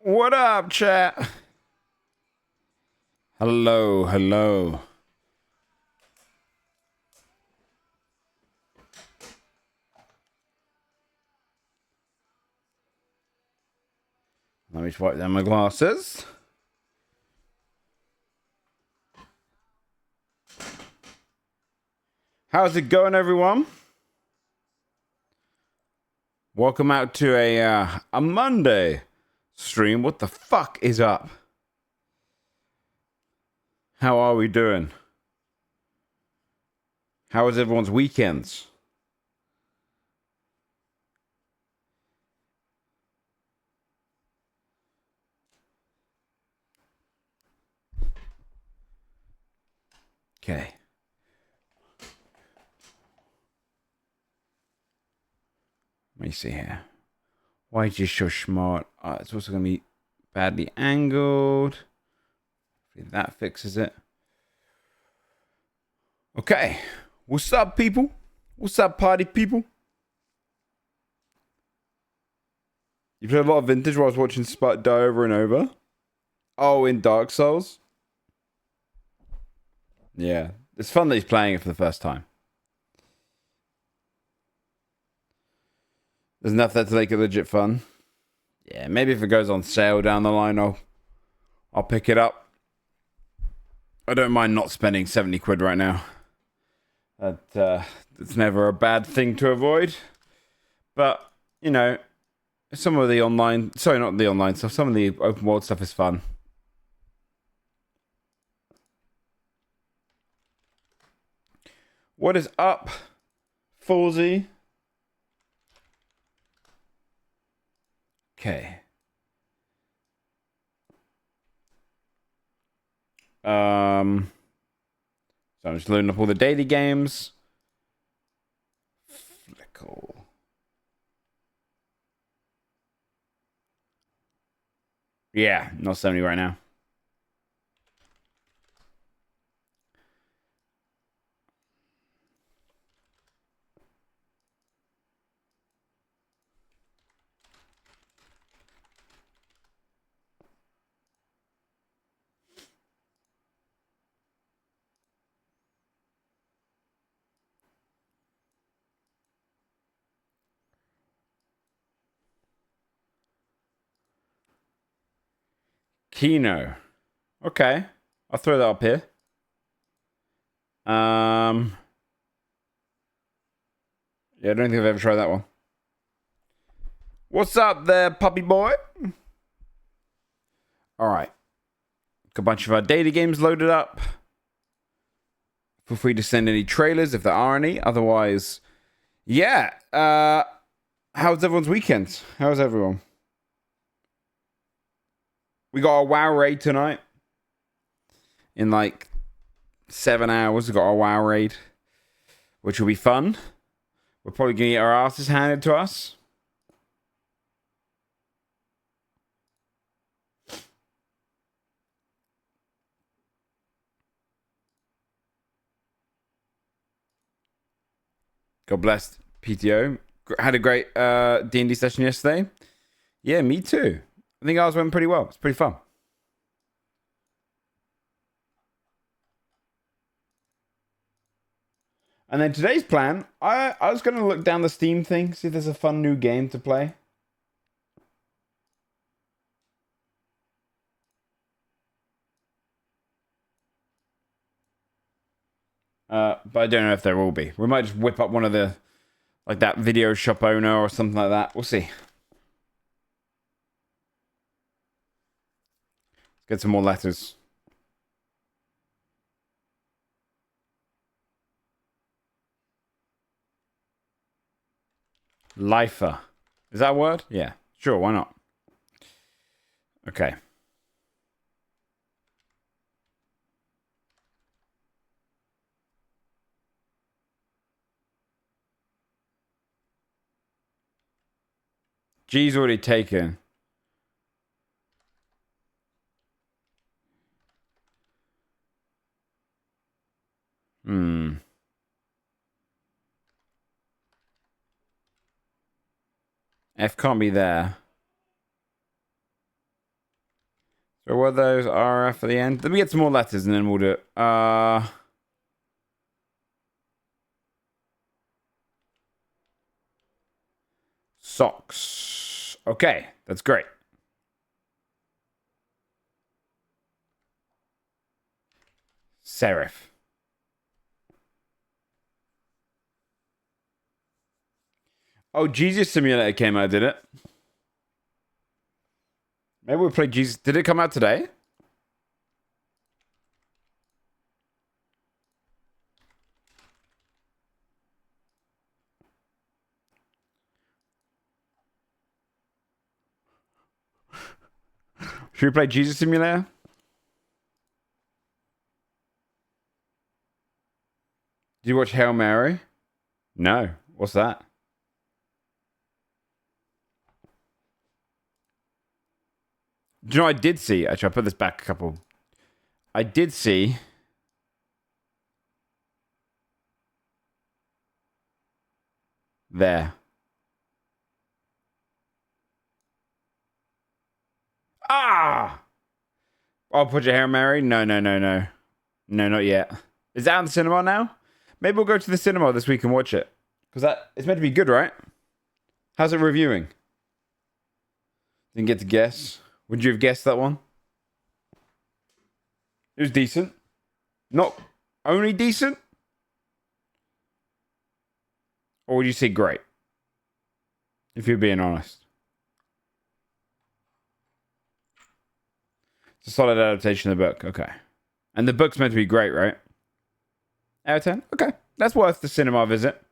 What up, chat? Hello, hello. Let me wipe down my glasses. How's it going, everyone? Welcome out to a Monday stream. What the fuck is up? How are we doing? How was everyone's weekends? Okay. Let me see here. Why is you so smart? It's also going to be badly angled. That fixes it. Okay. What's up, people? What's up, party people? You played a lot of Vintage while I was watching Spire die over and over? Oh, in Dark Souls? Yeah. It's fun that he's playing it for the first time. There's enough there to make it legit fun. Yeah, maybe if it goes on sale down the line, I'll pick it up. I don't mind not spending 70 quid right now. It's never a bad thing to avoid. But, you know, some of the online... Sorry, not the online stuff. Some of the open world stuff is fun. What is up, Foolsy? Okay. So I'm just loading up all the daily games. Flickle. Yeah, not 70 right now. Kino. Okay. I'll throw that up here. Yeah, I don't think I've ever tried that one. What's up there, puppy boy? Alright. Got a bunch of our daily games loaded up. Feel free to send any trailers if there are any. Otherwise, yeah. How's everyone's weekend? How's everyone? We got our WoW raid tonight. In like 7 hours, we got our WoW raid, which will be fun. We're probably going to get our asses handed to us. God bless PTO. Had a great D&D session yesterday. Yeah, me too. I think ours went pretty well. It's pretty fun. And then today's plan, I was going to look down the Steam thing, see if there's a fun new game to play. But I don't know if there will be. We might just whip up one of the, like that video shop owner or something like that. We'll see. Let's get some more letters. Lifer. Is that a word? Yeah. Sure, why not? Okay. G's already taken. F can't be there. So what are those RF at the end? Let me get some more letters and then we'll do it. Socks. Okay, that's great. Serif. Oh, Jesus Simulator came out, did it? Maybe we'll play Jesus. Did it come out today? Should we play Jesus Simulator? Did you watch Hail Mary? No. What's that? Do you know what I did see? Actually, I'll put this back a couple. I did see. There. Ah! I'll put your Hail Mary. No. No, not yet. Is that on the cinema now? Maybe we'll go to the cinema this week and watch it. Because it's meant to be good, right? How's it reviewing? Didn't get to guess. Would you have guessed that one? It was decent. Not only decent? Or would you say great? If you're being honest. It's a solid adaptation of the book. Okay. And the book's meant to be great, right? Out of 10? Okay. That's worth the cinema visit.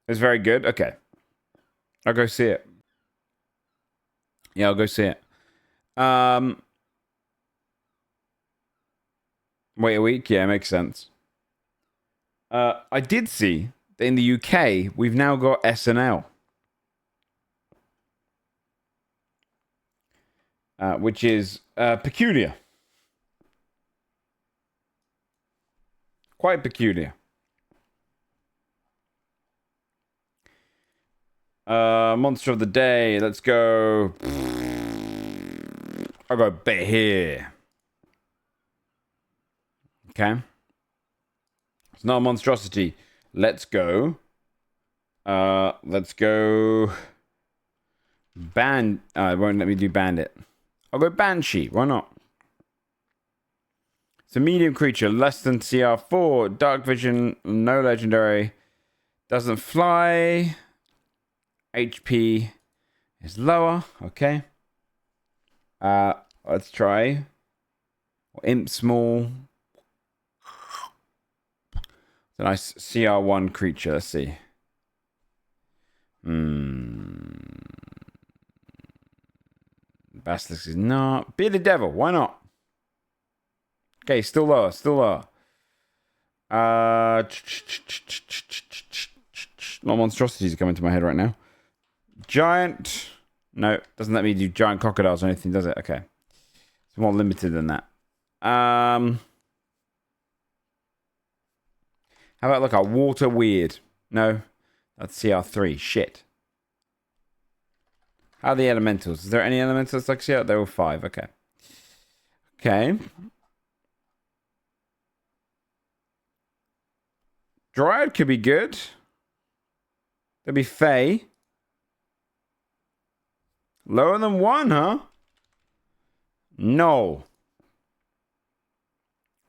It's very good. Okay. I'll go see it. Yeah, I'll go see it. Wait a week? Yeah, makes sense. I did see that in the UK, we've now got SNL. Which is peculiar. Quite peculiar. Monster of the day. Let's go. I'll go bet here. Okay. It's not a monstrosity. Let's go. Let's go. It won't let me do bandit. I'll go banshee. Why not? It's a medium creature, less than CR4, dark vision, no legendary, doesn't fly, HP is lower. Okay. Let's try. Imp small. It's a nice CR1 creature. Let's see. Basilisk is not. Bearded Devil. Why not? Okay, still lower. Not monstrosities are coming to my head right now. Giant. No, doesn't let me do giant crocodiles or anything, does it? Okay. It's more limited than that. How about like a water weird? No, that's CR3. Shit. How are the elementals? Is there any elementals like CR? They're all 5. Okay. Okay. Dryad could be good. There'd be Fae. Lower than 1, huh? No.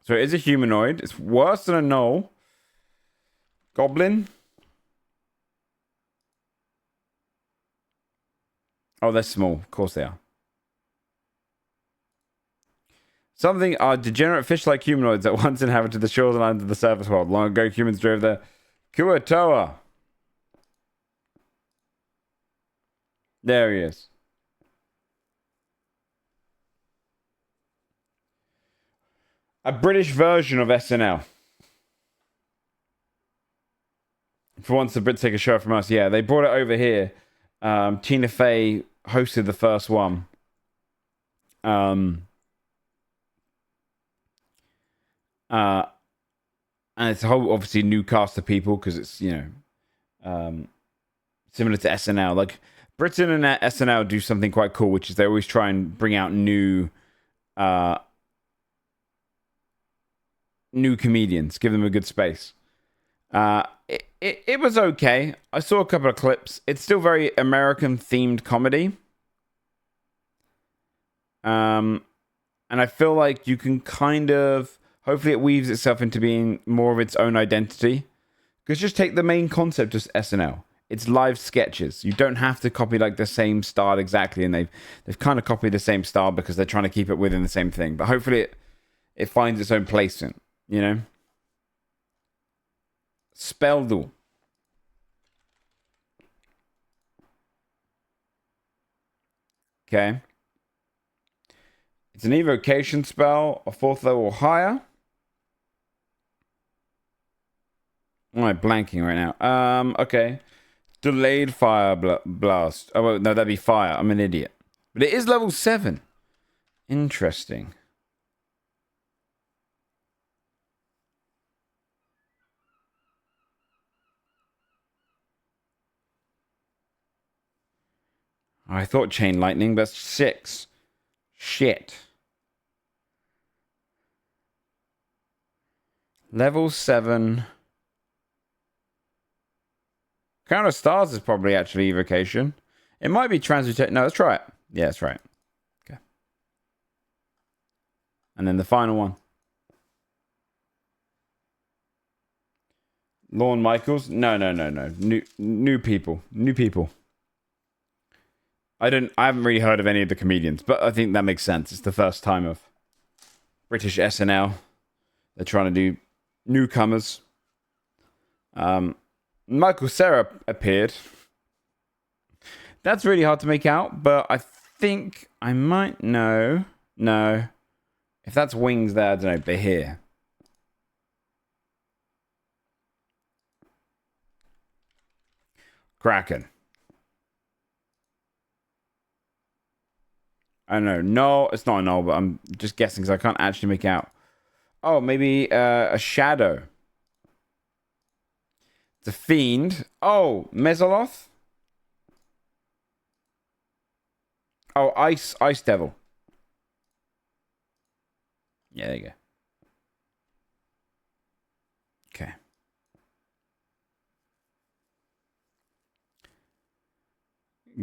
So it is a humanoid. It's worse than a gnoll. Goblin. Oh, they're small. Of course they are. Something are degenerate fish-like humanoids that once inhabited the shores and lands of the surface world. Long ago, humans drove the Kuatoa. There he is. A British version of SNL. For once, the Brits take a show from us. Yeah, they brought it over here. Tina Fey hosted the first one. And it's a whole, obviously, new cast of people because it's, similar to SNL. Like, Britain and SNL do something quite cool, which is they always try and bring out new comedians, give them a good space. It was okay. I saw a couple of clips. It's still very American themed comedy. And I feel like you can kind of, hopefully it weaves itself into being more of its own identity. Because just take the main concept of SNL. It's live sketches. You don't have to copy like the same style exactly, and they've kind of copied the same style because they're trying to keep it within the same thing. But hopefully it finds its own place in, you know? Speldo. Okay. It's an evocation spell, a 4th level or higher. Am I blanking right now? Okay. Delayed fire blast. Oh, well, no, that'd be fire. I'm an idiot. But it is level 7. Interesting. I thought chain lightning, but 6. Shit. Level 7. Crown of Stars is probably actually evocation. It might be transmutation. No, let's try it. Yeah, that's right. Okay. And then the final one. Lorne Michaels? No. New people. New people. I haven't really heard of any of the comedians, but I think that makes sense. It's the first time of British SNL. They're trying to do newcomers. Michael Cera appeared. That's really hard to make out, but I think I might know. No. If that's wings there, I don't know. They're here. Kraken. I don't know. No, it's not a null, but I'm just guessing because I can't actually make out. Oh, maybe a shadow. The Fiend. Oh, Mesoloth. Oh, Ice Devil. Yeah, there you go. Okay.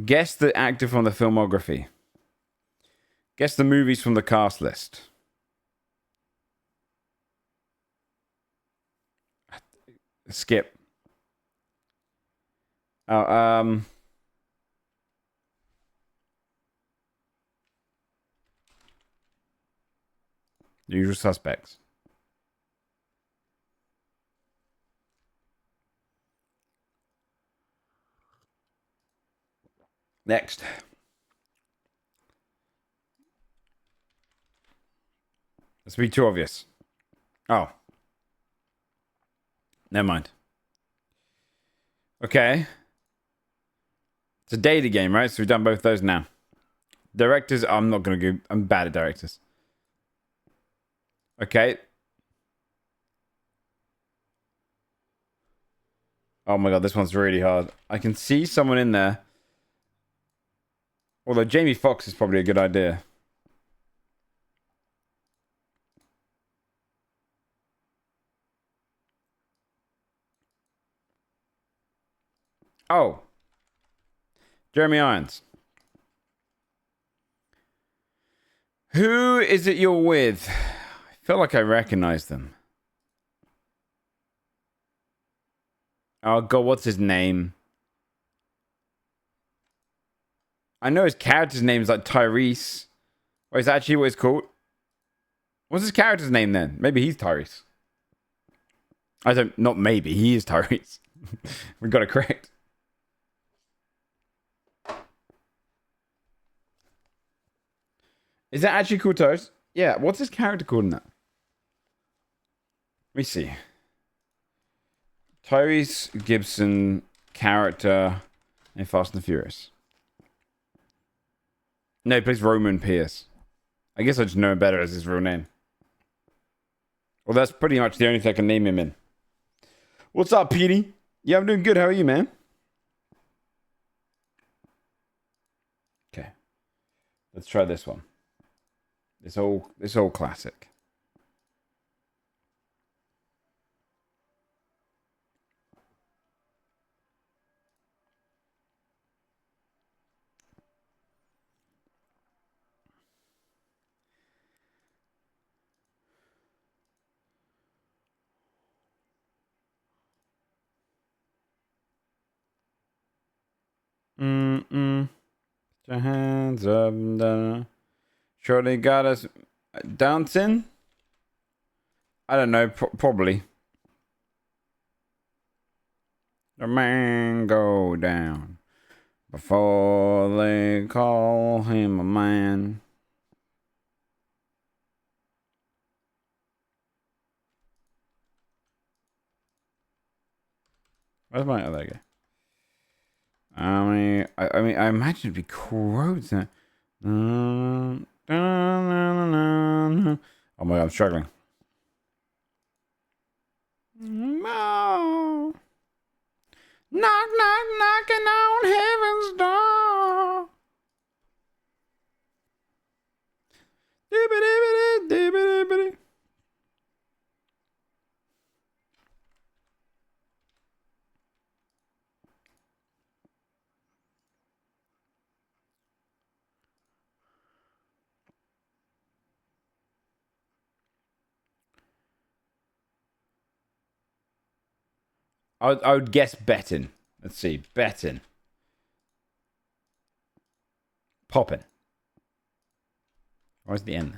Guess the actor from the filmography. Guess the movies from the cast list. Skip. Oh, Usual Suspects. Next. This would be too obvious. Oh. Never mind. Okay. It's a data game, right? So we've done both those now. Directors, I'm not going to go. I'm bad at directors. Okay. Oh my god, this one's really hard. I can see someone in there. Although Jamie Foxx is probably a good idea. Oh. Jeremy Irons. Who is it you're with? I feel like I recognize them. Oh god, what's his name? I know his character's name is like Tyrese. Or is that actually what it's called? What's his character's name then? Maybe he's Tyrese. Not maybe, he is Tyrese. We got it correct. Is that actually called Tyrese? Yeah, what's his character called in that? Let me see. Tyrese Gibson character in Fast and the Furious. No, he plays Roman Pierce. I guess I just know him better as his real name. Well, that's pretty much the only thing I can name him in. What's up, Petey? Yeah, I'm doing good. How are you, man? Let's try this one. It's all classic. Mm-mm. Your hands up and down. Surely got us dancing? I don't know, probably. The man go down before they call him a man. Where's my other guy? I imagine it'd be crows. Oh my god, I'm struggling. No. Knock, knock, knocking on heaven's door. Dibbidi, dibbidi, dibbidi. I would guess betting. Let's see, betting. Popping. Where's the end?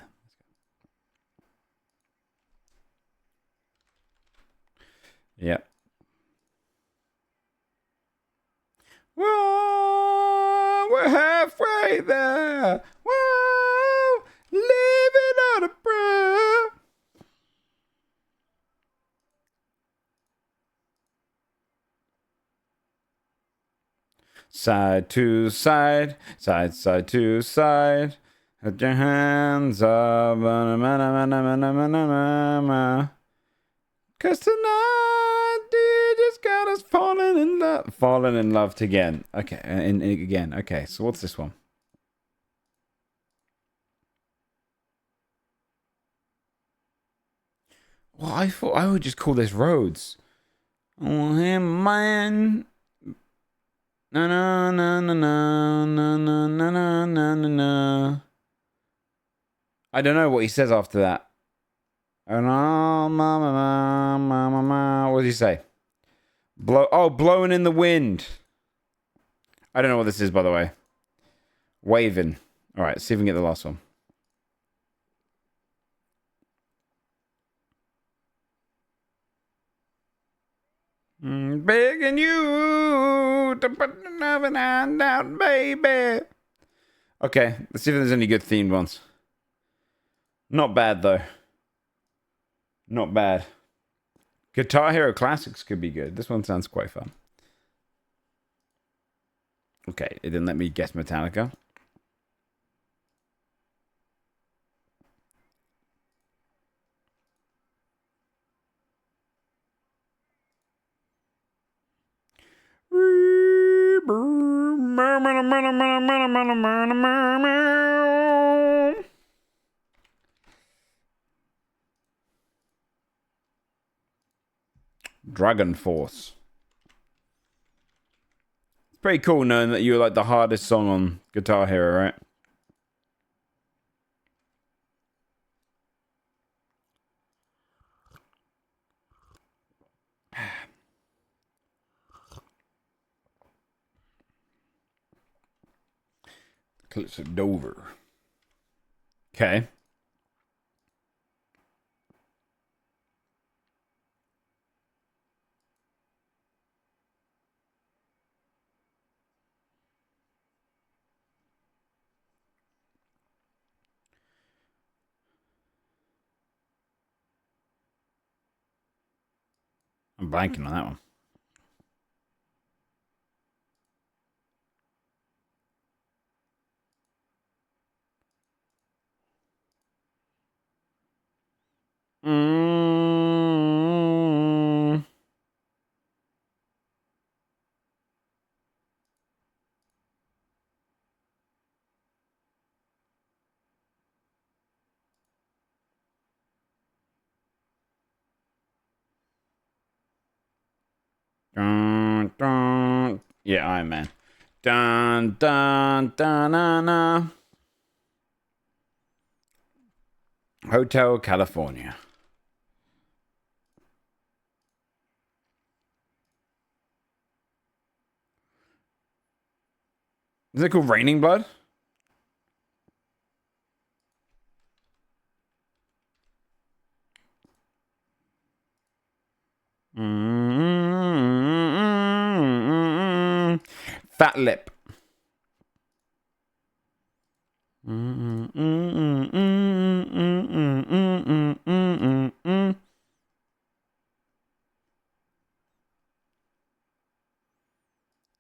Yep. Whoa, we're halfway there. Whoa, living on a prayer. Side to side, side to side. Put your hands up. Cause tonight, you just got us falling in love. Falling in love again. Okay, and again. Okay, so what's this one? Well, I thought I would just call this Roads. Oh, hey, man. Na na na na na na na na na na na na. I don't know what he says after that. Oh, no, ma, ma, ma, ma, ma, ma. What does he say? Blowing in the wind. I don't know what this is, by the way. Waving. All right, see if we can get the last one. Begging you to put another hand out, baby. Okay, let's see if there's any good themed ones. Not bad, though. Not bad. Guitar Hero Classics could be good. This one sounds quite fun. Okay, it didn't let me guess Metallica. Dragon Force. It's pretty cool knowing that you were like the hardest song on Guitar Hero, right? Clips of Dover. Okay. I'm blanking on that one. Dun, dun. Yeah, Iron Man. Dun, dun, dun, dun, dun. Hotel California. Is it called Raining Blood? Fat Lip.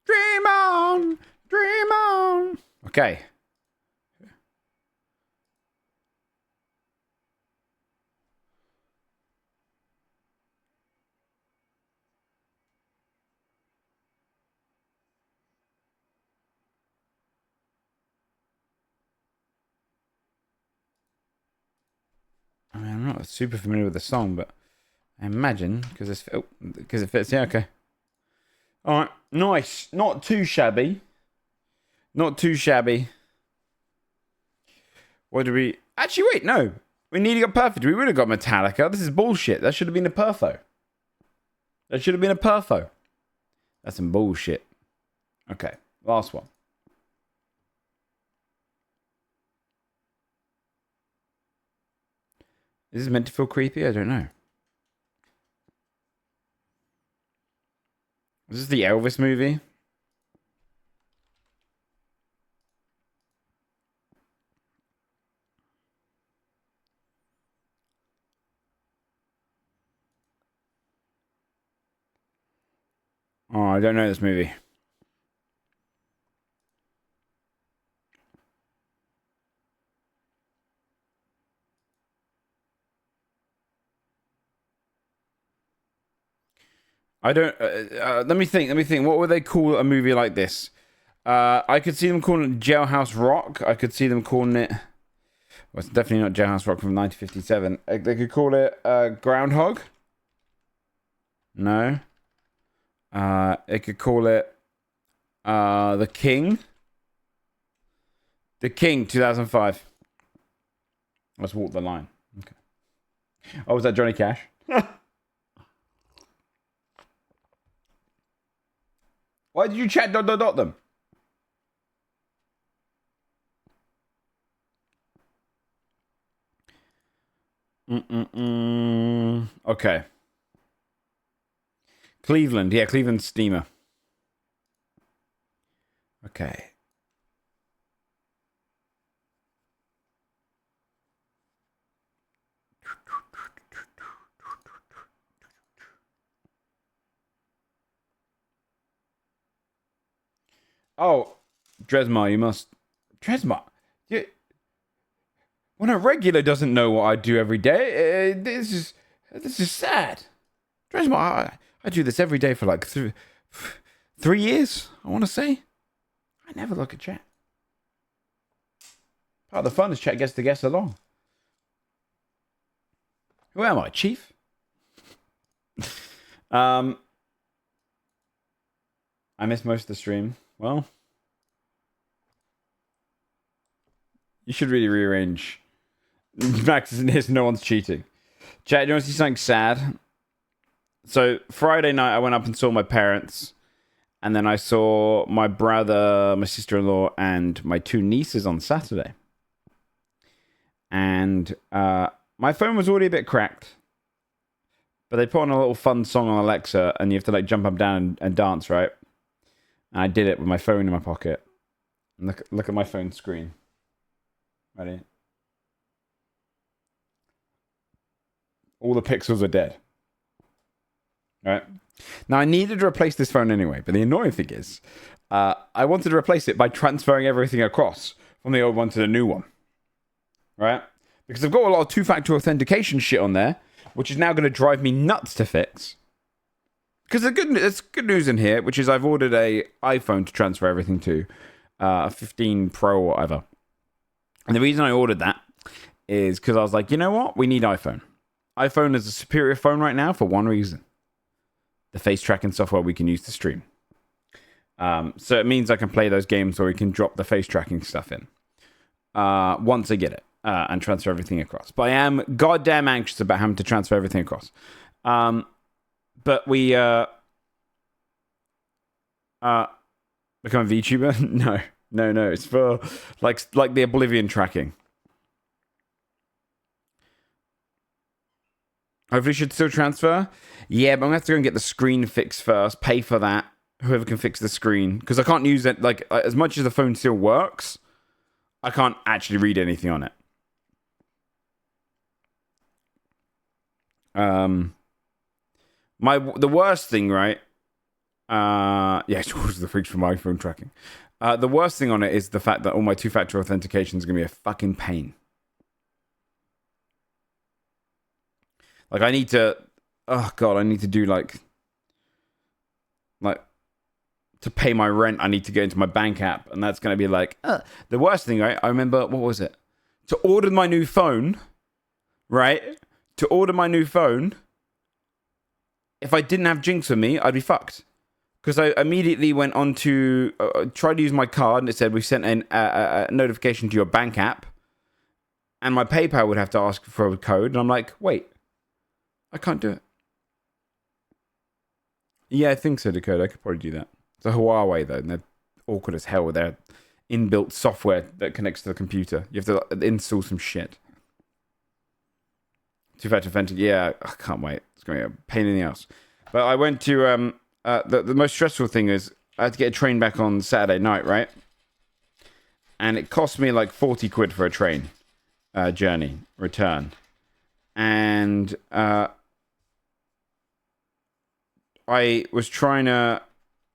Dream on, dream on. Okay. I mean, I'm not super familiar with the song, but I imagine because it fits. Yeah, okay. All right, nice. Not too shabby. Not too shabby. What did we? Actually, wait, no. We nearly got perfect. We would have got Metallica. This is bullshit. That should have been a perfo. That should have been a perfo. That's some bullshit. Okay, last one. Is this meant to feel creepy? I don't know. Is this the Elvis movie? Oh, I don't know this movie. I don't. Let me think. Let me think. What would they call a movie like this? I could see them calling it Jailhouse Rock. I could see them calling it. Well, it's definitely not Jailhouse Rock from 1957. They could call it Groundhog. No. They could call it The King. The King, 2005. Let's walk the line. Okay. Oh, was that Johnny Cash? Why did you chat ... them? Okay. Cleveland. Yeah, Cleveland Steamer. Okay. Oh, Dresmar, you must... Dresmar? You... When a regular doesn't know what I do every day, this is sad. Dresmar, I do this every day for like 3 years, I want to say. I never look at chat. Part of the fun is chat gets the guests along. Who am I, Chief? I missed most of the stream. Well, you should really rearrange. Max isn't here, so no one's cheating. Chat, do you want to see something sad? So, Friday night, I went up and saw my parents. And then I saw my brother, my sister-in-law, and my 2 nieces on Saturday. And my phone was already a bit cracked. But they put on a little fun song on Alexa, and you have to like jump up, down, and dance, right? And I did it with my phone in my pocket. And look at my phone screen. Ready? All the pixels are dead. Right? Now, I needed to replace this phone anyway, but the annoying thing is, I wanted to replace it by transferring everything across from the old one to the new one. Right? Because I've got a lot of 2-factor authentication shit on there, which is now going to drive me nuts to fix. Because there's good news in here, which is I've ordered a iPhone to transfer everything to, a 15 Pro or whatever. And the reason I ordered that is because I was like, you know what? We need iPhone. iPhone is a superior phone right now for one reason. the face tracking software we can use to stream. So it means I can play those games where we can drop the face tracking stuff in once I get it and transfer everything across. But I am goddamn anxious about having to transfer everything across. But we become a VTuber? No. It's for like the Oblivion tracking. Hopefully, should still transfer. Yeah, but I'm gonna have to go and get the screen fixed first. Pay for that. Whoever can fix the screen, because I can't use it. Like as much as the phone still works, I can't actually read anything on it. The worst thing, right? It was the freaks from my phone tracking. The worst thing on it is the fact that all my two-factor authentication is gonna be a fucking pain. Like I need to, I need to do like to pay my rent. I need to get into my bank app, and that's gonna be like the worst thing, right? I remember, what was it? To order my new phone, right? To order my new phone, if I didn't have Jinx with me, I'd be fucked. Because I immediately went on to try to use my card, and it said we sent a notification to your bank app, and my PayPal would have to ask for a code, and I'm like, wait. I can't do it. Yeah, I think so, Dakota. I could probably do that. It's a Huawei, though, and they're awkward as hell with their inbuilt software that connects to the computer. You have to install some shit. Two-factor authentic. Yeah, I can't wait. It's going to be a pain in the ass. But I went to... the most stressful thing is I had to get a train back on Saturday night, right? And it cost me like 40 quid for a train journey, return. And... I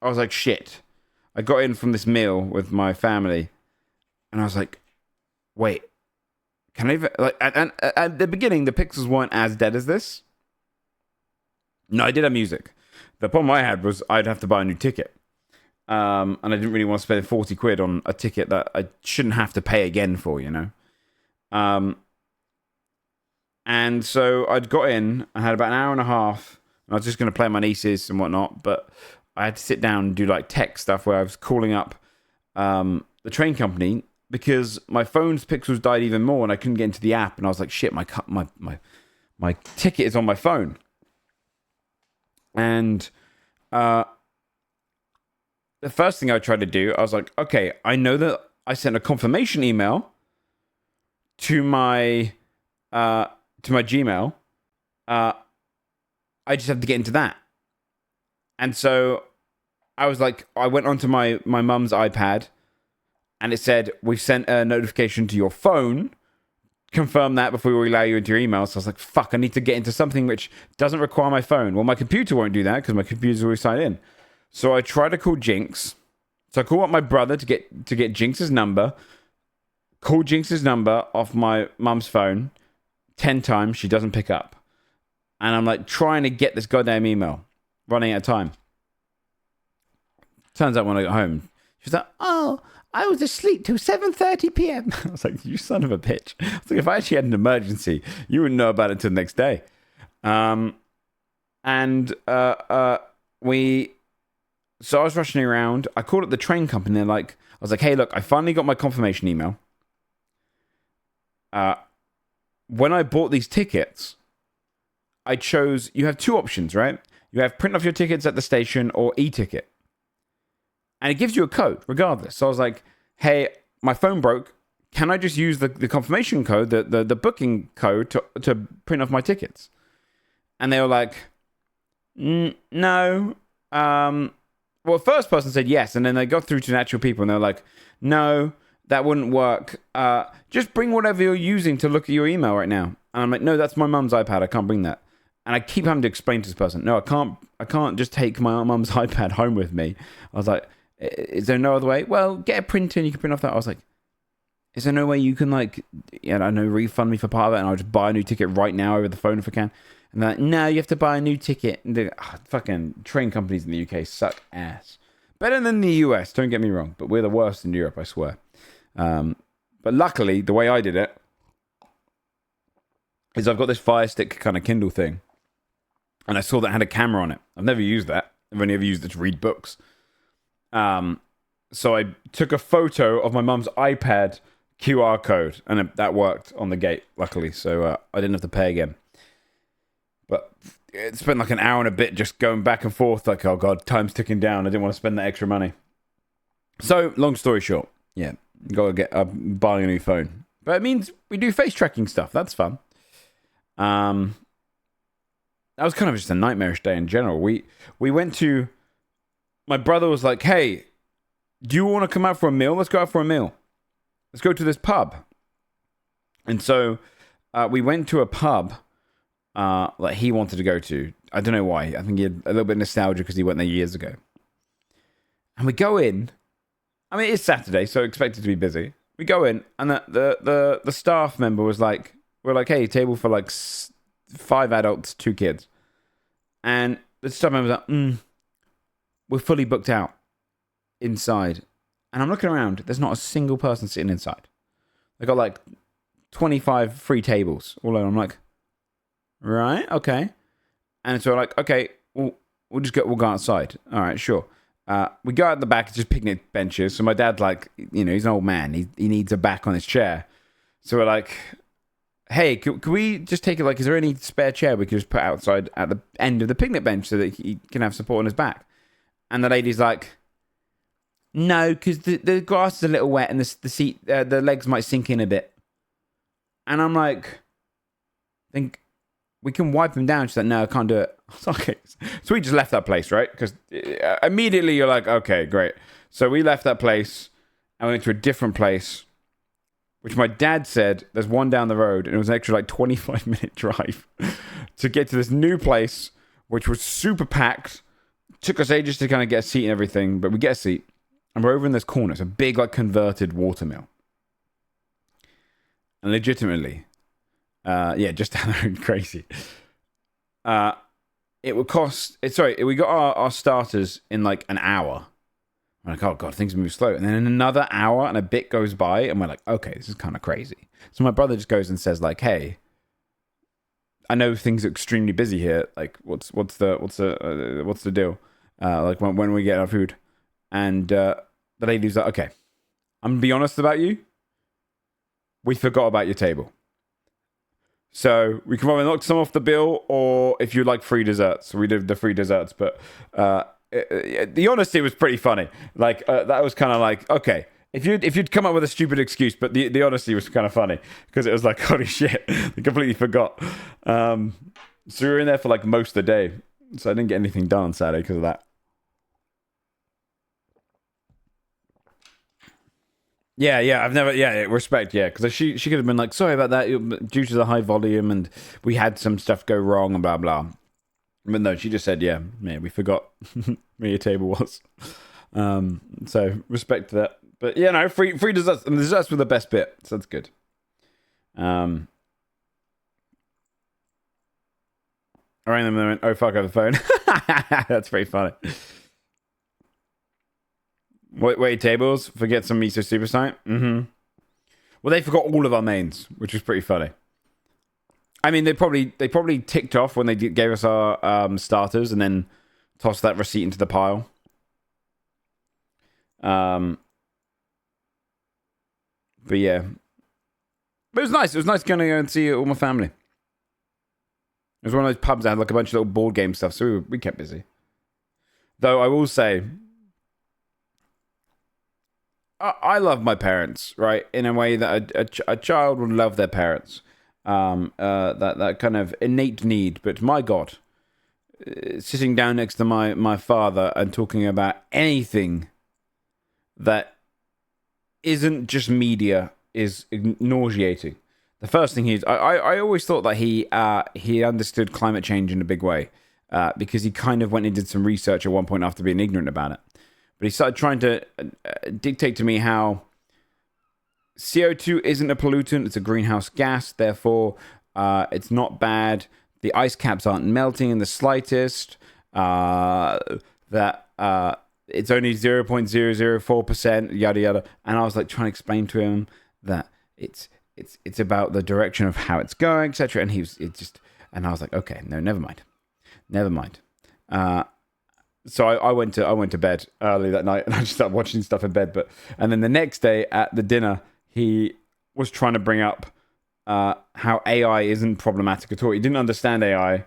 was like, shit. I got in from this meal with my family, and I was like, wait, can I even, like, at the beginning, the pixels weren't as dead as this. No, I did have music. The problem I had was I'd have to buy a new ticket. And I didn't really want to spend 40 quid on a ticket that I shouldn't have to pay again for, you know? And so I'd got in, I had about an hour and a half. I was just going to play my nieces and whatnot, but I had to sit down and do like tech stuff where I was calling up the train company because my phone's pixels died even more and I couldn't get into the app. And I was like, shit, my ticket is on my phone. And the first thing I tried to do, I was like, okay, I know that I sent a confirmation email to my Gmail. I just have to get into that. And so I was like, I went onto my mum's iPad and it said, we've sent a notification to your phone. Confirm that before we allow you into your email. So I was like, fuck, I need to get into something which doesn't require my phone. Well, my computer won't do that because my computer's already signed in. So I tried to call Jinx. So I call up my brother to get Jinx's number. Call Jinx's number off my mum's phone 10 times. She doesn't pick up. And I'm like trying to get this goddamn email, running out of time. Turns out when I got home, she's like, oh, I was asleep till 7:30 p.m. I was like, you son of a bitch. I was like, if I actually had an emergency, you wouldn't know about it till the next day. So I was rushing around. I called up the train company. I was like, hey, look, I finally got my confirmation email. When I bought these tickets, I chose, you have two options, right? You have print off your tickets at the station or e-ticket. And it gives you a code regardless. So I was like, hey, my phone broke. Can I just use the confirmation code, the booking code to print off my tickets? And they were like, no. Well, first person said yes. And then they got through to actual people and they were like, no, that wouldn't work. Just bring whatever you're using to look at your email right now. And I'm like, no, that's my mum's iPad. I can't bring that. And I keep having to explain to this person, no, I can't just take my mum's iPad home with me. I was like, is there no other way? Well, get a printer and you can print off that. I was like, is there no way you can refund me for part of it and I'll just buy a new ticket right now over the phone if I can? And they're like, no, you have to buy a new ticket. And fucking train companies in the UK suck ass. Better than the US, don't get me wrong, but we're the worst in Europe, I swear. But luckily, the way I did it is I've got this Fire Stick kind of Kindle thing. And I saw that had a camera on it. I've never used that. I've only ever used it to read books. So I took a photo of my mum's iPad QR code, and that worked on the gate, luckily. So I didn't have to pay again. But it spent like an hour and a bit just going back and forth. Like, oh God, time's ticking down. I didn't want to spend that extra money. So, long story short, yeah, gotta get buying a new phone. But it means we do face tracking stuff. That's fun. That was kind of just a nightmarish day in general. We went to... My brother was like, hey, do you want to come out for a meal? Let's go out for a meal. Let's go to this pub. And so we went to a pub that he wanted to go to. I don't know why. I think he had a little bit of nostalgia because he went there years ago. And we go in. I mean, it's Saturday, so expected to be busy. We go in, and the staff member was like, we're like, hey, table for like 5 adults, 2 kids. And the staff member was like, we're fully booked out inside. And I'm looking around, there's not a single person sitting inside. They got like 25 free tables all over. I'm like, right, okay. And so we're like, okay, we'll go outside. All right, sure. We go out the back, it's just picnic benches. So my dad's like, he's an old man. He needs a back on his chair. So we're like, hey, can we just take it, like, is there any spare chair we could just put outside at the end of the picnic bench so that he can have support on his back? And the lady's like, no, because the grass is a little wet and the seat, the legs might sink in a bit. And I'm like, I think we can wipe them down. She's like, no, I can't do it. I was like, okay. So we just left that place, right? Because immediately you're like, okay, great. So we left that place and we went to a different place, which my dad said there's one down the road, and it was an extra like 25-minute drive to get to this new place, which was super packed. Took us ages to kind of get a seat and everything, but we get a seat. And we're over in this corner. It's a big, like, converted watermill. And legitimately, just down the road, crazy. It would cost... we got our starters in, like, an hour. We're like, oh, God, things move slow. And then in another hour and a bit goes by, and we're like, okay, this is kind of crazy. So my brother just goes and says, like, hey, I know things are extremely busy here. Like, what's the deal? Like, when we get our food? And the lady's like, okay, I'm going to be honest about you. We forgot about your table. So we can either knock some off the bill, or if you like free desserts. We did the free desserts, but the honesty was pretty funny. Like, that was kind of like, okay, if you'd come up with a stupid excuse, but the honesty was kind of funny, because it was like, holy shit, I completely forgot. So we were in there for like most of the day. So I didn't get anything done on Saturday because of that. Yeah, I've never, respect, because she could have been like, sorry about that, due to the high volume, and we had some stuff go wrong, and blah, blah. But no, she just said, yeah, we forgot where your table was. So, respect to that. But, yeah, no, free desserts, and the desserts were the best bit, so that's good. I rang them and they went, oh, fuck, I have the phone. That's pretty funny. Wait, tables? Forget some miso super sign? Mm-hmm. Well, they forgot all of our mains, which was pretty funny. I mean, they probably ticked off when they gave us our starters and then tossed that receipt into the pile. But yeah. But it was nice. It was nice going to go and see all my family. It was one of those pubs that had like a bunch of little board game stuff, so we kept busy. Though I will say, I love my parents, right? In a way that a child would love their parents. That kind of innate need. But my God, sitting down next to my father and talking about anything that isn't just media is nauseating. The first thing I always thought that he understood climate change in a big way, because he kind of went and did some research at one point after being ignorant about it. But he started trying to dictate to me how CO2 isn't a pollutant, it's a greenhouse gas, therefore it's not bad. The ice caps aren't melting in the slightest. That it's only 0.004%, yada yada. And I was like trying to explain to him that it's about the direction of how it's going, etc. And and I was like, okay, no, never mind. Never mind. So I went to bed early that night, and I just started watching stuff in bed. And then the next day at the dinner, he was trying to bring up how AI isn't problematic at all. He didn't understand AI,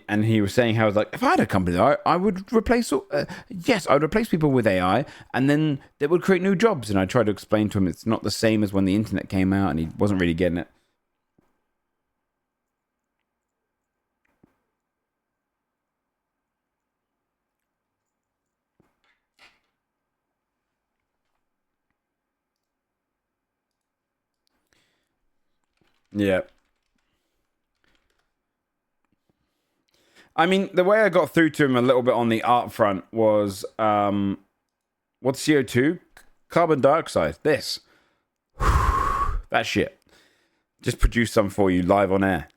and he was saying how it's like, if I had a company, I would replace yes, I would replace people with AI, and then it would create new jobs. And I tried to explain to him it's not the same as when the internet came out, and he wasn't really getting it. Yeah. I mean, the way I got through to him a little bit on the art front was, what's CO2? Carbon dioxide. This. That shit. Just produce some for you live on air.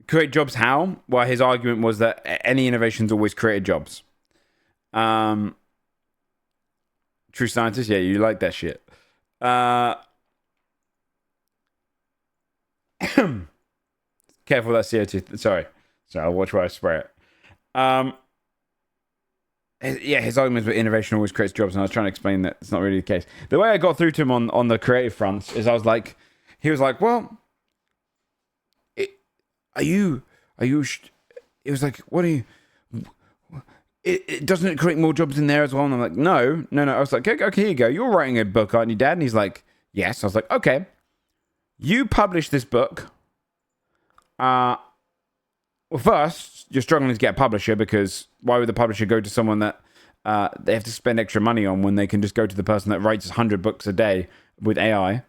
Create jobs how? Well, his argument was that any innovation's always created jobs. True scientist? Yeah, you like that shit. Careful with that CO2. Sorry, I'll watch where I spray it. His argument was innovation always creates jobs, and I was trying to explain that it's not really the case. The way I got through to him on the creative fronts is he was like, well, it was like, what are you? It doesn't it create more jobs in there as well? And I'm like, no. I was like, okay, here you go. You're writing a book, aren't you, Dad? And he's like, yes. I was like, okay. You publish this book. Well, first, you're struggling to get a publisher because why would the publisher go to someone that they have to spend extra money on when they can just go to the person that writes 100 books a day with AI?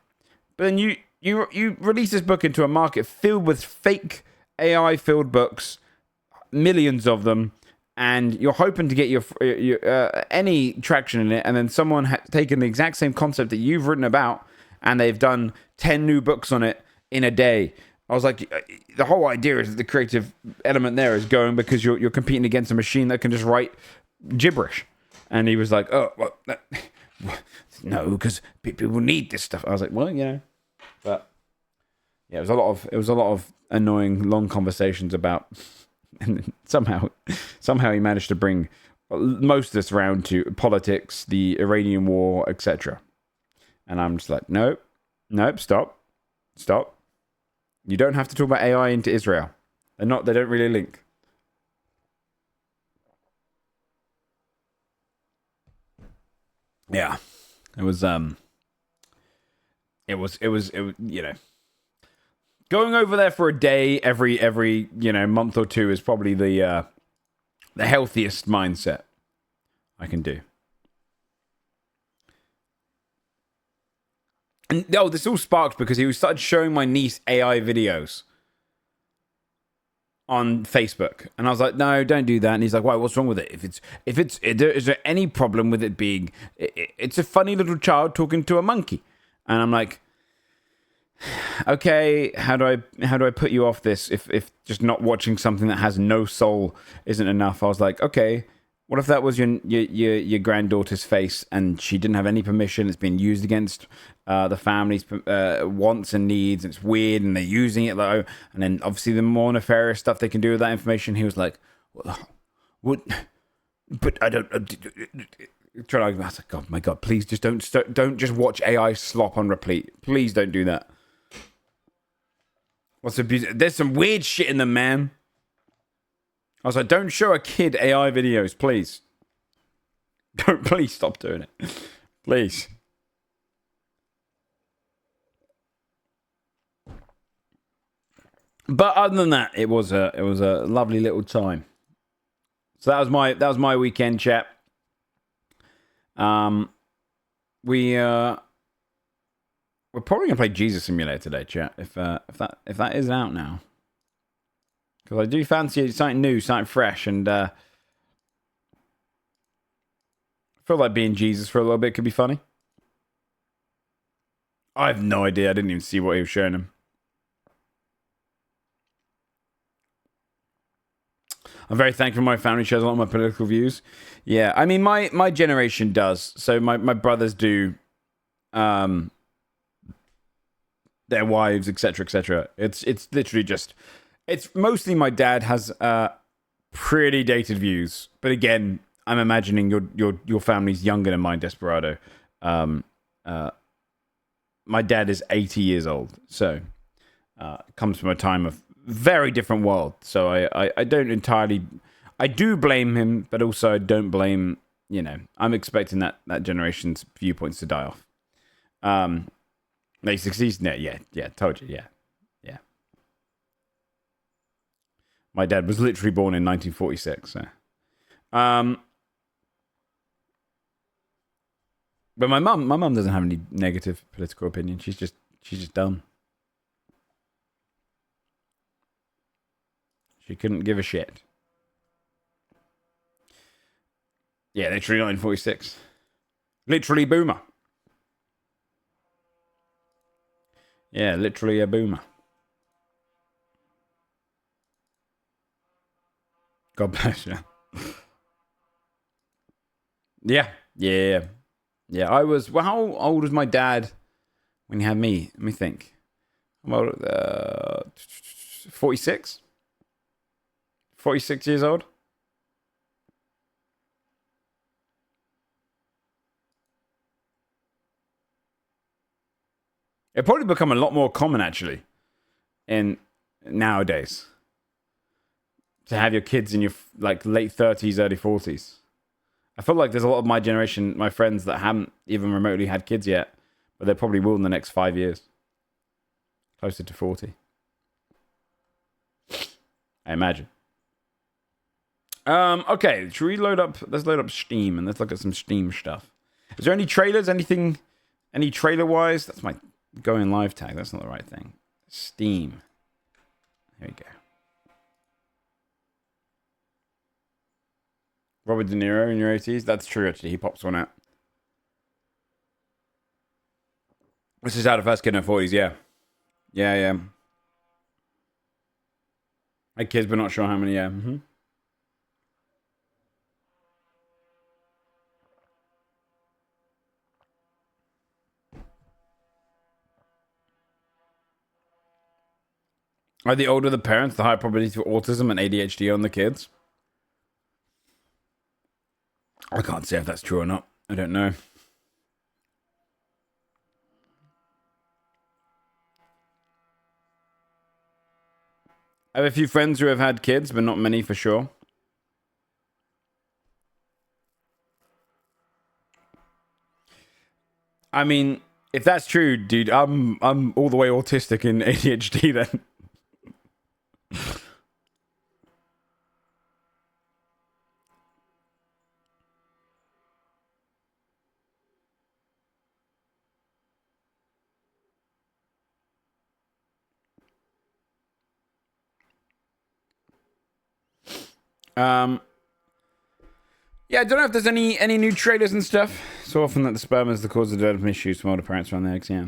But then you release this book into a market filled with fake AI-filled books, millions of them, and you're hoping to get your any traction in it, and then someone has taken the exact same concept that you've written about, and they've done 10 new books on it in a day. I was like, the whole idea is that the creative element there is going because you're competing against a machine that can just write gibberish. And he was like, oh, well, no, because people need this stuff. I was like, well, but yeah, it was a lot of annoying long conversations about, and somehow he managed to bring most of this around to politics, the Iranian war, etc. And I'm just like, nope, stop. You don't have to talk about AI into Israel. They don't really link. Yeah. It was going over there for a day every month or two is probably the healthiest mindset I can do. And this all sparked because he started showing my niece AI videos on Facebook, and I was like, "No, don't do that." And he's like, "Why? What's wrong with it? Is there any problem with it being? It's a funny little child talking to a monkey." And I'm like, "Okay, how do I put you off this? If just not watching something that has no soul isn't enough?" I was like, "Okay. What if that was your granddaughter's face and she didn't have any permission? It's been used against the family's wants and needs. And it's weird, and they're using it and then obviously the more nefarious stuff they can do with that information." He was like, "What? But I don't." Trying to argue. I was like, "Oh my God, please just don't just watch AI slop on repeat. Please don't do that." There's some weird shit in them, man. I was like, don't show a kid AI videos, please. Please stop doing it. Please. But other than that, it was a lovely little time. So that was my weekend, chat. We're probably gonna play Jesus Simulator today, chat. If that is out now. Because I do fancy something new, something fresh, and I feel like being Jesus for a little bit could be funny. I have no idea. I didn't even see what he was showing him. I'm very thankful my family shares a lot of my political views. Yeah, I mean, my generation does. So my brothers do, their wives, etc., etc. It's literally just It's mostly my dad has pretty dated views, but again, I'm imagining your family's younger than mine, Desperado. Um, my dad is 80 years old, so comes from a time of very different world. So I don't entirely, I do blame him, but also I don't blame. I'm expecting that generation's viewpoints to die off. They succeed. Yeah, told you. Yeah. My dad was literally born in 1946. So. But my mum doesn't have any negative political opinion. She's just dumb. She couldn't give a shit. Yeah, literally 1946. Literally boomer. Yeah, literally a boomer. God bless you. Yeah. I was. Well, how old was my dad when he had me? Let me think. Well, 46? 46 years old? It'd probably become a lot more common, actually, in nowadays, to have your kids in your late 30s, early 40s. I feel like there's a lot of my generation, my friends, that haven't even remotely had kids yet, but they probably will in the next 5 years. Closer to 40. I imagine. Okay, should we load up? Let's load up Steam and let's look at some Steam stuff. Is there any trailers? Anything? Any trailer-wise? That's my going live tag. That's not the right thing. Steam. Here we go. Robert De Niro in your 80s? That's true, actually. He pops one out. This is how the first kid in the 40s, yeah. Yeah. Had kids, but not sure how many, yeah. Mm-hmm. Are the older the parents, the higher probability for autism and ADHD on the kids? I can't say if that's true or not. I don't know. I have a few friends who have had kids, but not many for sure. I mean, if that's true, dude, I'm all the way autistic in ADHD then. Yeah, I don't know if there's any new trailers and stuff. So often that the sperm is the cause of development issues from older parents around the eggs, yeah.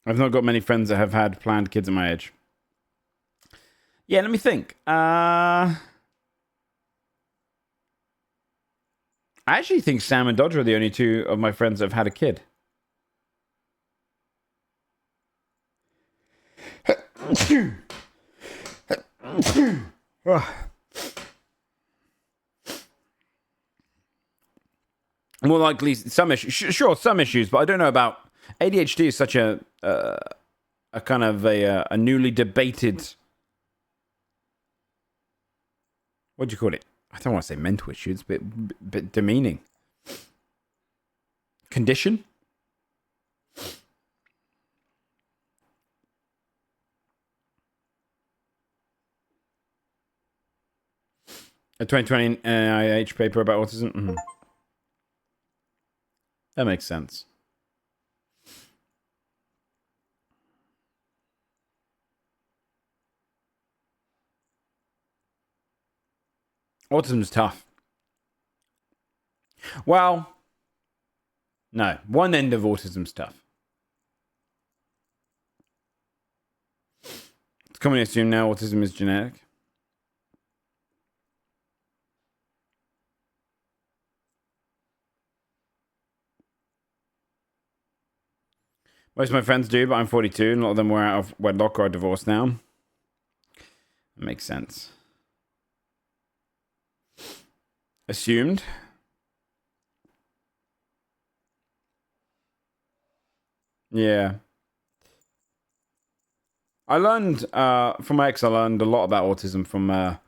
I've not got many friends that have had planned kids at my age. Yeah, let me think. I actually think Sam and Dodger are the only two of my friends that have had a kid. More likely some issues. Sure, some issues, but I don't know about ADHD. Is such a kind of a newly debated. What do you call it? I don't want to say mental issues, but demeaning condition. A 2020 NIH paper about autism. Mm-hmm. That makes sense. Autism's tough. Well, no. One end of autism's tough. It's commonly assumed now autism is genetic. Most of my friends do, but I'm 42, and a lot of them were out of wedlock or divorced now. That makes sense. Assumed. Yeah. I learned from my ex. I learned a lot about autism from a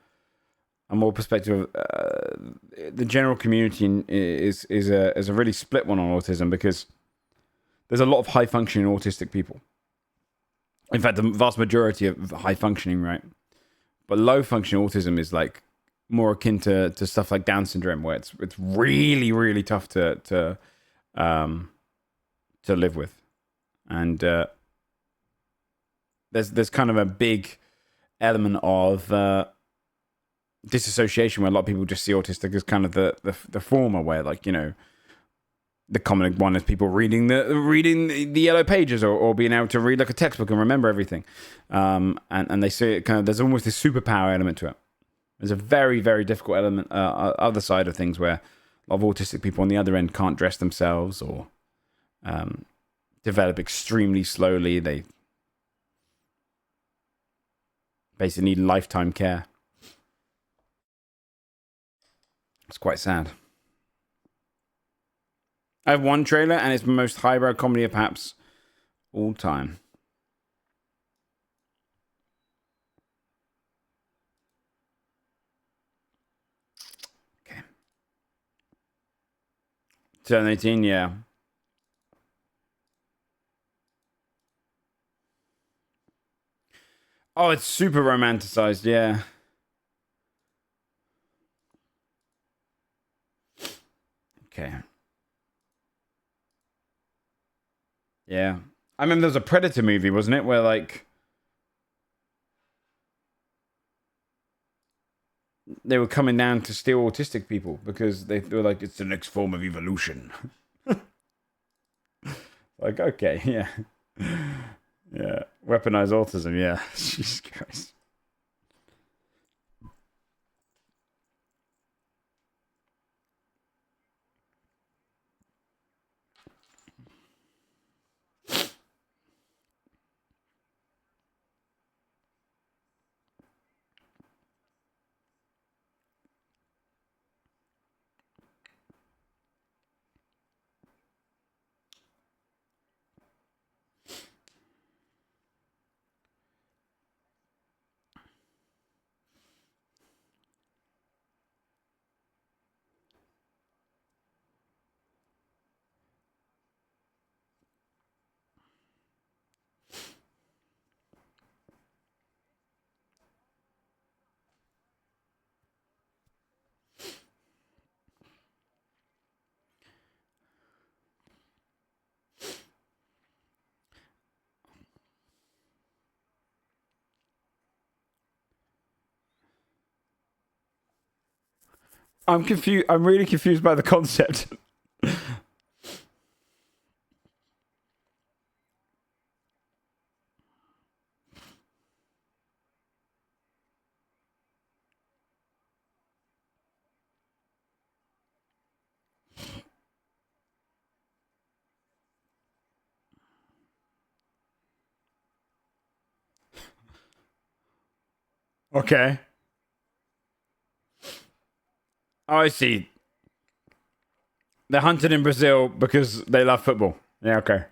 more perspective. The general community is a really split one on autism because there's a lot of high functioning autistic people. In fact, the vast majority of high functioning, right? But low functioning autism is like more akin to stuff like Down syndrome, where it's really really tough to live with, and there's kind of a big element of disassociation where a lot of people just see autistic as kind of the former, where like, you know, the common one is people reading the yellow pages or being able to read like a textbook and remember everything, and they see it kind of, there's almost this superpower element to it. There's a very very difficult element other side of things where a lot of autistic people on the other end can't dress themselves or develop extremely slowly. They basically need lifetime care. It's quite sad. I have one trailer, and it's the most highbrow comedy of perhaps all time. Okay. 2018, yeah. Oh, it's super romanticized, yeah. Okay. Yeah. I remember there was a Predator movie, wasn't it? Where like they were coming down to steal autistic people because they were like, it's the next form of evolution. Like, okay, yeah. Yeah. Weaponized autism, yeah. Jesus Christ. I'm confused. I'm really confused by the concept. Okay. Oh, I see. They're hunted in Brazil because they love football. Yeah, okay.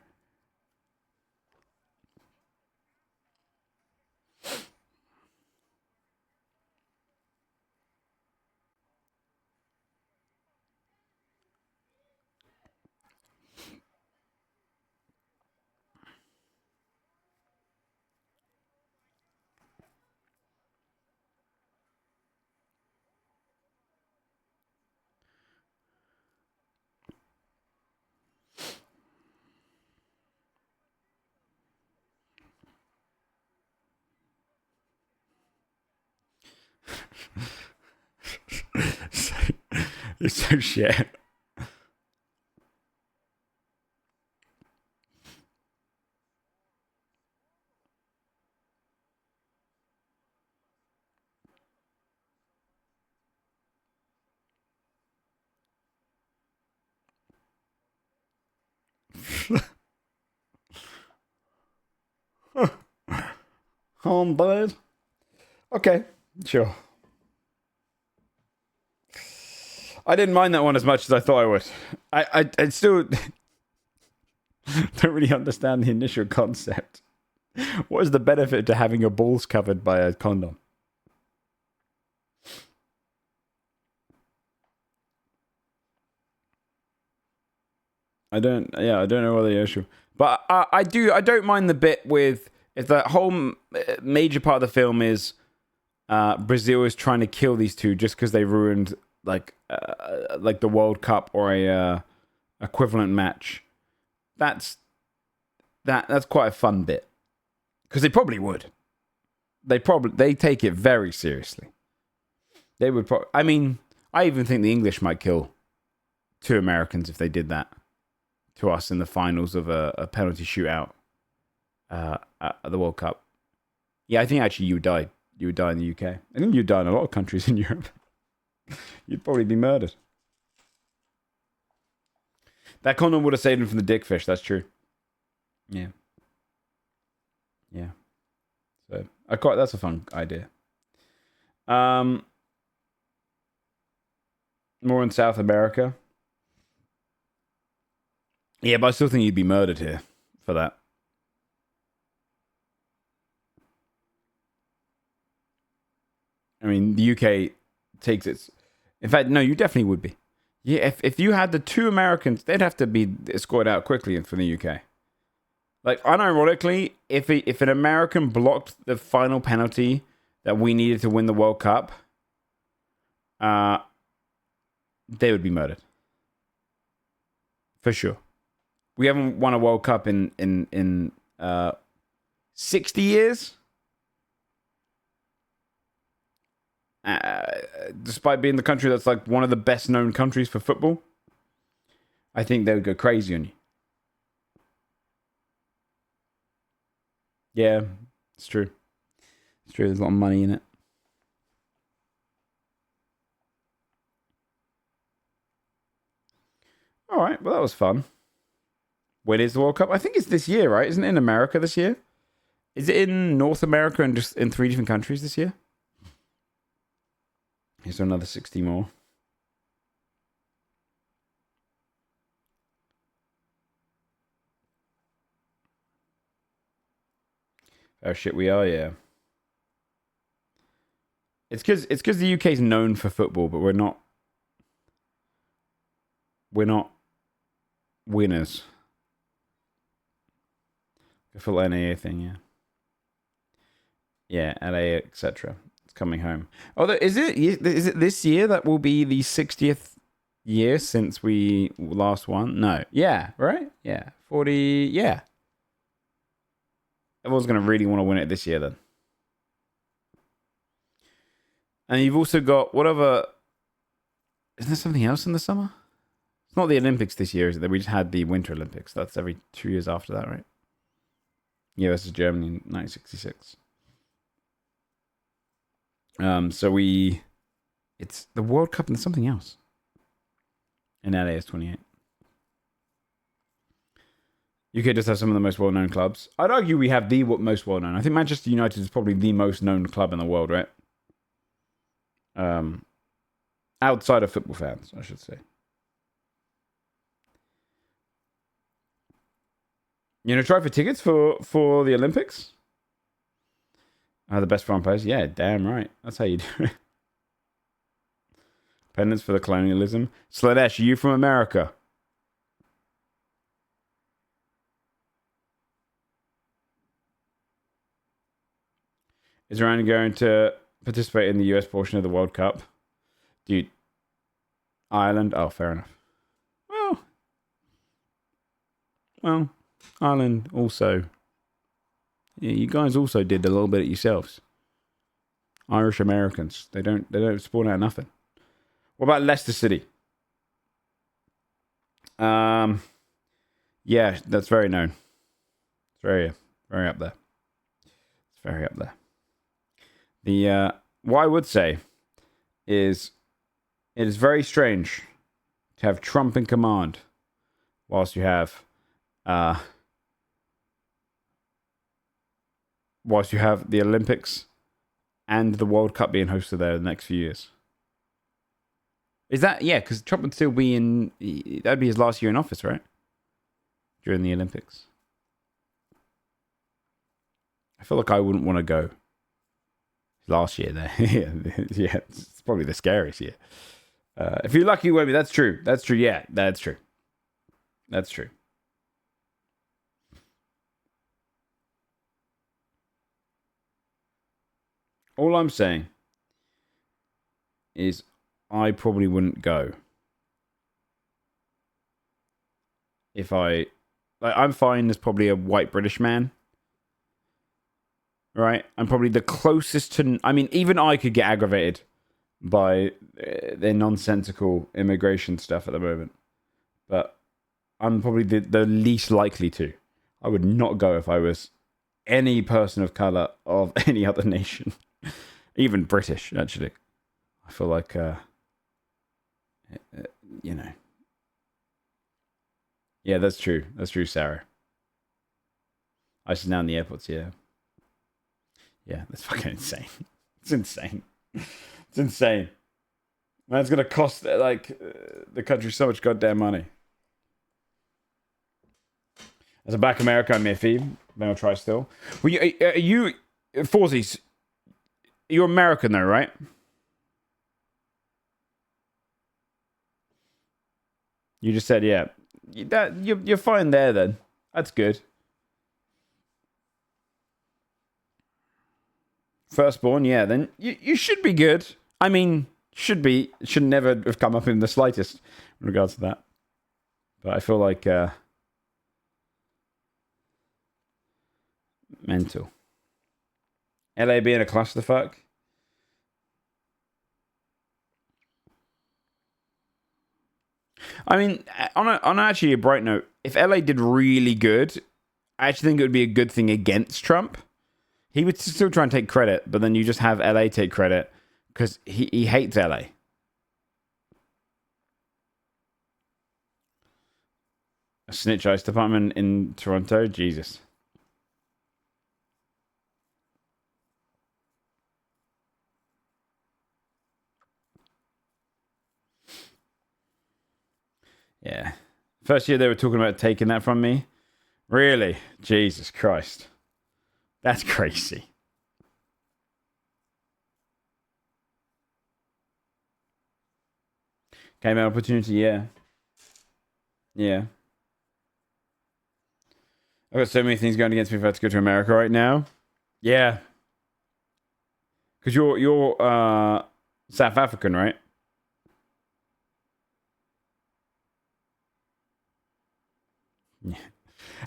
It's so shit. On bird. Okay, sure. I didn't mind that one as much as I thought I would. I still don't really understand the initial concept. What is the benefit to having your balls covered by a condom? I don't know what the issue. But I don't mind the bit with if the whole major part of the film is Brazil is trying to kill these two just because they ruined like the World Cup or a equivalent match. That's quite a fun bit because they probably would. They take it very seriously. They would. I mean, I even think the English might kill two Americans if they did that to us in the finals of a penalty shootout at the World Cup. Yeah, I think actually you would die. You would die in the UK. I think you'd die in a lot of countries in Europe. You'd probably be murdered. That condom would have saved him from the dickfish. That's true. Yeah. Yeah. So that's a fun idea. More in South America. Yeah, but I still think you'd be murdered here for that. I mean, the UK takes its. In fact, no, you definitely would be. Yeah, if you had the two Americans, they'd have to be escorted out quickly from the UK. Like, unironically, if an American blocked the final penalty that we needed to win the World Cup, they would be murdered. For sure. We haven't won a World Cup in 60 years. Despite being the country that's like one of the best known countries for football, I think they would go crazy on you. Yeah, it's true. It's true. There's a lot of money in it. All right. Well, that was fun. When is the World Cup? I think it's this year, right? Isn't it in America this year? Is it in North America and just in 3 different countries this year? Here's another 60 more. Oh shit, we are, yeah. It's because the UK is known for football, but we're not winners. The full NAA thing, yeah. Yeah, LA, etc. It's coming home. Oh, is it this year that will be the 60th year since we last won? No. Yeah, right? Yeah. 40, yeah. Everyone's going to really want to win it this year then. And you've also got whatever. Isn't there something else in the summer? It's not the Olympics this year, is it? We just had the Winter Olympics. That's every 2 years after that, right? Yeah, versus Germany in 1966. So it's the World Cup and something else. In LA is 28. UK just has some of the most well-known clubs. I'd argue we have the most well-known. I think Manchester United is probably the most known club in the world, right? Outside of football fans, I should say. You know, try for tickets for the Olympics? The best foreign players? Yeah, damn right. That's how you do it. Pendants for the colonialism. Sladesh, are you from America? Is Iran going to participate in the US portion of the World Cup? Dude, Ireland? Oh, fair enough. Well, Ireland also. Yeah, you guys also did a little bit of yourselves. Irish Americans. They don't spawn out of nothing. What about Leicester City? Yeah, that's very known. It's very up there. It's very up there. The what I would say is it is very strange to have Trump in command whilst you have whilst you have the Olympics and the World Cup being hosted there in the next few years. Is that, yeah, because Trump would still be that'd be his last year in office, right? During the Olympics. I feel like I wouldn't want to go last year there. yeah, it's probably the scariest year. If you're lucky, you won't be. That's true. That's true. Yeah, that's true. That's true. All I'm saying is I probably wouldn't go if I'm fine as probably a white British man, right? I'm probably the closest to. I mean, even I could get aggravated by their nonsensical immigration stuff at the moment, but I'm probably the least likely to. I would not go if I was any person of color of any other nation, even British. Actually, I feel like you know. Yeah, that's true. That's true, Sarah. I sit down in the airports. Yeah, that's fucking insane. It's insane. It's insane. Man, it's gonna cost the country so much goddamn money. As a Black American, I'm iffy. Then I'll try still. Well, are you Forzies? You're American though, right? You just said, yeah. You're fine there then. That's good. Firstborn, yeah. Then you should be good. I mean, should never have come up in the slightest in regards to that. But I feel like mental. LA being a clusterfuck. I mean, on actually a bright note, if LA did really good, I actually think it would be a good thing against Trump. He would still try and take credit, but then you just have LA take credit because he hates LA. A snitch ice department in Toronto? Jesus. Yeah. First year they were talking about taking that from me. Really? Jesus Christ. That's crazy. Came out opportunity, yeah. Yeah. I've got so many things going against me if I had to go to America right now. Yeah. Because you're South African, right? Yeah.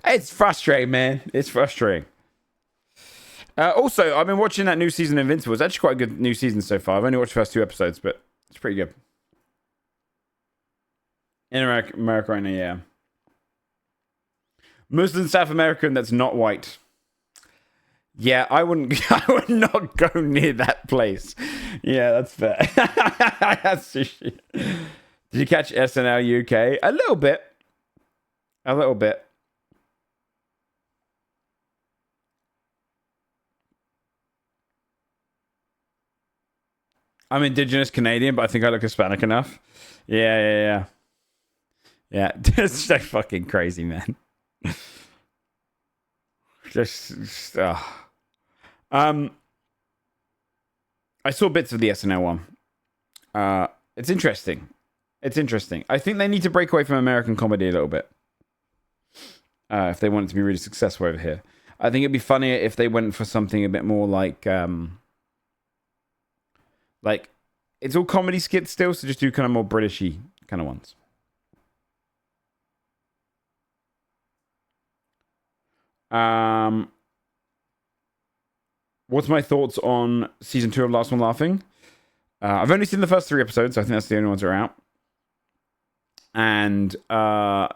It's frustrating, man. It's frustrating. Also, I've been watching that new season of Invincible. It's actually quite a good new season so far. I've only watched the first 2 episodes, but it's pretty good. In America right now, yeah. Muslim South American that's not white. Yeah, I would not go near that place. Yeah, that's fair. That's sushi. Did you catch SNL UK? A little bit. A little bit. I'm Indigenous Canadian, but I think I look Hispanic enough. Yeah. Yeah, it's so fucking crazy, man. just I saw bits of the SNL one. It's interesting. I think they need to break away from American comedy a little bit. If they want it to be really successful over here. I think it'd be funnier if they went for something a bit more like it's all comedy skits still, so just do kind of more Britishy kind of ones. What's my thoughts on season 2 of Last One Laughing? I've only seen the first 3 episodes, so I think that's the only ones that are out. And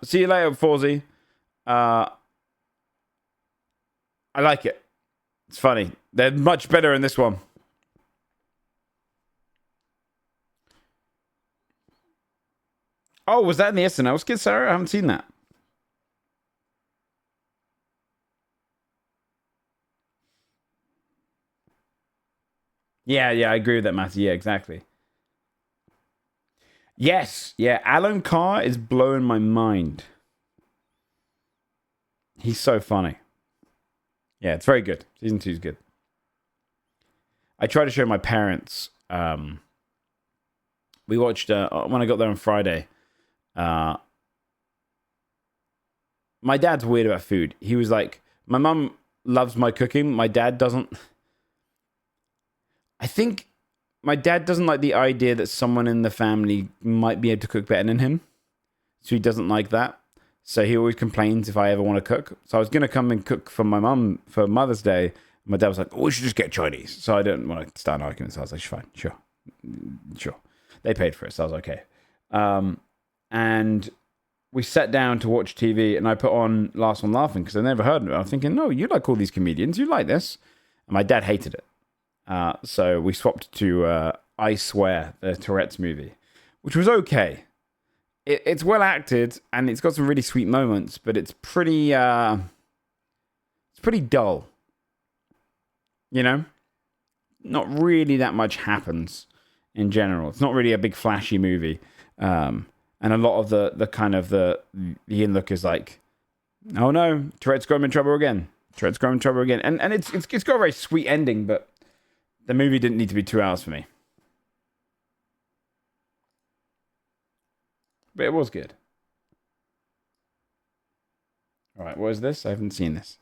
see you later, Forzy. I like it. It's funny. They're much better in this one. Oh, was that in the SNL skit, Sarah? I haven't seen that. Yeah, yeah, I agree with that, Matty. Yeah, exactly. Yes, yeah. Alan Carr is blowing my mind. He's so funny. Yeah, it's very good. Season two is good. I tried to show my parents. We watched when I got there on Friday. Uh, my dad's weird about food. He was like, my mum loves my cooking. My dad doesn't. I think my dad doesn't like the idea that someone in the family might be able to cook better than him. So he doesn't like that. So he always complains if I ever want to cook. So I was going to come and cook for my mum for Mother's Day. My dad was like, oh, we should just get Chinese. So I didn't want to start an argument. So I was like, fine, sure. Sure. They paid for it. So I was okay. And we sat down to watch TV and I put on Last One Laughing because I never heard of it. I was thinking, no, you like all these comedians. You like this. And my dad hated it. So we swapped to I Swear, the Tourette's movie, which was okay. It's well acted and it's got some really sweet moments, but it's pretty dull. You know, not really that much happens in general. It's not really a big flashy movie, and a lot of the kind of the in look is like, oh no, Tourette's got him in trouble again. Tourette's got him in trouble again, and it's got a very sweet ending, but the movie didn't need to be 2 hours for me. But it was good. All right, what is this? I haven't seen this.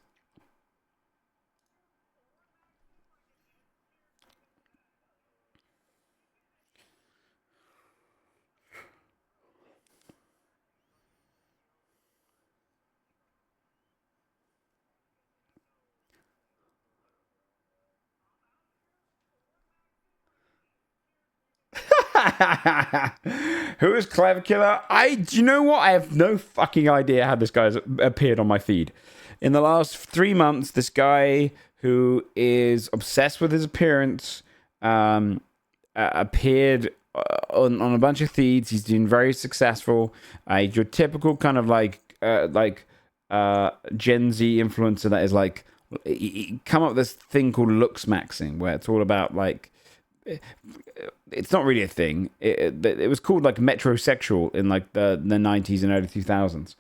Who is Clever Killer? Do you know what? I have no fucking idea how this guy's appeared on my feed. In the last 3 months, this guy who is obsessed with his appearance appeared on a bunch of feeds. He's doing very successful. Your typical kind of like Gen Z influencer that is like come up with this thing called looks maxing, where it's all about like it's not really a thing. It was called like metrosexual in like the 90s and early 2000s,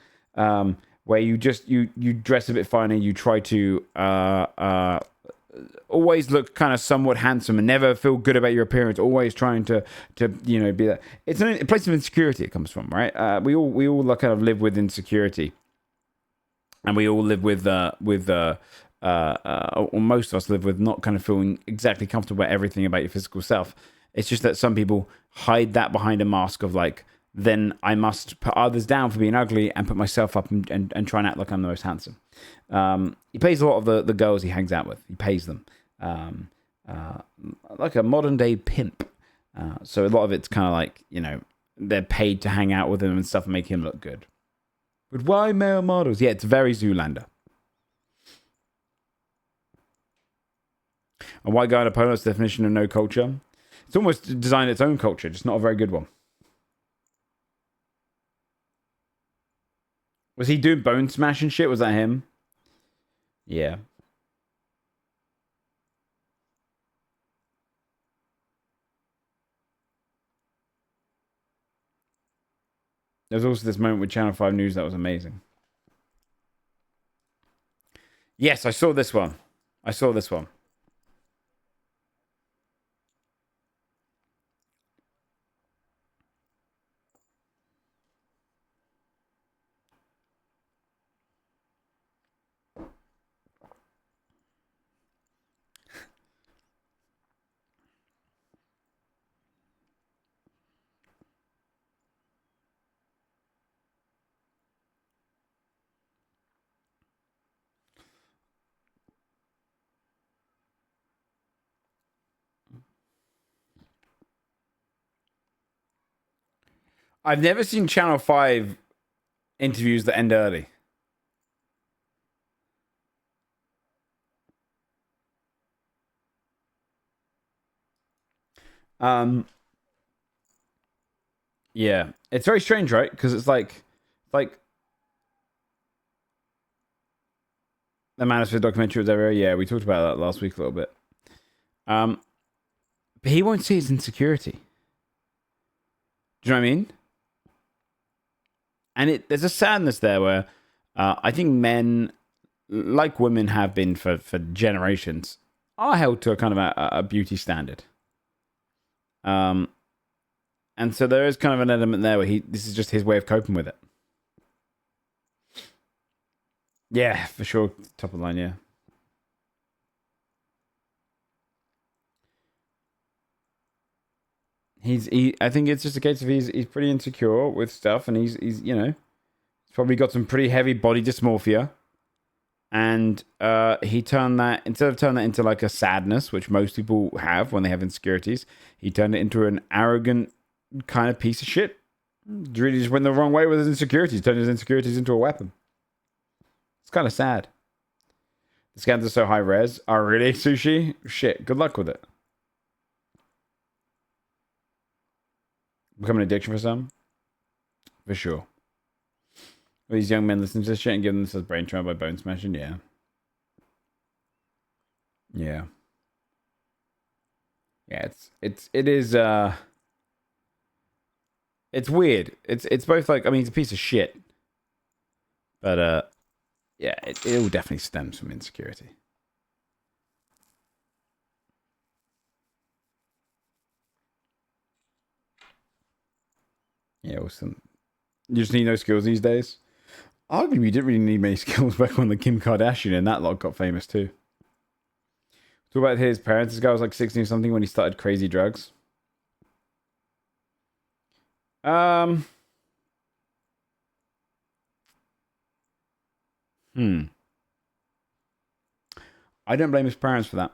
where you just you dress a bit finer, you try to always look kind of somewhat handsome and never feel good about your appearance, always trying to be that. It's a place of insecurity it comes from, right? We all like kind of live with insecurity, and we all live with or most of us live with not kind of feeling exactly comfortable about everything about your physical self. It's just that some people hide that behind a mask of like, then I must put others down for being ugly and put myself up and try and act like I'm the most handsome. He pays a lot of the girls he hangs out with. He pays them like a modern day pimp. So a lot of it's kind of like, they're paid to hang out with him and stuff and make him look good. But why male models? Yeah, it's very Zoolander. A white guy in a polo's definition of no culture. It's almost designed its own culture, just not a very good one. Was he doing bone smashing shit? Was that him? Yeah. There's also this moment with Channel 5 News that was amazing. Yes, I saw this one. I've never seen Channel 5 interviews that end early. Yeah, it's very strange, right? Because it's like the Manosphere documentary was ever. Yeah, we talked about that last week a little bit. But he won't see his insecurity. Do you know what I mean? And there's a sadness there where I think men, like women have been for generations, are held to a kind of a beauty standard. And so there is kind of an element there where this is just his way of coping with it. Yeah, for sure. Top of the line, yeah. I think it's just a case of he's pretty insecure with stuff, and he's he's probably got some pretty heavy body dysmorphia, and he turned that, instead of turning that into like a sadness, which most people have when they have insecurities, he turned it into an arrogant kind of piece of shit. He really just went the wrong way with his insecurities, turned his insecurities into a weapon. It's kind of sad. The scans are so high res. Oh, really, Sushi? Shit, good luck with it. Become an addiction for some? For sure. These young men listen to this shit and give themselves brain trauma by bone smashing? Yeah. Yeah. Yeah, it is it's weird. It's both like, I mean, it's a piece of shit. But yeah, it all definitely stems from insecurity. Yeah, awesome. You just need no skills these days. Arguably, you didn't really need many skills back when the Kim Kardashian and that lot got famous too. Talk about his parents. This guy was like 16 or something when he started crazy drugs. Hmm. I don't blame his parents for that.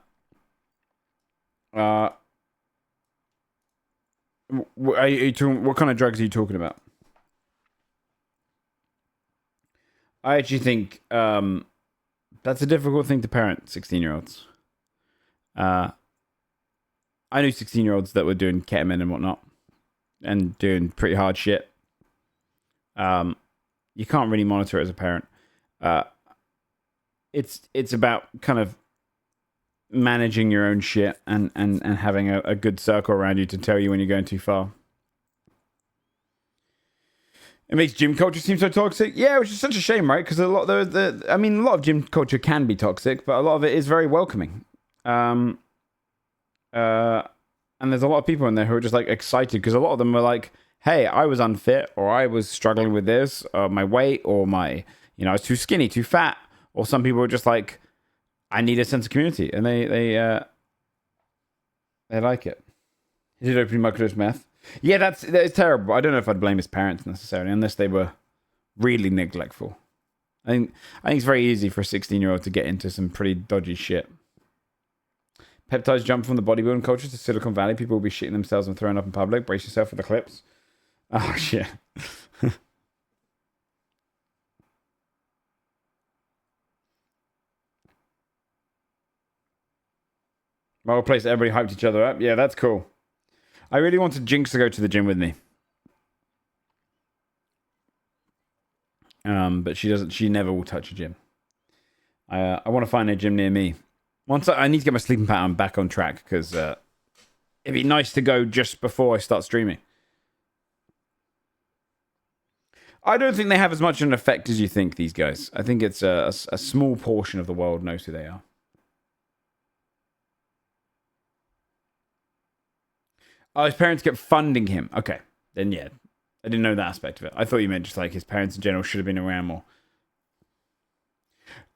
What kind of drugs are you talking about? I actually think that's a difficult thing to parent 16-year-olds. I knew 16-year-olds that were doing ketamine and whatnot and doing pretty hard shit. You can't really monitor it as a parent. It's about kind of managing your own shit and having a good circle around you to tell you when you're going too far. It makes gym culture seem so toxic. Yeah, which is such a shame, right? Because a lot of gym culture can be toxic, but a lot of it is very welcoming. And there's a lot of people in there who are just like excited because a lot of them were like, "Hey, I was unfit, or I was struggling with this, or my weight, or I was too skinny, too fat." Or some people were just like, "I need a sense of community," and they like it. He did open microdose meth. Yeah, that is terrible. I don't know if I'd blame his parents necessarily, unless they were really neglectful. I think it's very easy for a 16-year-old to get into some pretty dodgy shit. Peptides jump from the bodybuilding culture to Silicon Valley. People will be shitting themselves and throwing up in public. Brace yourself for the clips. Oh, shit. My old place, everybody hyped each other up. Yeah, that's cool. I really wanted Jinx to go to the gym with me. But she doesn't. She never will touch a gym. I want to find a gym near me. Once I need to get my sleeping pattern back on track because it'd be nice to go just before I start streaming. I don't think they have as much of an effect as you think, these guys. I think it's a small portion of the world knows who they are. Oh, his parents kept funding him. Okay, then yeah. I didn't know that aspect of it. I thought you meant just like his parents in general should have been around more.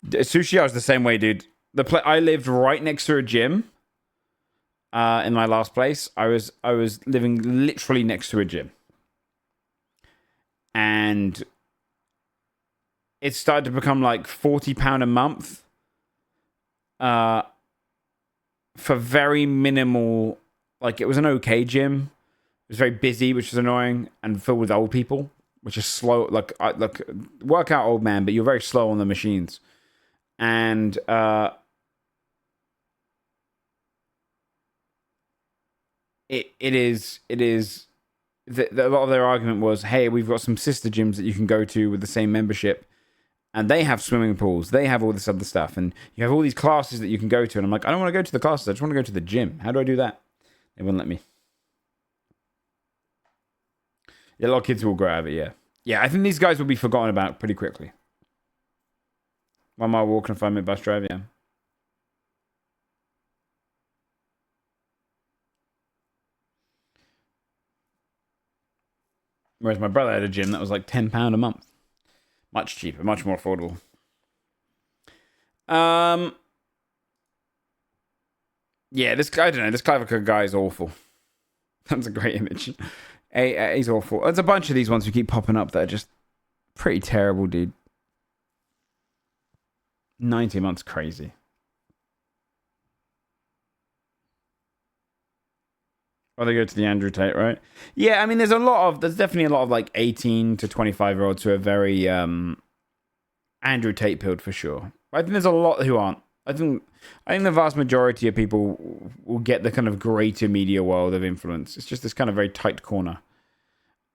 Sushi, I was the same way, dude. I lived right next to a gym. In my last place, I was living literally next to a gym, and it started to become like £40 a month. For very minimal. Like, it was an okay gym. It was very busy, which was annoying, and filled with old people, which is slow. Like, work out, old man, but you're very slow on the machines. And it is. A lot of their argument was, hey, we've got some sister gyms that you can go to with the same membership, and they have swimming pools. They have all this other stuff, and you have all these classes that you can go to. And I'm like, I don't want to go to the classes. I just want to go to the gym. How do I do that? It wouldn't let me. Yeah, a lot of kids will grow out of it, yeah. Yeah, I think these guys will be forgotten about pretty quickly. 1 mile walk and a 5-minute bus drive, yeah. Whereas my brother had a gym that was like £10 a month. Much cheaper, much more affordable. Yeah, this guy, I don't know, this Clavicle guy is awful. That's a great image. He's awful. There's a bunch of these ones who keep popping up that are just pretty terrible, dude. 90 months crazy. Oh, they go to the Andrew Tate, right? Yeah, I mean, there's definitely a lot of like 18 to 25-year-olds who are very Andrew Tate pilled for sure. I think there's a lot who aren't. I think the vast majority of people will get the kind of greater media world of influence. It's just this kind of very tight corner.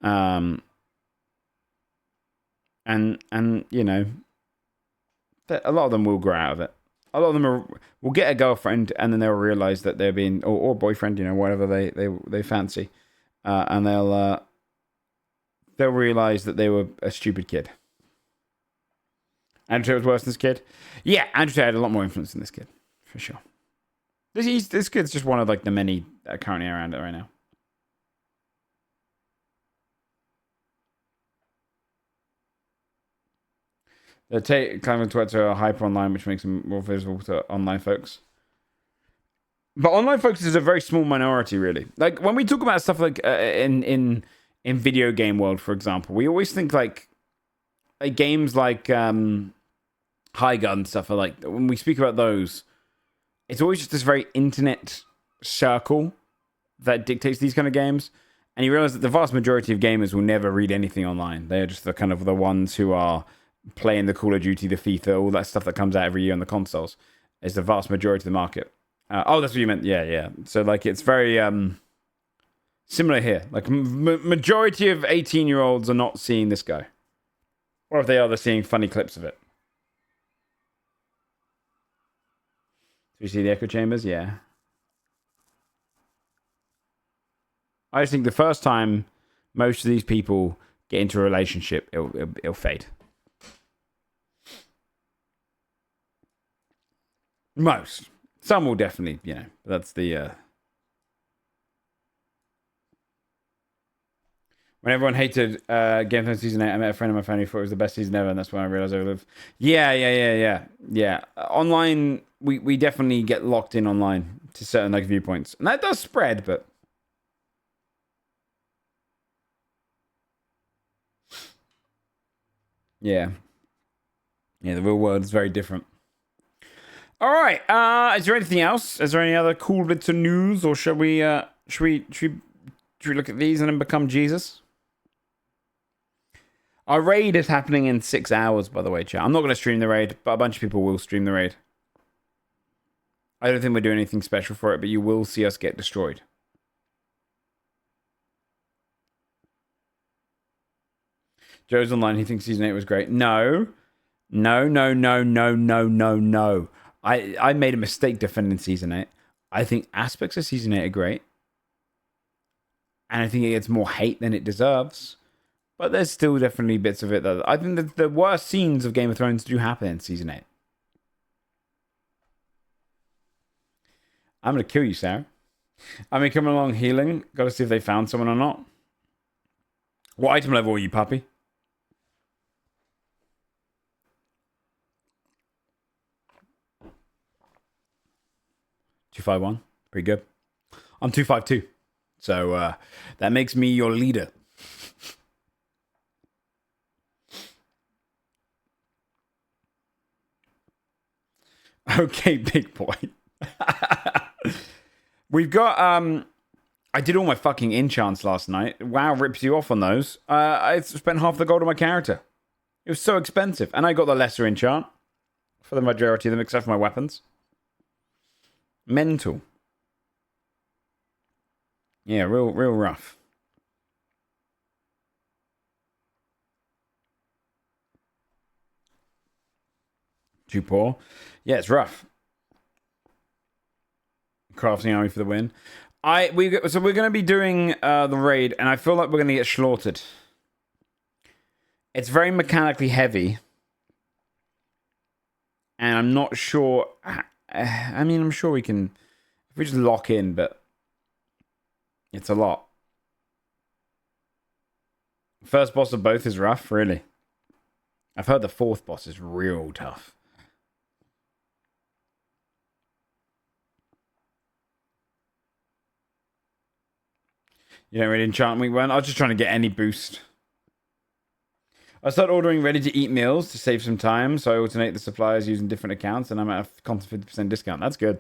And you know, a lot of them will grow out of it. A lot of them will get a girlfriend and then they'll realize that they're being or boyfriend, you know, whatever they fancy, and they'll realize that they were a stupid kid. Andrew Tate was worse than this kid. Yeah, Andrew Tate had a lot more influence than this kid, for sure. This kid's just one of like the many that are currently around it right now. The Tate climbing Twitter are hyper online, which makes them more visible to online folks. But online folks is a very small minority, really. Like when we talk about stuff like in video game world, for example, we always think like games like High Gun stuff are like, when we speak about those, it's always just this very internet circle that dictates these kind of games. And you realize that the vast majority of gamers will never read anything online. They are just the kind of the ones who are playing the Call of Duty, the FIFA, all that stuff that comes out every year on the consoles. Is the vast majority of the market. Oh, that's what you meant. Yeah. So like it's very similar here. Like majority of 18-year-olds are not seeing this guy. Or if they are, they're seeing funny clips of it. Do you see the echo chambers? Yeah. I just think the first time most of these people get into a relationship, it'll fade. Most. Some will definitely, you know, that's the... When everyone hated Game of Thrones Season 8, I met a friend of my family who thought it was the best season ever, and that's when I realized I lived. Yeah. Online, we definitely get locked in online to certain like viewpoints. And that does spread, but... Yeah. Yeah, the real world is very different. All right. Is there anything else? Is there any other cool bits of news, or should we look at these and then become Jesus? Our raid is happening in 6 hours, by the way, chat. I'm not going to stream the raid, but a bunch of people will stream the raid. I don't think we're doing anything special for it, but you will see us get destroyed. Joe's online. He thinks Season 8 was great. No. I made a mistake defending Season 8. I think aspects of Season 8 are great. And I think it gets more hate than it deserves. But there's still definitely bits of it that... I think that the worst scenes of Game of Thrones do happen in Season 8. I'm going to kill you, Sarah. I mean, coming along healing. Got to see if they found someone or not. What item level are you, puppy? 251. Pretty good. I'm 252. So that makes me your leader. Okay, big boy. We've got I did all my fucking enchants last night. WoW rips you off on those. I spent half the gold on my character. It was so expensive. And I got the lesser enchant for the majority of them, except for my weapons. Mental. Yeah, real rough. Too poor. Yeah, it's rough. Crafting army for the win. So we're going to be doing the raid, and I feel like we're going to get slaughtered. It's very mechanically heavy, and I'm not sure. I mean, I'm sure we can if we just lock in, but it's a lot. First boss of both is rough, really. I've heard the fourth boss is real tough. You don't really enchant week one? I was just trying to get any boost. I started ordering ready-to-eat meals to save some time, so I alternate the suppliers using different accounts, and I'm at a constant 50% discount. That's good.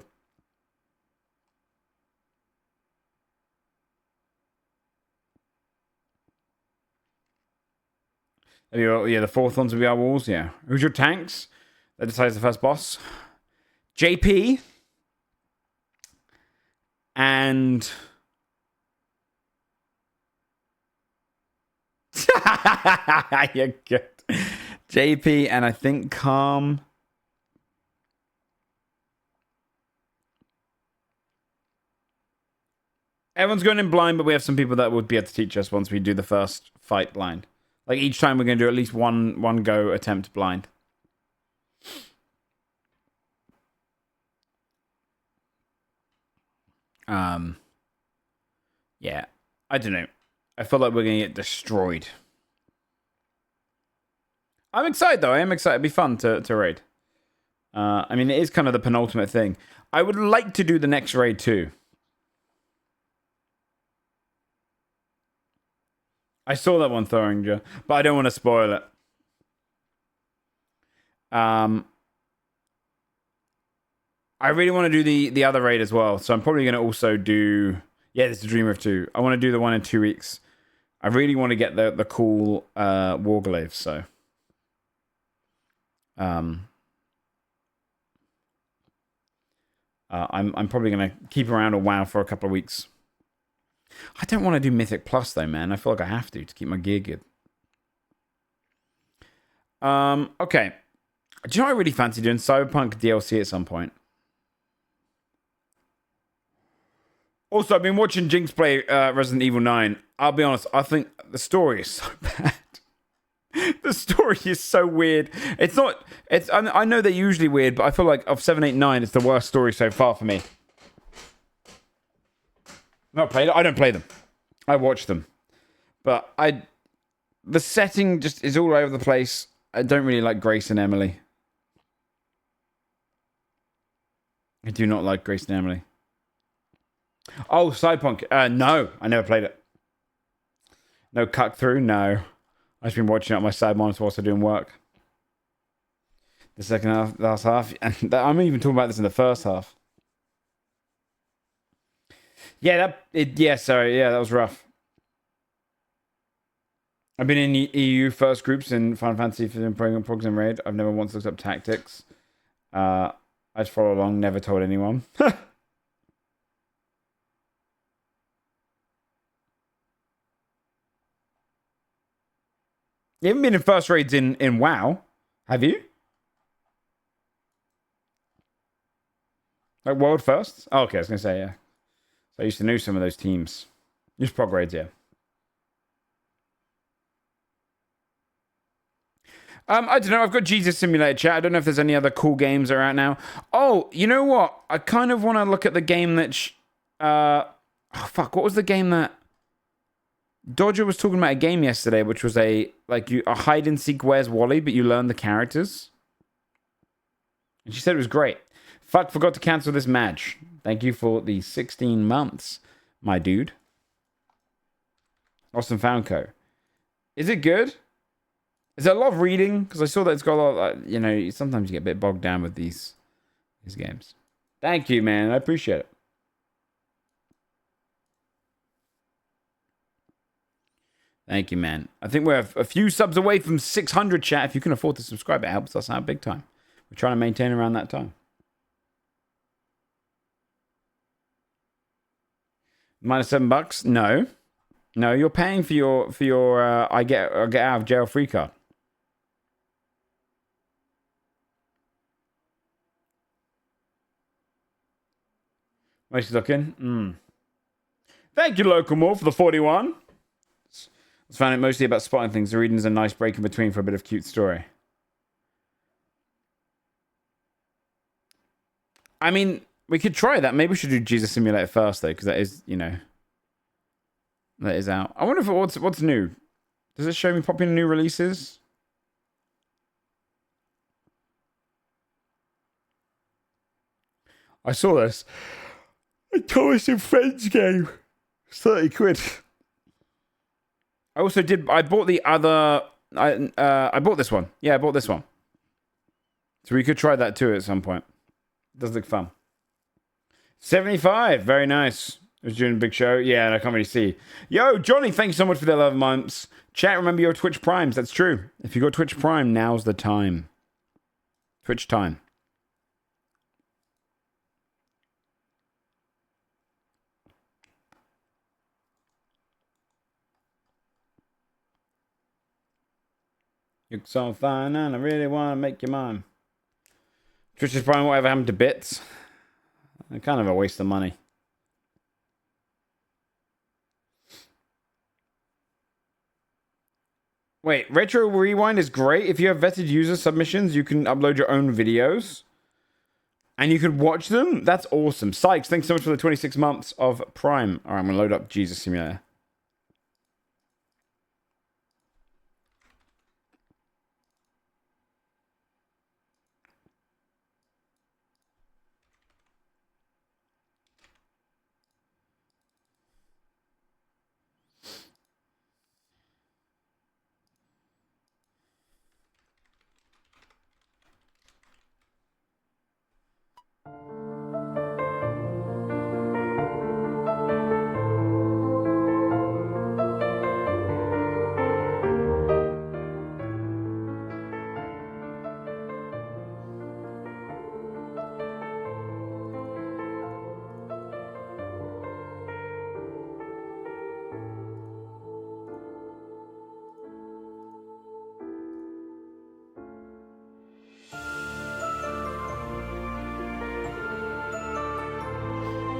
Yeah, the fourth ones will be our walls, yeah. Who's your tanks? That decides the first boss. JP. And... You're good. JP and I think Calm. Everyone's going in blind, but we have some people that would be able to teach us once we do the first fight blind. Like each time we're going to do at least one go attempt blind. Yeah. I don't know. I feel like we're going to get destroyed. I'm excited though. I am excited. It'd be fun to raid. I mean, it is kind of the penultimate thing. I would like to do the next raid too. I saw that one, Thoringer, but I don't want to spoil it. I really want to do the other raid as well, so I'm probably going to also do... Yeah, this is Dreamer of 2. I want to do the one in 2 weeks. I really want to get the cool Warglaive, so... I'm probably going to keep around a WoW for a couple of weeks. I don't want to do Mythic Plus, though, man. I feel like I have to keep my gear good. Okay. Do you know what I really fancy doing? Cyberpunk DLC at some point. Also, I've been watching Jinx play Resident Evil 9. I'll be honest, I think the story is so bad. The story is so weird. It's not... I know they're usually weird, but I feel like of 7, 8, 9, it's the worst story so far for me. Not played it. I don't play them. I watch them. But the setting just is all over the place. I don't really like Grace and Emily. I do not like Grace and Emily. Oh, Cyberpunk. No, I never played it. No cut through? No. I've just been watching it on my side monitor whilst I'm doing work. The second half, last half. And I'm even talking about this in the first half. Yeah, that was rough. I've been in EU first groups in Final Fantasy for playing Progs and Raid. I've never once looked up tactics. I just follow along, never told anyone. You haven't been in first raids in WoW, have you? Like world first? Oh, okay, I was going to say, yeah. So I used to know some of those teams. Just prog raids, yeah. I don't know. I've got Jesus Simulator chat. I don't know if there's any other cool games that are out now. Oh, you know what? I kind of want to look at the game that... oh, fuck. What was the game that... Dodger was talking about a game yesterday, which was a hide and seek Where's Wally, but you learn the characters. And she said it was great. Fuck, forgot to cancel this match. Thank you for the 16 months, my dude. Austin Foundco. Is it good? Is there a lot of reading? Because I saw that it's got a lot of, sometimes you get a bit bogged down with these games. Thank you, man. I appreciate it. Thank you, man. I think we're a few subs away from 600, chat. If you can afford to subscribe, it helps us out big time. We're trying to maintain around that time. Minus $7? No. No, you're paying for your I get out of jail free card. Where's she looking? Thank you, Local More, for the 41. I found it mostly about spotting things. The reading's a nice break in between for a bit of cute story. I mean, we could try that. Maybe we should do Jesus Simulator first, though, because that is, you know, that is out. I wonder if what's new. Does it show me popular new releases? I saw this. A Thomas and Friends game. 30 quid. I also did. I bought the other. I bought this one. Yeah, I bought this one. So we could try that too at some point. Does look fun. 75. Very nice. It was during a big show. Yeah, and I can't really see. Yo, Johnny, thank you so much for the 11 months. Chat, remember your Twitch Primes. That's true. If you got Twitch Prime, now's the time. Twitch time. You're so fine, and I really want to make you mine. Twitch is Prime, whatever happened to bits? Kind of a waste of money. Wait, Retro Rewind is great. If you have vetted user submissions, you can upload your own videos. And you can watch them. That's awesome. Sykes, thanks so much for the 26 months of Prime. Alright, I'm going to load up Jesus Simulator.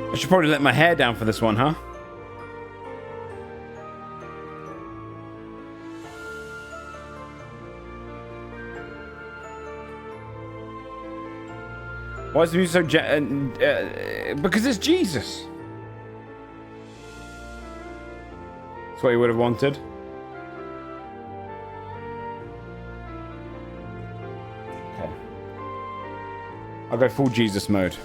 I should probably let my hair down for this one, huh? Why is the music so... because it's Jesus. That's what you would have wanted. Okay. I'll go full Jesus mode.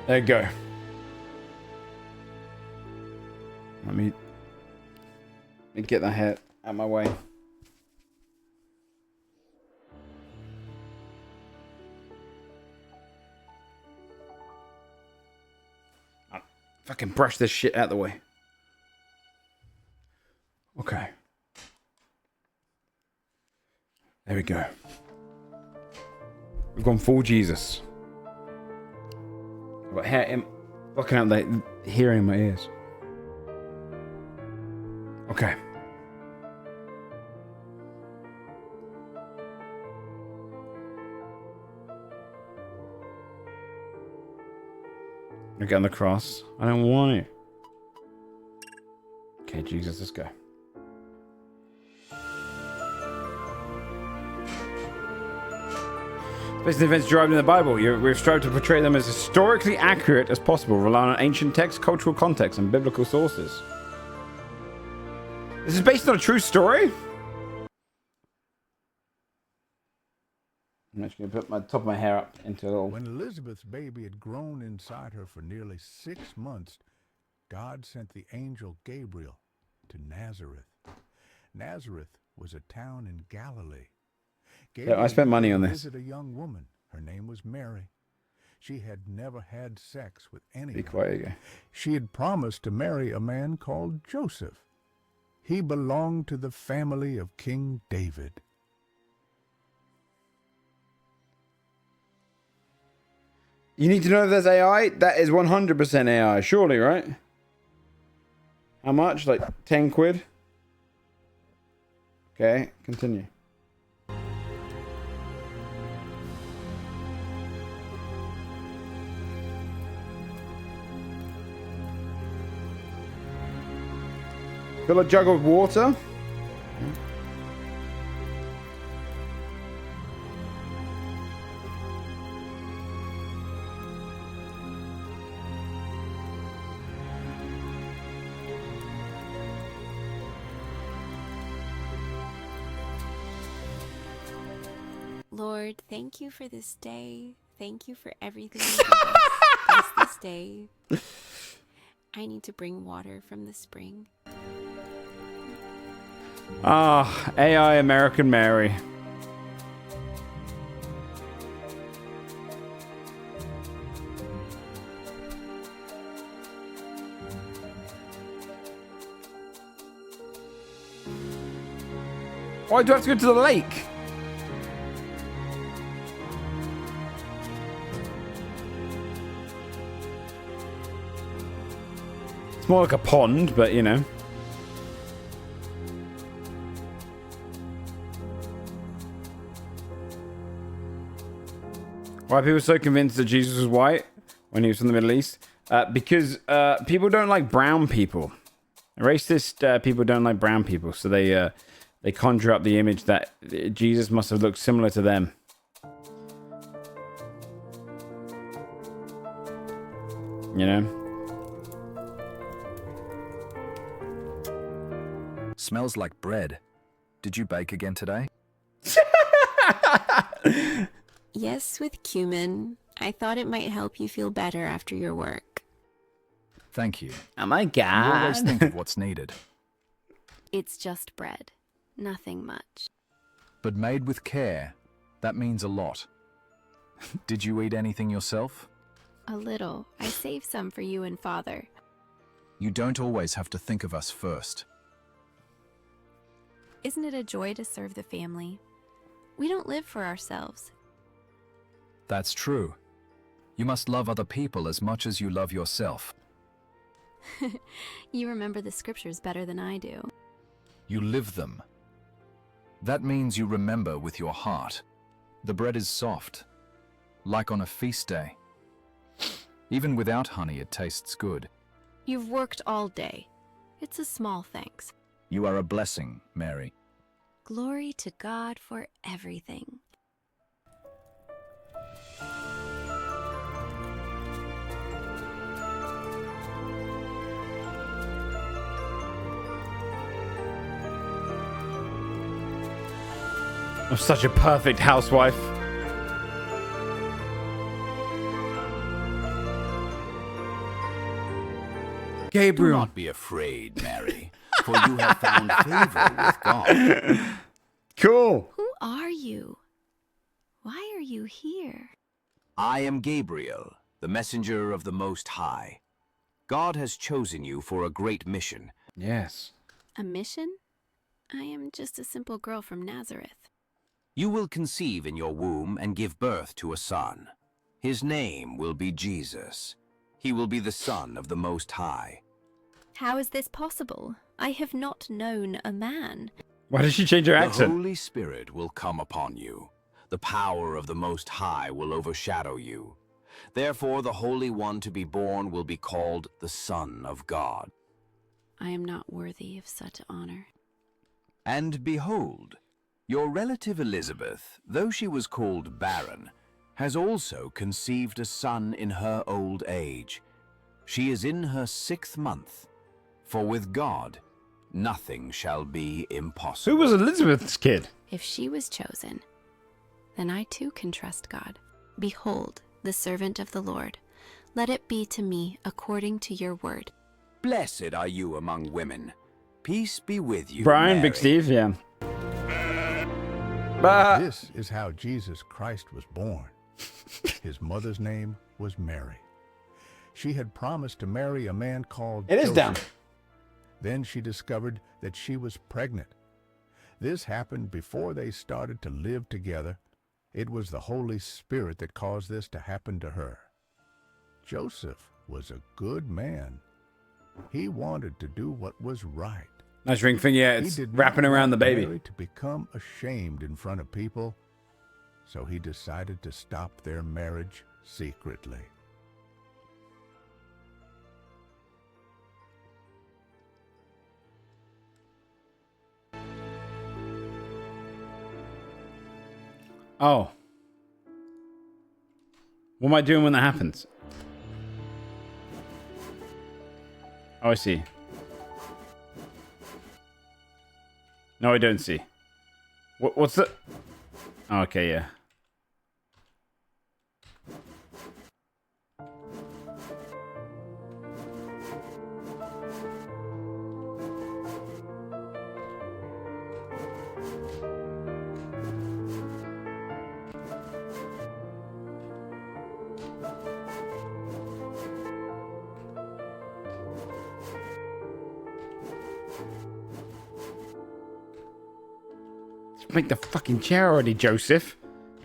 There you go. Let me get that hair out of my way. I'll fucking brush this shit out of the way. Okay. There we go. We've gone full Jesus. I've got hair blocking out the hearing in my ears. Okay. I get on the cross. I don't want it. Okay, Jesus, let's go. Based on events derived in the Bible, we've strived to portray them as historically accurate as possible, relying on ancient texts, cultural context, and biblical sources. This is based on a true story? I'm actually going to put my top of my hair up into a little... When Elizabeth's baby had grown inside her for nearly 6 months, God sent the angel Gabriel to Nazareth. Nazareth was a town in Galilee. Yeah, I spent money on this. Visit a young woman Her name was Mary. She had never had sex with anyone. Be quiet again. She had promised to marry a man called Joseph. He belonged to the family of King David. You need to know if there's AI? That is 100% AI, surely, right? How much? Like 10 quid? Okay, continue. Fill a jug of water. Lord, thank you for this day. Thank you for everything you give us this day. I need to bring water from the spring. Ah, AI American Mary. Why do I have to go to the lake? It's more like a pond, but you know. Why are people so convinced that Jesus was white when he was from the Middle East? Because people don't like brown people. Racist people don't like brown people, so they conjure up the image that Jesus must have looked similar to them. You know? Smells like bread. Did you bake again today? Yes, with cumin. I thought it might help you feel better after your work. Thank you. Oh my You always think god. of what's needed, It's just bread. Nothing much. but made with care, that means a lot. Did you eat anything yourself? A little. I saved some for you and Father. You don't always have to think of us first. Isn't it a joy to serve the family? We don't live for ourselves. That's true. You must love other people as much as you love yourself. You remember the scriptures better than I do. You live them. That means you remember with your heart. The bread is soft, like on a feast day. Even without honey, it tastes good. You've worked all day. It's a small thanks. You are a blessing, Mary. Glory to God for everything. I'm such a perfect housewife. Do Gabriel. not be afraid, Mary, for you have found favor with God. Cool. Who are you? Why are you here? I am Gabriel, the messenger of the Most High. God has chosen you for a great mission. Yes. A mission? I am just a simple girl from Nazareth. You will conceive in your womb and give birth to a son. His name will be Jesus. He will be the Son of the Most High. How is this possible? I have not known a man. Why did she change her The accent? Holy Spirit will come upon you. The power of the Most High will overshadow you. Therefore, the Holy One to be born will be called the Son of God. I am not worthy of such honor. And behold, your relative Elizabeth, though she was called barren, has also conceived a son in her old age. She is in her 6th month, for with God nothing shall be impossible. Who was Elizabeth's kid? If she was chosen, then I too can trust God. Behold, the servant of the Lord. Let it be to me according to your word. Blessed are you among women. Peace be with you, Brian, Mary. Big Steve, yeah. But This is how Jesus Christ was born. His mother's name was Mary. She had promised to marry a man called It is Joseph. dumb. Then she discovered that she was pregnant. This happened before they started to live together. It was the Holy Spirit that caused this to happen to her. Joseph was a good man. He wanted to do what was right. Nice ring finger. Yeah, He it's did not wrapping around the want baby. Mary to become ashamed in front of people, so he decided to stop their marriage secretly. Oh. What am I doing when that happens? Oh, I see. No, I don't see. What's the... Oh, okay, yeah. Make the fucking chair already, Joseph.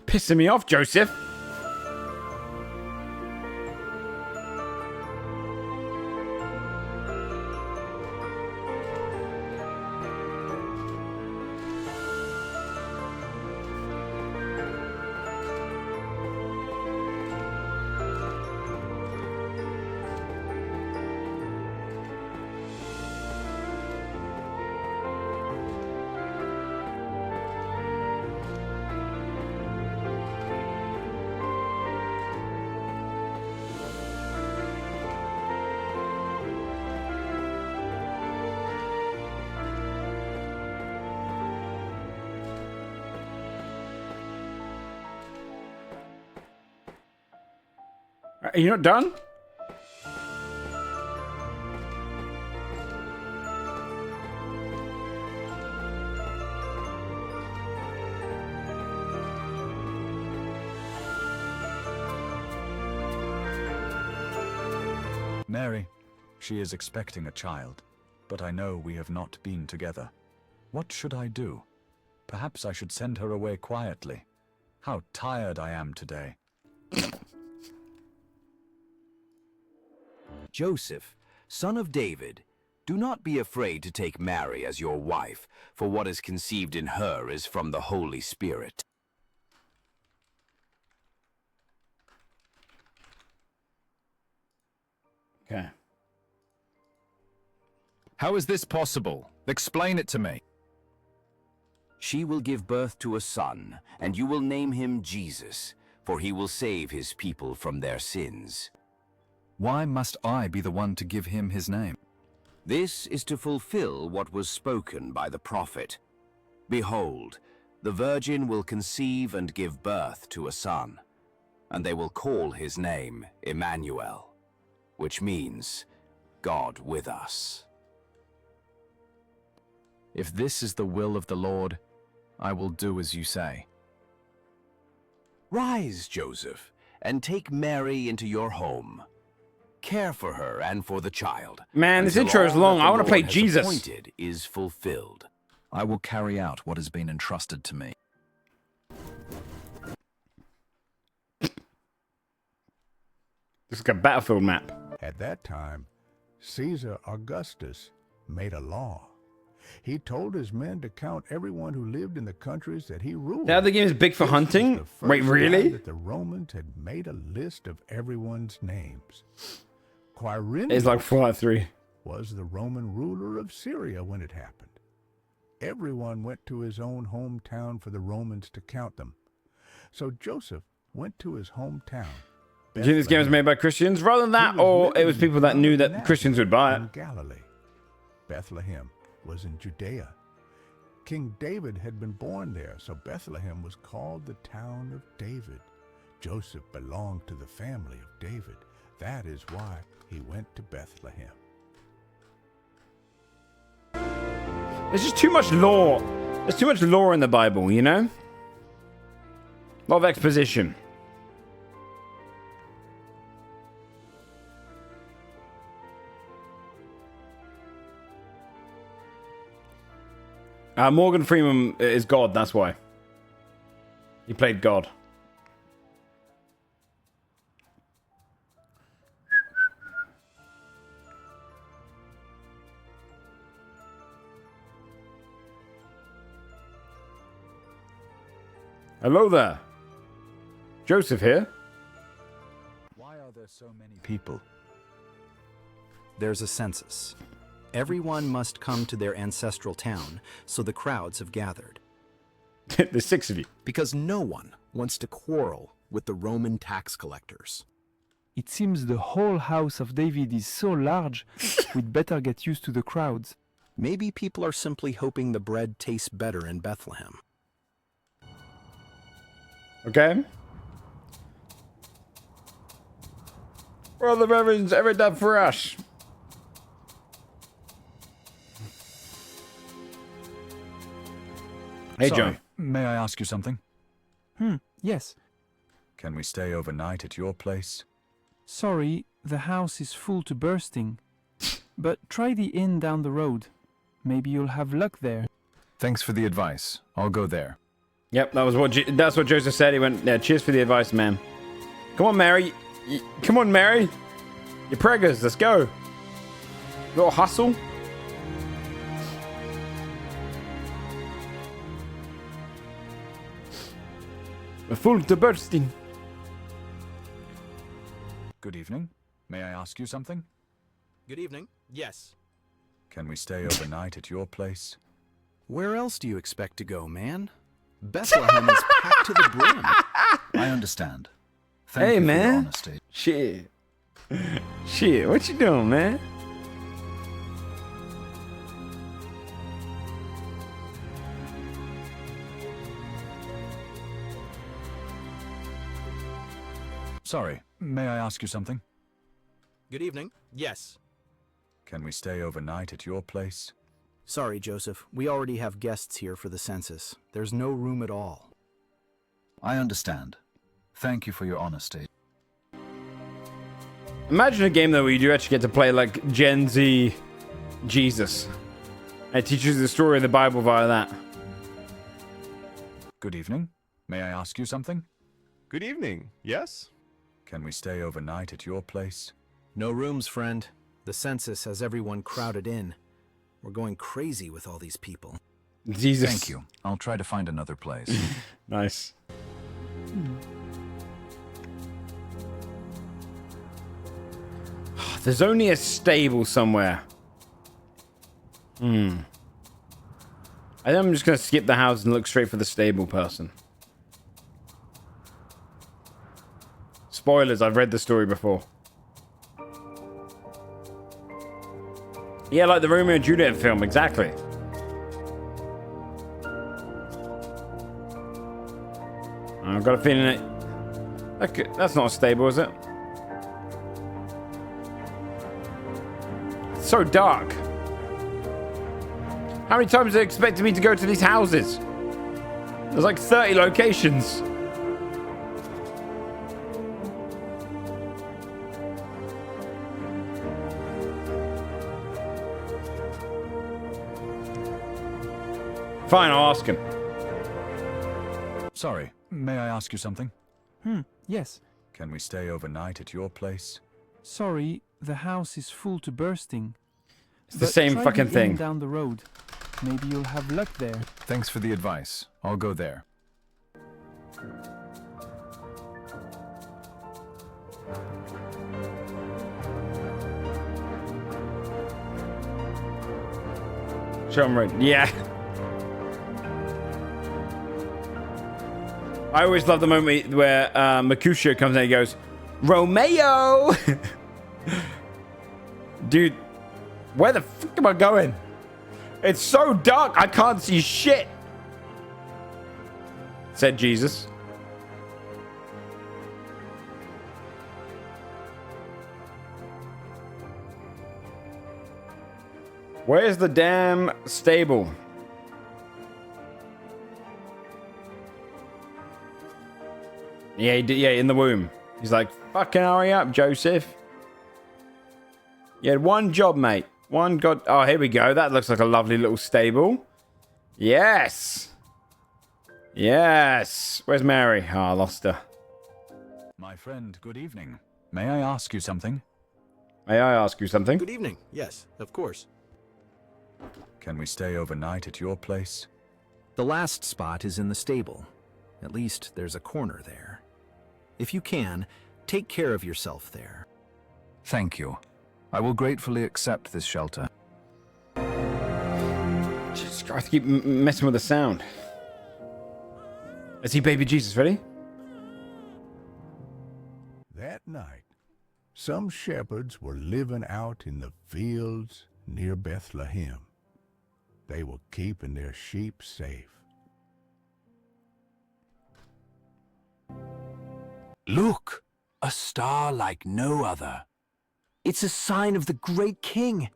Pissing me off, Joseph. Are you not done? Mary, she is expecting a child, but I know we have not been together. What should I do? Perhaps I should send her away quietly. How tired I am today. Joseph, son of David, do not be afraid to take Mary as your wife, for what is conceived in her is from the Holy Spirit. Okay. How is this possible? Explain it to me. She will give birth to a son, and you will name him Jesus, for he will save his people from their sins. Why must I be the one to give him his name? This is to fulfill what was spoken by the prophet. Behold, the virgin will conceive and give birth to a son, and they will call his name Emmanuel, which means God with us. If this is the will of the Lord, I will do as you say. Rise, Joseph, and take Mary into your home. Care for her and for the child. Man, this until intro is all long. that I the want to play Lord has Jesus. appointed is fulfilled. I will carry out what has been entrusted to me. This is like a battlefield map. At that time, Caesar Augustus made a law. He told his men to count everyone who lived in the countries that he ruled. The other game is big for This was hunting? the first Wait, time really? that the Romans had made a list of everyone's names. Quirinius It's like 4 out of 3. was the Roman ruler of Syria when it happened. Everyone went to his own hometown for the Romans to count them. So Joseph went to his hometown. Do you think this game was Bethlehem. made by Christians rather than that, He was or living it was people that in knew that Nazareth Christians would buy it? in Galilee. Bethlehem was in Judea. King David had been born there, so Bethlehem was called the town of David. Joseph belonged to the family of David. That is why he went to Bethlehem. There's just too much lore. There's too much lore in the Bible, you know? A lot of exposition. Morgan Freeman is God, that's why. He played God. Hello there. Joseph here. Why are there so many people? There's a census. Everyone must come to their ancestral town, so the crowds have gathered. There's 6 of you. Because no one wants to quarrel with the Roman tax collectors. It seems the whole house of David is so large, we'd better get used to the crowds. Maybe people are simply hoping the bread tastes better in Bethlehem. Okay. What are the reverends ever done for us? Hey, Sorry, John. may I ask you something? Yes. Can we stay overnight at your place? Sorry, the house is full to bursting. But try the inn down the road. Maybe you'll have luck there. Thanks for the advice. I'll go there. Yep, that's what Joseph said. He went, yeah, cheers for the advice, man. Come on, Mary. Come on, Mary. You're preggers. Let's go. Little hustle. We're full to bursting. Good evening. May I ask you something? Good evening. Yes. Can we stay overnight at your place? Where else do you expect to go, man? Bethlehem is packed to the brim. I understand. Thank Hey, you for your man. honesty. Shit. Shit, what you doing, man? Sorry, may I ask you something? Good evening. Yes. Can we stay overnight at your place? Sorry, Joseph. We already have guests here for the census. There's no room at all. I understand. Thank you for your honesty. Imagine a game, though, where you do actually get to play, like, Gen Z Jesus. And it teaches the story of the Bible via that. Good evening. May I ask you something? Good evening. Yes? Can we stay overnight at your place? No rooms, friend. The census has everyone crowded in. We're going crazy with all these people. Jesus. Thank you. I'll try to find another place. Nice. There's only a stable somewhere. I think I'm just going to skip the house and look straight for the stable person. Spoilers, I've read the story before. Yeah, like the Romeo and Juliet film, exactly. I've got a feeling that's not stable, is it? It's so dark. How many times are they expecting me to go to these houses? There's like 30 locations. Fine, I'll ask him. Sorry, may I ask you something? Yes. Can we stay overnight at your place? Sorry, the house is full to bursting. It's the But same try fucking the thing. inn down the road. Maybe you'll have luck there. Thanks for the advice. I'll go there. Show him right. Yeah. I always love the moment where Mercutio comes in and he goes, Romeo! Dude, where the fuck am I going? It's so dark, I can't see shit. Said Jesus. Where's the damn stable? Yeah, yeah, in the womb. He's like, fucking hurry up, Joseph. You had one job, mate. One god. Oh, here we go. That looks like a lovely little stable. Yes. Yes. Where's Mary? Oh, I lost her. My friend, good evening. May I ask you something? May I ask you something? Good evening. Yes, of course. Can we stay overnight at your place? The last spot is in the stable. At least there's a corner there. If you can, take care of yourself there. Thank you. I will gratefully accept this shelter. Jesus Christ, I have to keep messing with the sound. Is he baby Jesus? Ready? That night, some shepherds were living out in the fields near Bethlehem. They were keeping their sheep safe. Look, a star like no other. It's a sign of the great king.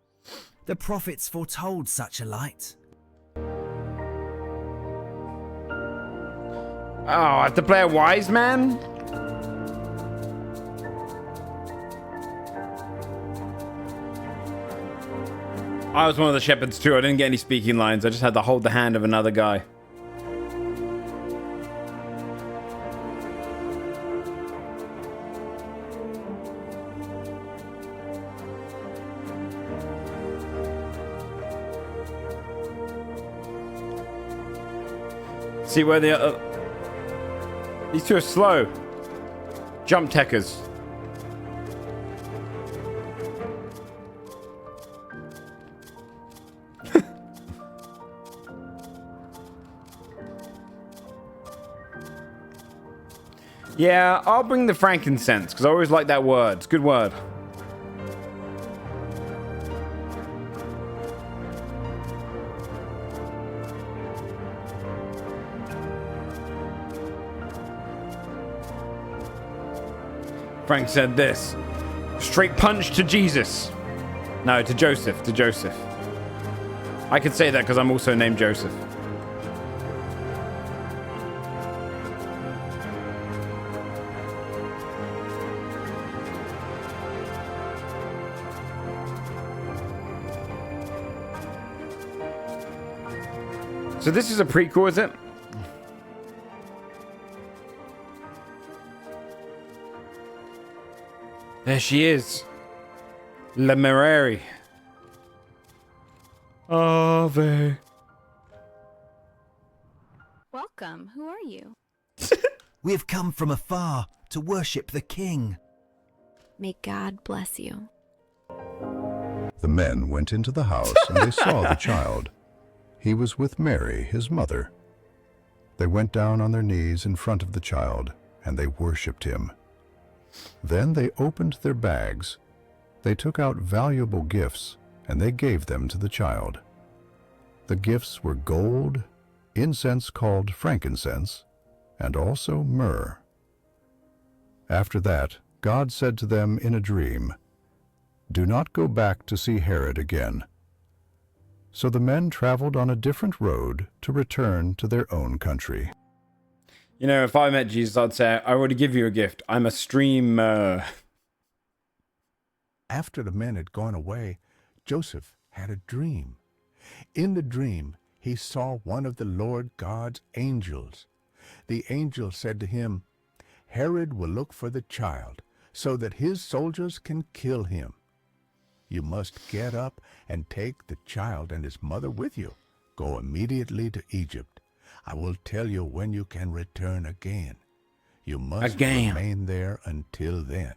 The prophets foretold such a light. Oh, I have to play a wise man? I was one of the shepherds too. I didn't get any speaking lines. I just had to hold the hand of another guy. See where the these two are slow. Jump techers. Yeah, I'll bring the frankincense because I always like that word. It's a good word. Frank said this. Straight punch to Jesus. No, to Joseph. To Joseph. I can say that because I'm also named Joseph. So this is a prequel, is it? There she is. La Merari. Ave. Welcome. Who are you? We have come from afar to worship the king. May God bless you. The men went into the house and they saw the child. He was with Mary, his mother. They went down on their knees in front of the child and they worshipped him. Then they opened their bags. They took out valuable gifts and they gave them to the child. The gifts were gold, incense called frankincense, and also myrrh. After that, God said to them in a dream, "Do not go back to see Herod again." So the men traveled on a different road to return to their own country. You know, if I met Jesus, I'd say, I already give you a gift. I'm a streamer. After the men had gone away, Joseph had a dream. In the dream, he saw one of the Lord God's angels. The angel said to him, "Herod will look for the child so that his soldiers can kill him. You must get up and take the child and his mother with you. Go immediately to Egypt. I will tell you when you can return again. You must remain there until then."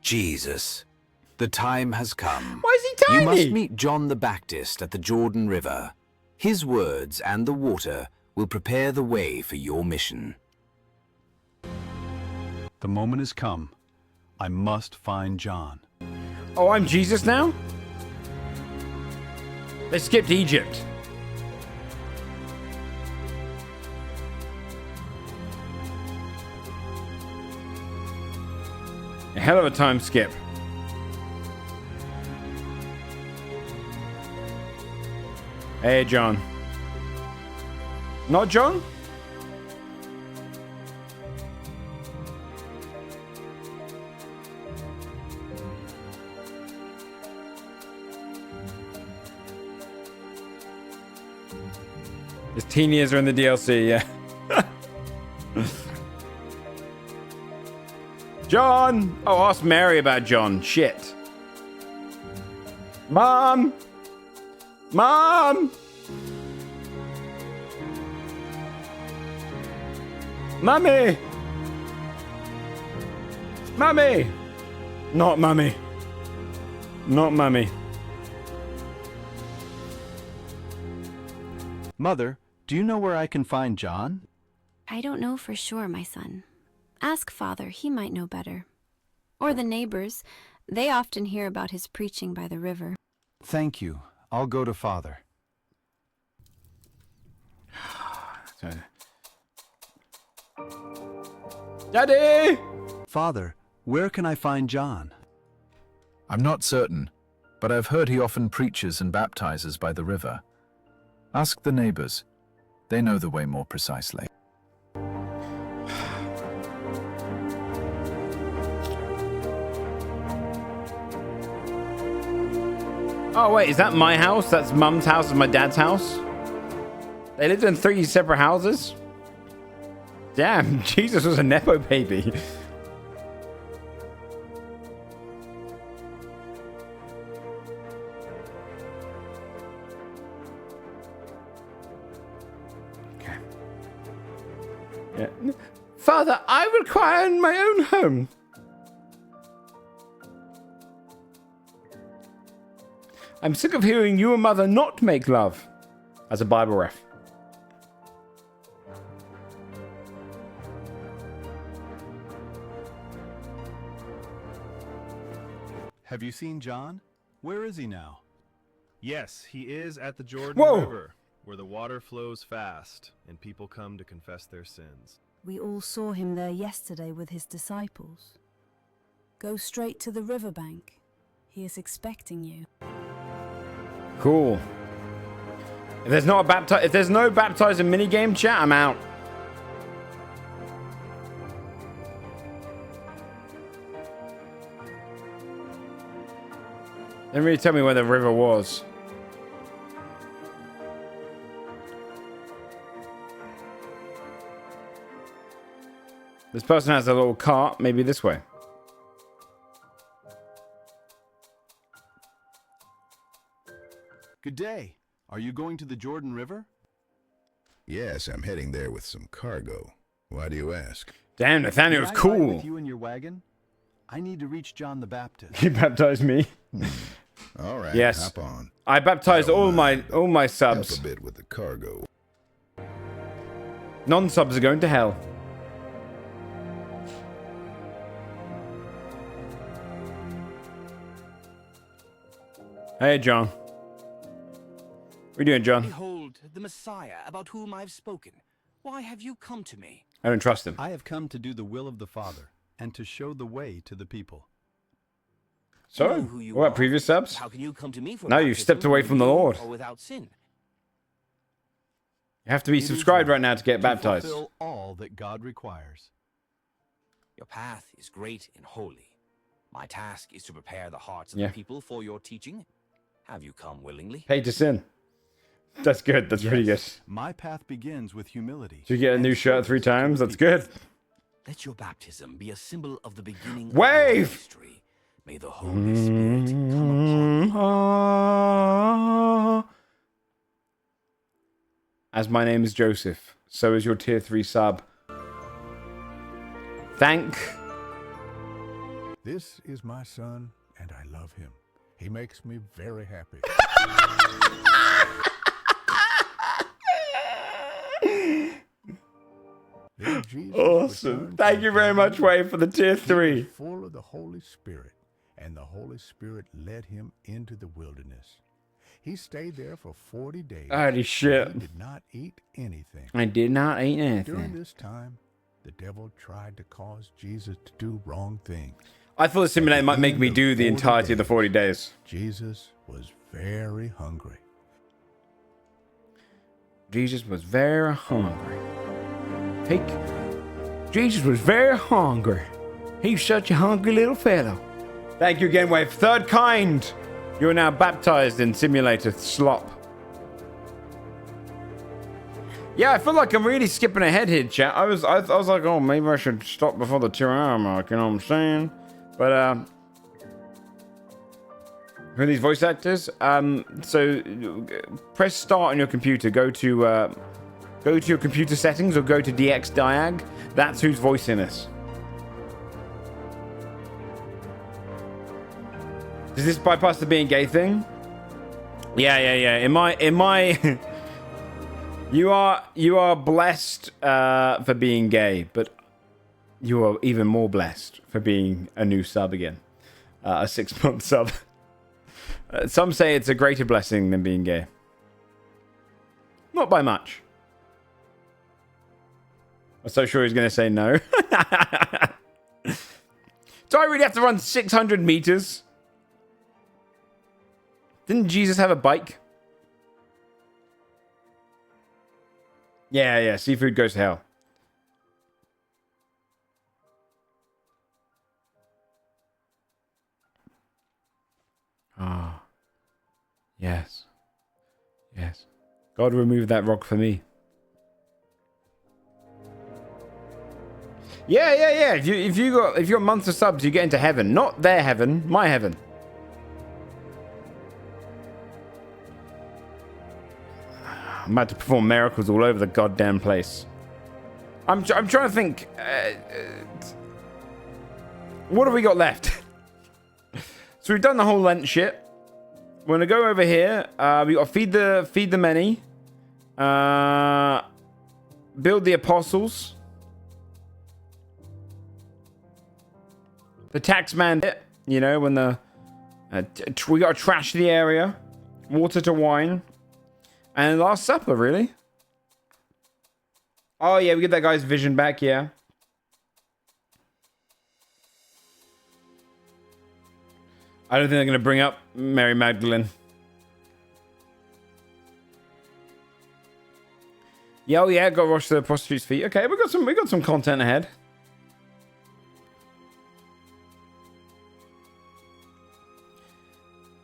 Jesus, the time has come. Why is he tiny? You must meet John the Baptist at the Jordan River. His words and the water will prepare the way for your mission. The moment has come. I must find John. Oh, I'm Jesus now? They skipped Egypt. A hell of a time skip. Hey, John. Not John? His teen years are in the DLC, yeah. John! Oh, ask Mary about John. Shit. Mom! Mom! Mummy! Mummy! Not mummy. Not mummy. Mother, do you know where I can find John? I don't know for sure, my son. Ask Father, he might know better. Or the neighbors. They often hear about his preaching by the river. Thank you. I'll go to Father. Daddy! Father, where can I find John? I'm not certain, but I've heard he often preaches and baptizes by the river. Ask the neighbors. They know the way more precisely. Oh, wait, is that my house? That's Mum's house and my dad's house? They lived in 3 separate houses? Damn, Jesus was a Nepo baby. Okay. Yeah. Father, I require my own home. I'm sick of hearing you and Mother not make love. As a Bible ref. Have you seen John? Where is he now? Yes, he is at the Jordan Whoa. River, where the water flows fast and people come to confess their sins. We all saw him there yesterday with his disciples. Go straight to the riverbank. He is expecting you. Cool. If there's not a if there's no baptizing minigame chat, I'm out. Didn't really tell me where the river was. This person has a little cart, maybe this way. Good day. Are you going to the Jordan River? Yes, I'm heading there with some cargo. Why do you ask? Damn, Nathaniel was Can I ride cool. with you in your wagon? I need to reach John the Baptist. He baptized me. All right, Yes. hop on. I baptized all my Help subs. a bit with the cargo. Non-subs are going to hell. Hey, John. What are you doing, John? Behold, the Messiah, about whom I've spoken. Why have you come to me? I don't trust him. I have come to do the will of the Father and to show the way to the people. So, You know who you what about are. previous subs? How can you come to me for Now you've baptism stepped away from the Lord. or without sin? You have to be It is subscribed right right now to get baptized. fulfill all that God requires. Your path is great and holy. My task is to prepare the hearts of Yeah. the people for your teaching. Have you come willingly? Paid to sin. That's good. That's pretty good. My path begins with humility. Did you get a new shirt 3 times? That's good. Let your baptism be a symbol of the beginning of Wave! your ministry. May the Holy Spirit come upon you. As my name is Joseph, so is your tier 3 sub. Thank. This is my son, and I love him. He makes me very happy. Then Jesus Awesome. returned Thank from you very much, Galilee. Wade, for the tier He 3. was full of the Holy Spirit, and the Holy Spirit led him into the wilderness. He stayed there for 40 days. Holy and shit. He did not eat anything. I did not eat During anything. this time, the devil tried to cause Jesus to do wrong things. I thought the simulator might make me do the entirety of the 40 days. Jesus was very hungry. Jesus was very hungry. Jesus was very hungry. He's such a hungry little fellow. Thank you again, Wave. Third kind. You are now baptized in simulator slop. Yeah, I feel like I'm really skipping ahead here, chat. I was like, oh, maybe I should stop before the 2-hour mark, you know what I'm saying? But, who are these voice actors? So, press start on your computer. Go to your computer settings or go to DX Diag. That's who's voicing this. Does this bypass the being gay thing? Yeah. In my you are blessed for being gay, but you are even more blessed for being a new sub again, a 6-month sub. Some say it's a greater blessing than being gay. Not by much. I'm so sure he's going to say no. Do I really have to run 600 meters? Didn't Jesus have a bike? Yeah, seafood goes to hell. Ah. Yes. God remove that rock for me. Yeah. If you got months of subs, you get into heaven. Not their heaven, my heaven. I'm about to perform miracles all over the goddamn place. I'm trying to think. What have we got left? So we've done the whole Lent shit. We're gonna go over here. We got feed the many. Build the apostles. The tax man. You know when the we gotta trash the area. Water to wine. And Last Supper, really? Oh, yeah, we get that guy's vision back, yeah. I don't think they're going to bring up Mary Magdalene. Yeah, oh, yeah, got to wash the prostitute's feet. Okay, we got some content ahead.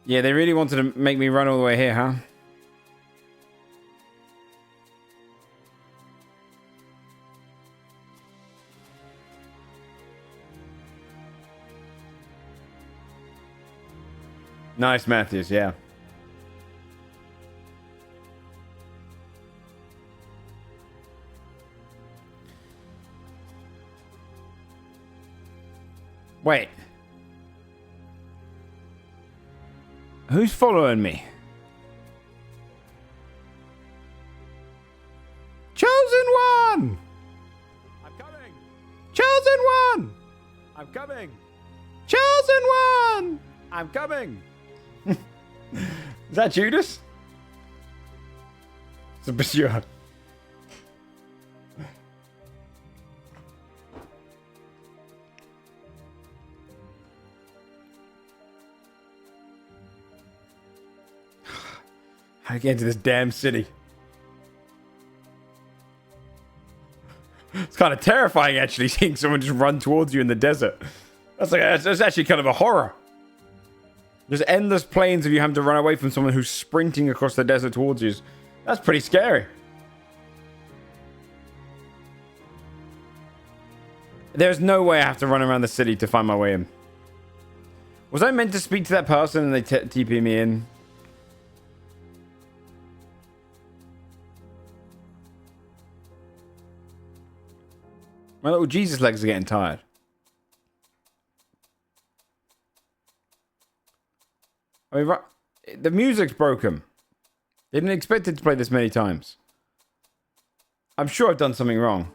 Yeah, they really wanted to make me run all the way here, huh? Nice, Matthews, yeah. Wait. Who's following me? Chosen one! I'm coming! Chosen one! I'm coming! Chosen one! I'm coming! Is that Judas? It's a Monsieur. How to get into this damn city? It's kind of terrifying, actually, seeing someone just run towards you in the desert. That's actually kind of a horror. There's endless plains of you having to run away from someone who's sprinting across the desert towards you. That's pretty scary. There's no way I have to run around the city to find my way in. Was I meant to speak to that person and they TP me in? My little Jesus legs are getting tired. I mean, the music's broken. They didn't expect it to play this many times. I'm sure I've done something wrong.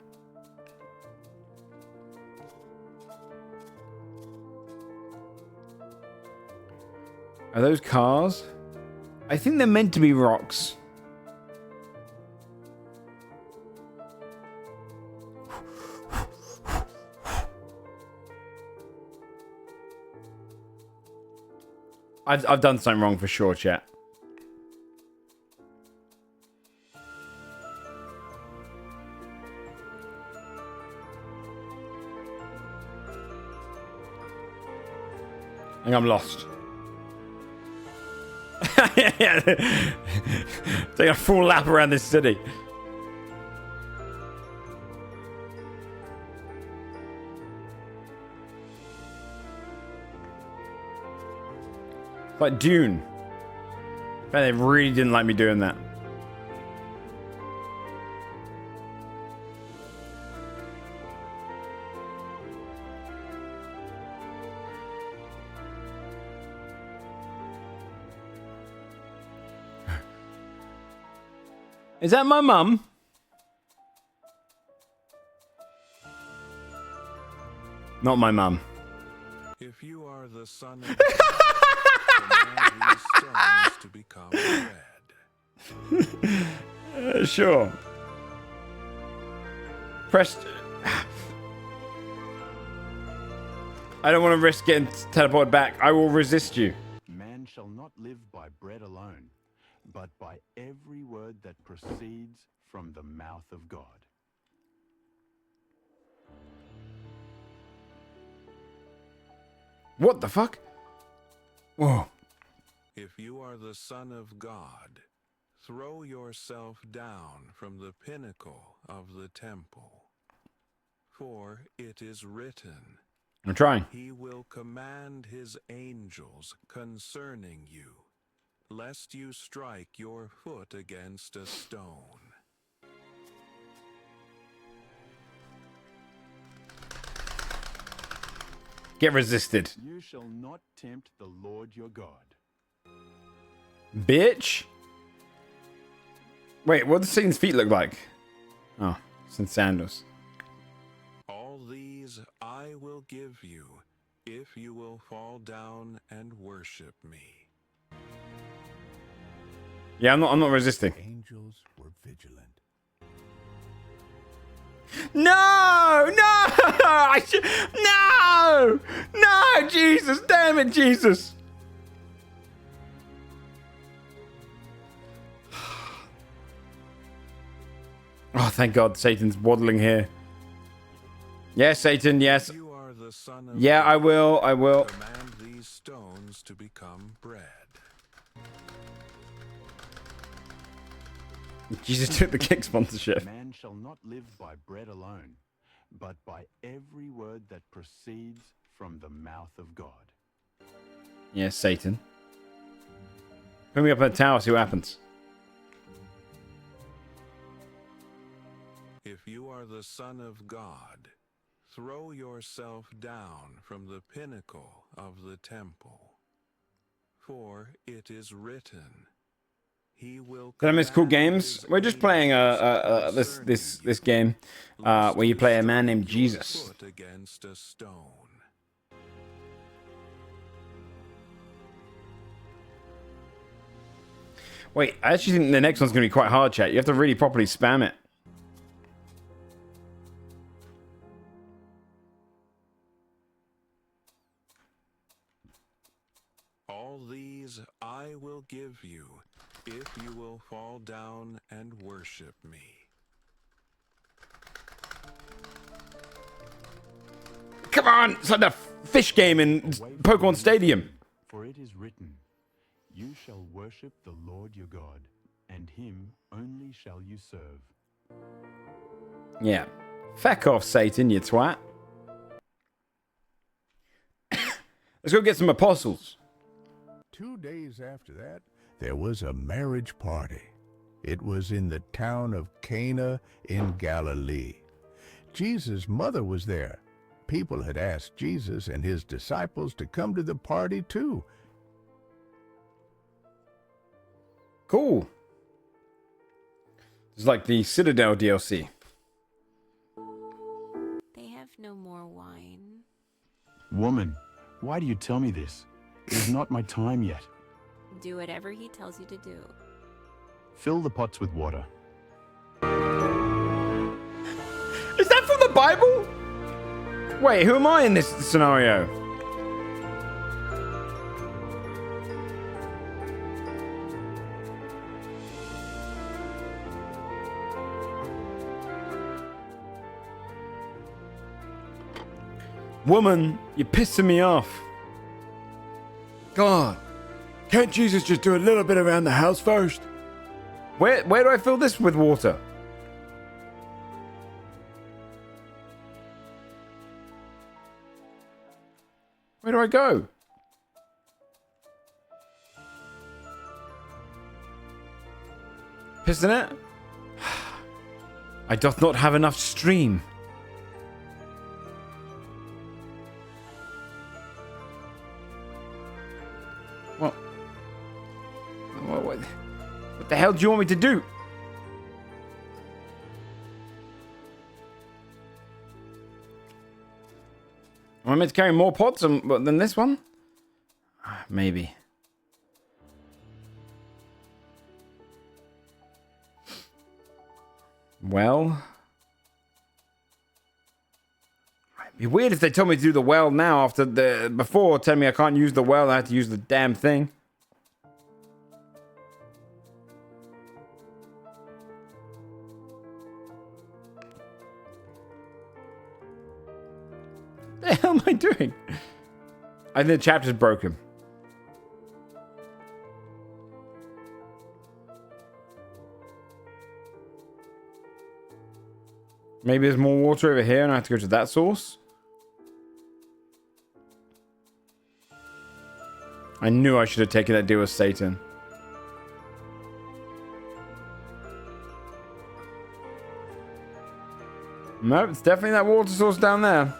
Are those cars? I think they're meant to be rocks. I've done something wrong for sure, chat. I think I'm lost. Yeah. Take a full lap around this city. Like Dune. But they really didn't like me doing that. Is that my mum? Not my mum. If you are the son of command these stones to become bread. Sure. Press. I don't want to risk getting teleported back. I will resist you. Man shall not live by bread alone, but by every word that proceeds from the mouth of God. What the fuck? Whoa. If you are the Son of God, throw yourself down from the pinnacle of the temple. For it is written, I'm trying. He will command his angels concerning you, lest you strike your foot against a stone. Get resisted. You shall not tempt the Lord your God. Bitch. Wait, what does Satan's feet look like? Oh, it's in sandals. All these I will give you, if you will fall down and worship me. Yeah, I'm not resisting. Angels were vigilant. No! No! No! Jesus! Damn it, Jesus! Oh, thank God Satan's waddling here. Yes, Satan, yes. You are the Son of Yeah, I will, I will. Command these stones to become bread. Jesus took the kick sponsorship. Man shall not live by bread alone, but by every word that proceeds from the mouth of God. Yes, Satan. Put me up on the tower, see what happens. If you are the Son of God, throw yourself down from the pinnacle of the temple. For it is written, He will. Did I miss cool games? We're just playing this game where you play a man named Jesus. Against a stone. Wait, I actually think the next one's going to be quite hard, chat. You have to really properly spam it. All these I will give you, if you will fall down and worship me. Come on! It's like the fish game in Pokemon Stadium. For it is written, You shall worship the Lord your God, and him only shall you serve. Yeah. Feck off, Satan, you twat. Let's go get some apostles. 2 days after that, there was a marriage party. It was in the town of Cana in Galilee. Jesus' mother was there. People had asked Jesus and his disciples to come to the party too. Cool. It's like the Citadel DLC. They have no more wine. Woman, why do you tell me this? It is not my time yet. Do whatever he tells you to do. Fill the pots with water. Is that from the Bible? Wait, who am I in this scenario? Woman, you're pissing me off. God, can't Jesus just do a little bit around the house first? Where do I fill this with water? Where do I go? Piss in it? I doth not have enough stream. What the hell do you want me to do? Am I meant to carry more pots than this one? Maybe. Well. It'd be weird if they told me to do the well now after before telling me I can't use the well, I have to use the damn thing. What the hell am I doing? I think the chapter's broken. Maybe there's more water over here and I have to go to that source. I knew I should have taken that deal with Satan. Nope, it's definitely that water source down there.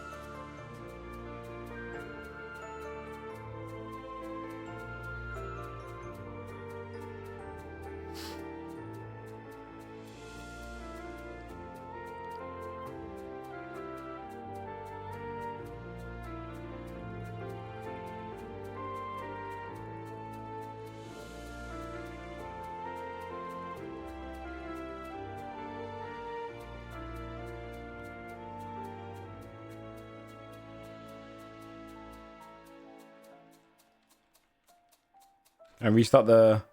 And restart the...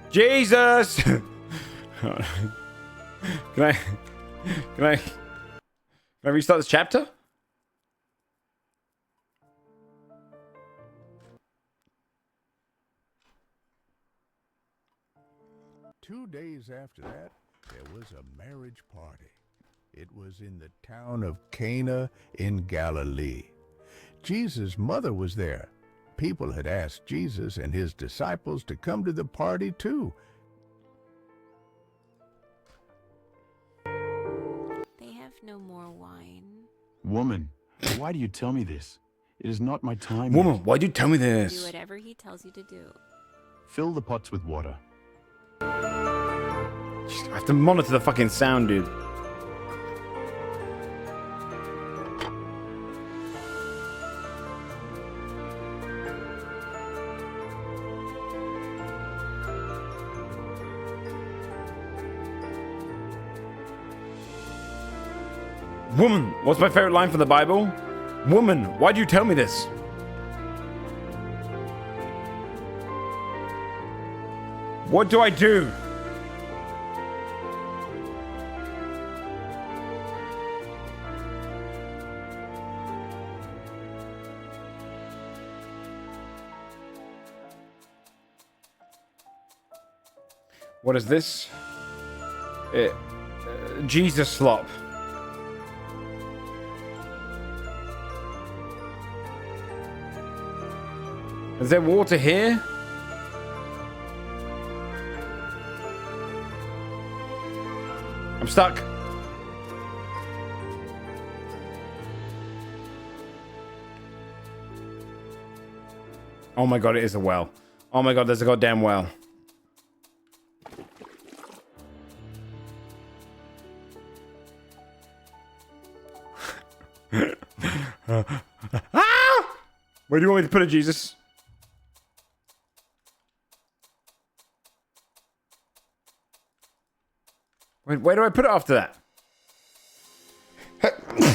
Jesus! Can I restart this chapter? Two days after that, there was a marriage party. It was in the town of Cana in Galilee. Jesus' mother was there. People had asked Jesus and his disciples to come to the party too. They have no more wine. Woman, why do you tell me this? It is not my time. Woman, why'd you tell me this? Do whatever he tells you to do. Fill the pots with water. I have to monitor the fucking sound, dude. Woman, what's my favorite line from the Bible? Woman, why'd you tell me this? What do I do? What is this? Jesus slop. Is there water here? I'm stuck. Oh my god, it is a well. Oh my god, there's a goddamn well. Where do you want me to put it, Jesus? Wait, where do I put it after that?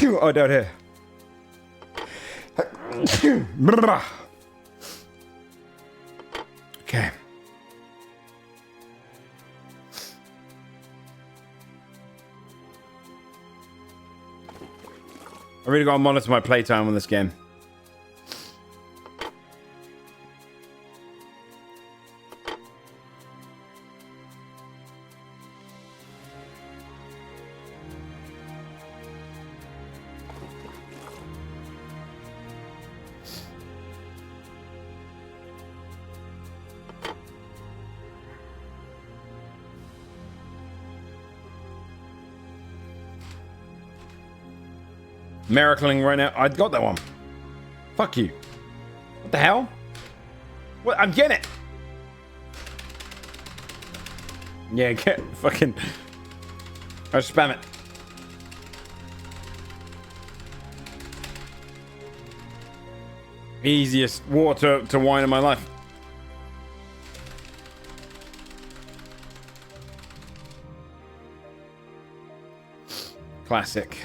Oh, down here. Okay. I really gotta monitor my playtime on this game. Miracling right now. I got that one. Fuck you. What the hell? What? I'm getting it. Yeah, get fucking. I spam it. Easiest water to wine in my life. Classic.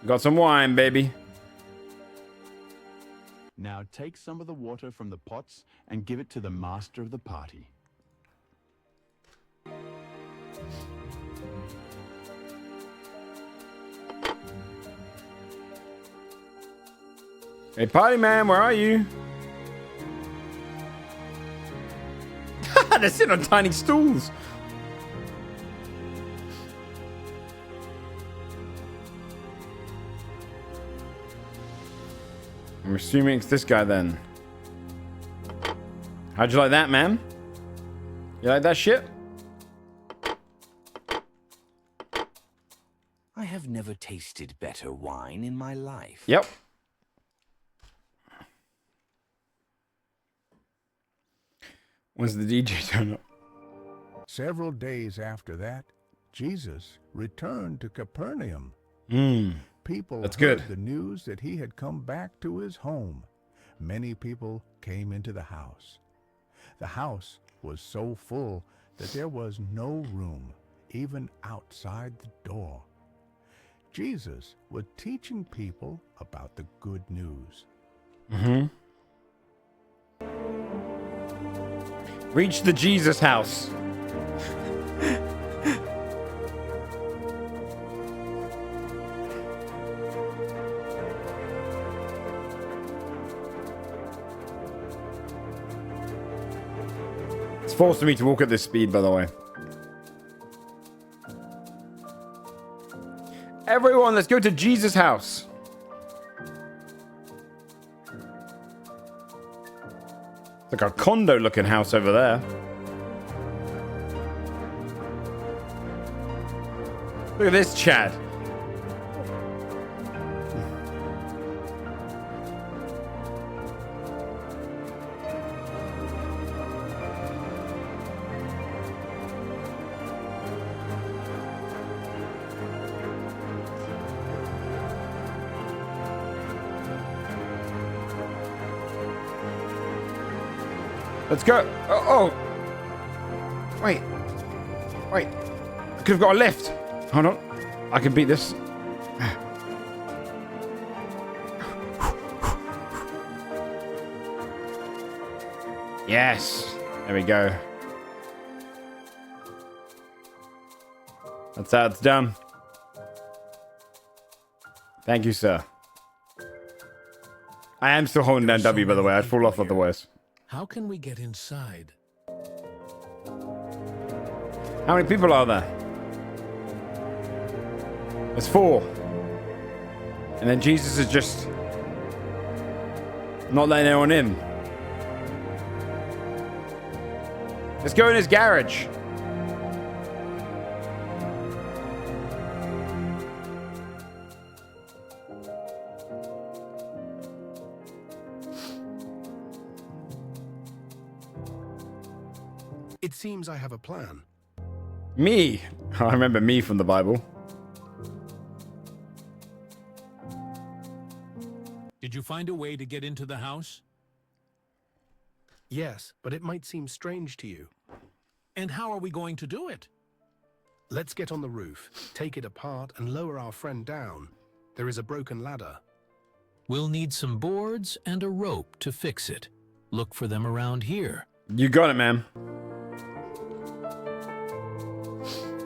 Got some wine, baby. Now take some of the water from the pots and give it to the master of the party. Hey, party man, where are you? They're sitting on tiny stools. I'm assuming it's this guy then. How'd you like that, man? You like that shit? I have never tasted better wine in my life. Yep. When's the DJ turn up? Several days after that, Jesus returned to Capernaum. People That's heard good. the news that he had come back to his home. Many people came into the house. The house was so full that there was no room, even outside the door. Jesus was teaching people about the good news. Reach the Jesus house. It's forcing me to walk at this speed, by the way. Everyone, let's go to Jesus' house. It's like a condo-looking house over there. Look at this Chad. Let's go. Oh. Wait. Wait. I could have got a lift. Hold on. I can beat this. Yes. There we go. That's how it's done. Thank you, sir. I am still holding down W, by the way. I'd fall off otherwise. How can we get inside? How many people are there? There's 4. And then Jesus is just not letting anyone in. Let's go in his garage. It seems I have a plan. Me. I remember me from the Bible. Did you find a way to get into the house? Yes, but it might seem strange to you. And how are we going to do it? Let's get on the roof, take it apart, and lower our friend down. There is a broken ladder. We'll need some boards and a rope to fix it. Look for them around here. You got it, man.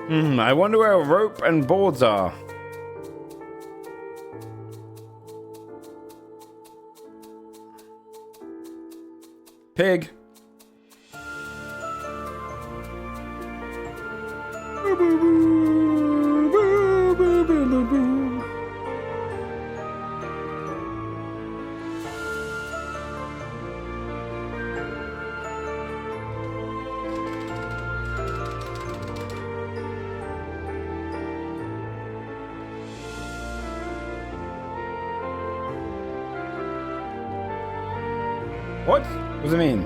I wonder where a rope and boards are. Pig. What? What does it mean?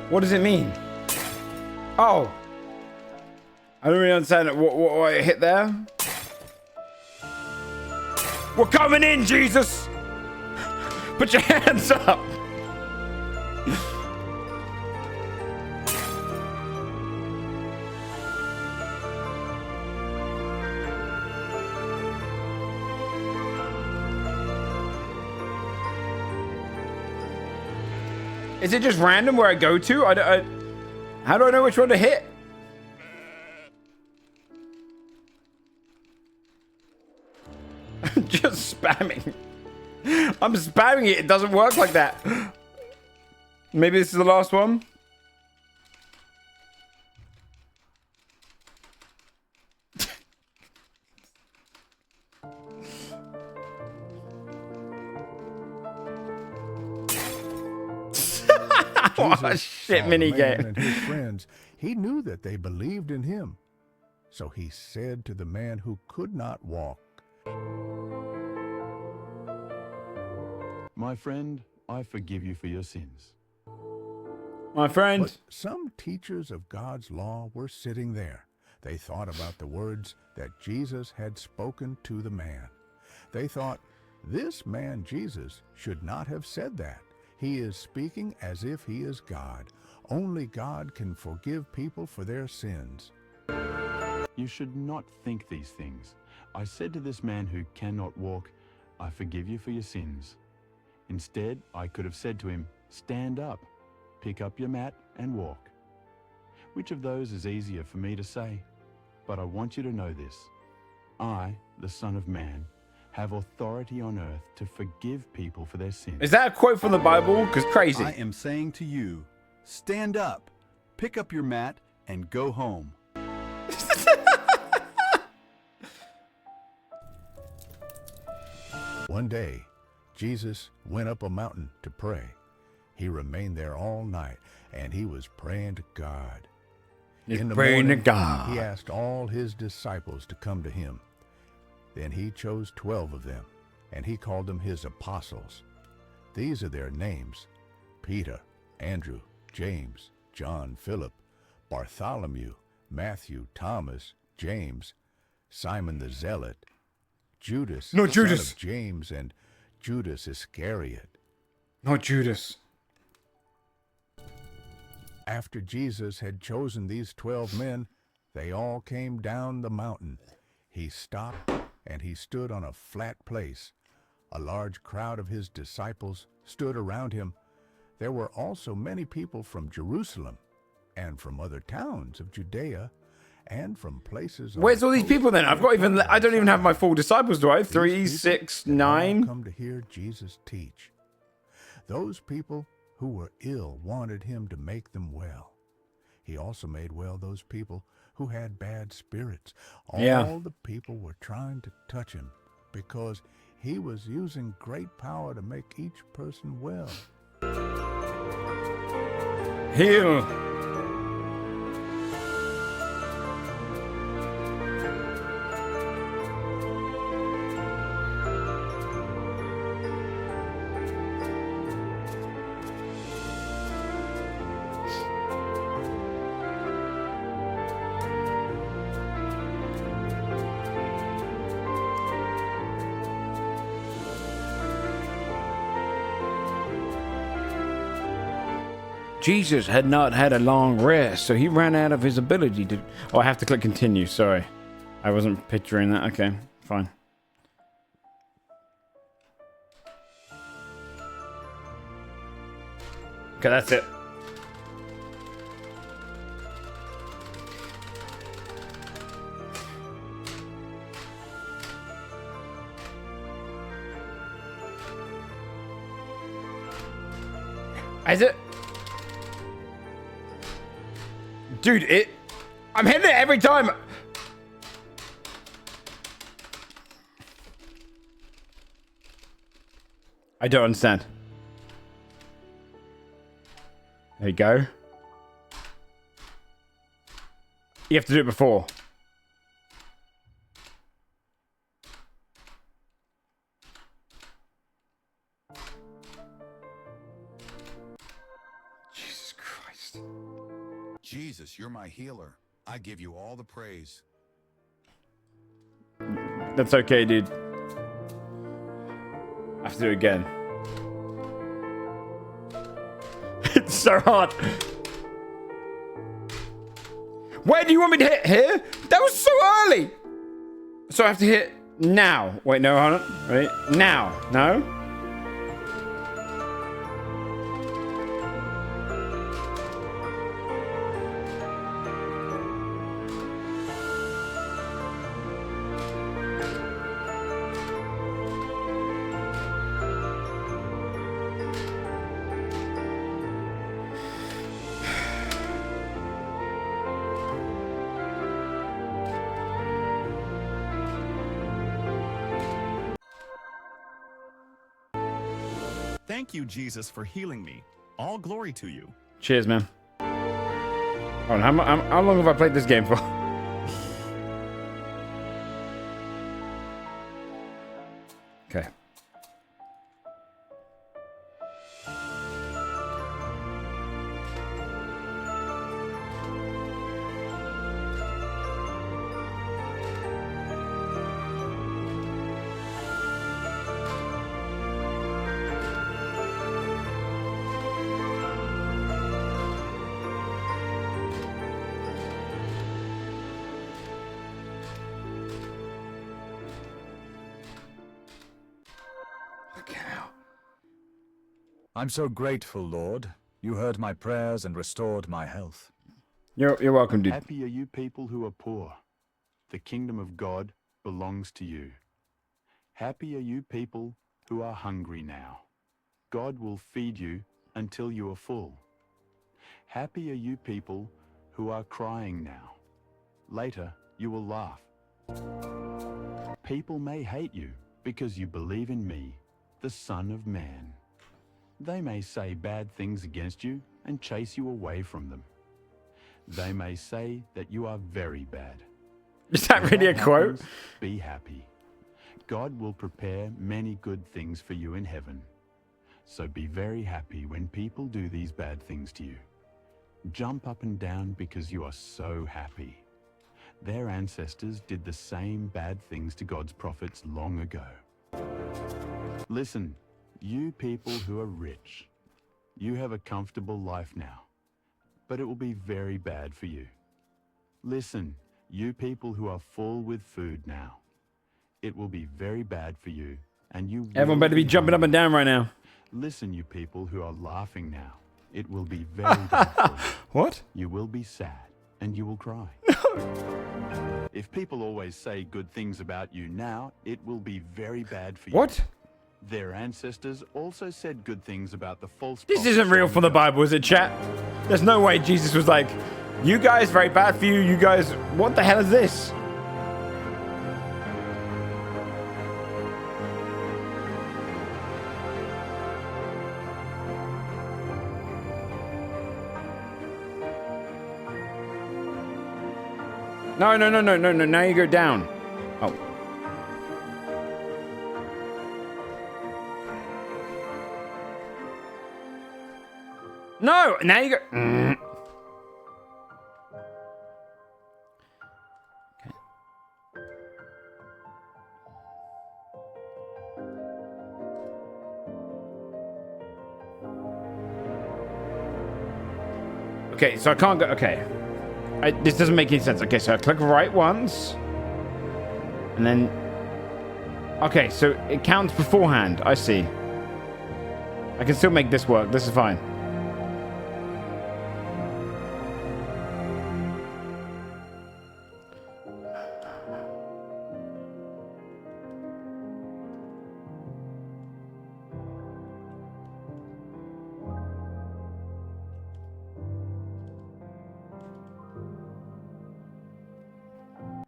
What does it mean? Oh. I don't really understand it. What I hit there? We're coming in, Jesus! Put your hands up! Is it just random where I go to? How do I know which one to hit? I'm just spamming. I'm spamming it. It doesn't work like that. Maybe this is the last one. What a shit mini game. And his friends, he knew that they believed in him. So he said to the man who could not walk, My friend, I forgive you for your sins. My friend. But some teachers of God's law were sitting there. They thought about the words that Jesus had spoken to the man. They thought, this man Jesus should not have said that. He is speaking as if he is God. Only God can forgive people for their sins. You should not think these things. I said to this man who cannot walk, I forgive you for your sins. Instead, I could have said to him, stand up, pick up your mat and walk. Which of those is easier for me to say? But I want you to know this. I, the Son of Man, have authority on earth to forgive people for their sins. Is that a quote from the Bible? Because crazy. I am saying to you, stand up, pick up your mat, and go home. One day, Jesus went up a mountain to pray. He remained there all night, and he was praying to God. In the praying to morning, God. he asked all his disciples to come to him. Then he chose 12 of them, and he called them his apostles. These are their names: Peter, Andrew, James, John, Philip, Bartholomew, Matthew, Thomas, James, Simon the Zealot, Judas, son of James, and Judas Iscariot. Not Judas. After Jesus had chosen these 12 men, they all came down the mountain. He stopped, and he stood on a flat place. A large crowd of his disciples stood around him. There were also many people from Jerusalem, and from other towns of Judea, and from places. Where's all these people then? I don't even have my full disciples, do I? 3, 6, 9. Come to hear Jesus teach. Those people who were ill wanted him to make them well. He also made well those people who had bad spirits. All the people were trying to touch him because he was using great power to make each person well. Heal. Jesus had not had a long rest, so he ran out of his ability to... Oh, I have to click continue, sorry. I wasn't picturing that. Okay, fine. Okay, that's it. Is it? Dude, I'm hitting it every time. I don't understand. There you go. You have to do it before. Jesus Christ. Jesus, you're my healer. I give you all the praise. That's okay, dude. I have to do it again. It's so hard. Where do you want me to hit? Here? That was so early. So I have to hit now. Wait, no, hold on. Wait, now. No? Thank you, Jesus, for healing me. All glory to you. Cheers, man. Oh, how long have I played this game for? Okay. I'm so grateful, Lord. You heard my prayers and restored my health. You're welcome, dude. Happy are you people who are poor. The kingdom of God belongs to you. Happy are you people who are hungry now. God will feed you until you are full. Happy are you people who are crying now. Later, you will laugh. People may hate you because you believe in me, the Son of Man. They may say bad things against you and chase you away from them. They may say that you are very bad. Is that really a quote? Be happy. God will prepare many good things for you in heaven. So be very happy when people do these bad things to you. Jump up and down because you are so happy. Their ancestors did the same bad things to God's prophets long ago. Listen, you people who are rich, you have a comfortable life now, but it will be very bad for you. Listen, you people who are full with food now, it will be very bad for you, and you Everyone better be jumping up and down right now. Listen, you people who are laughing now, it will be very bad for you. What? You will be sad, and you will cry. If people always say good things about you now, it will be very bad for you. What? Their ancestors also said good things about the false This prophets isn't real long from the ago. Bible, is it, chat? There's no way Jesus was like, you guys, very bad for you. You guys, what the hell is this? No. Now you go down. Oh. No, now you go. Okay, so I can't go. Okay. This doesn't make any sense. Okay, so I click right once. And then... Okay, so it counts beforehand. I see. I can still make this work. This is fine.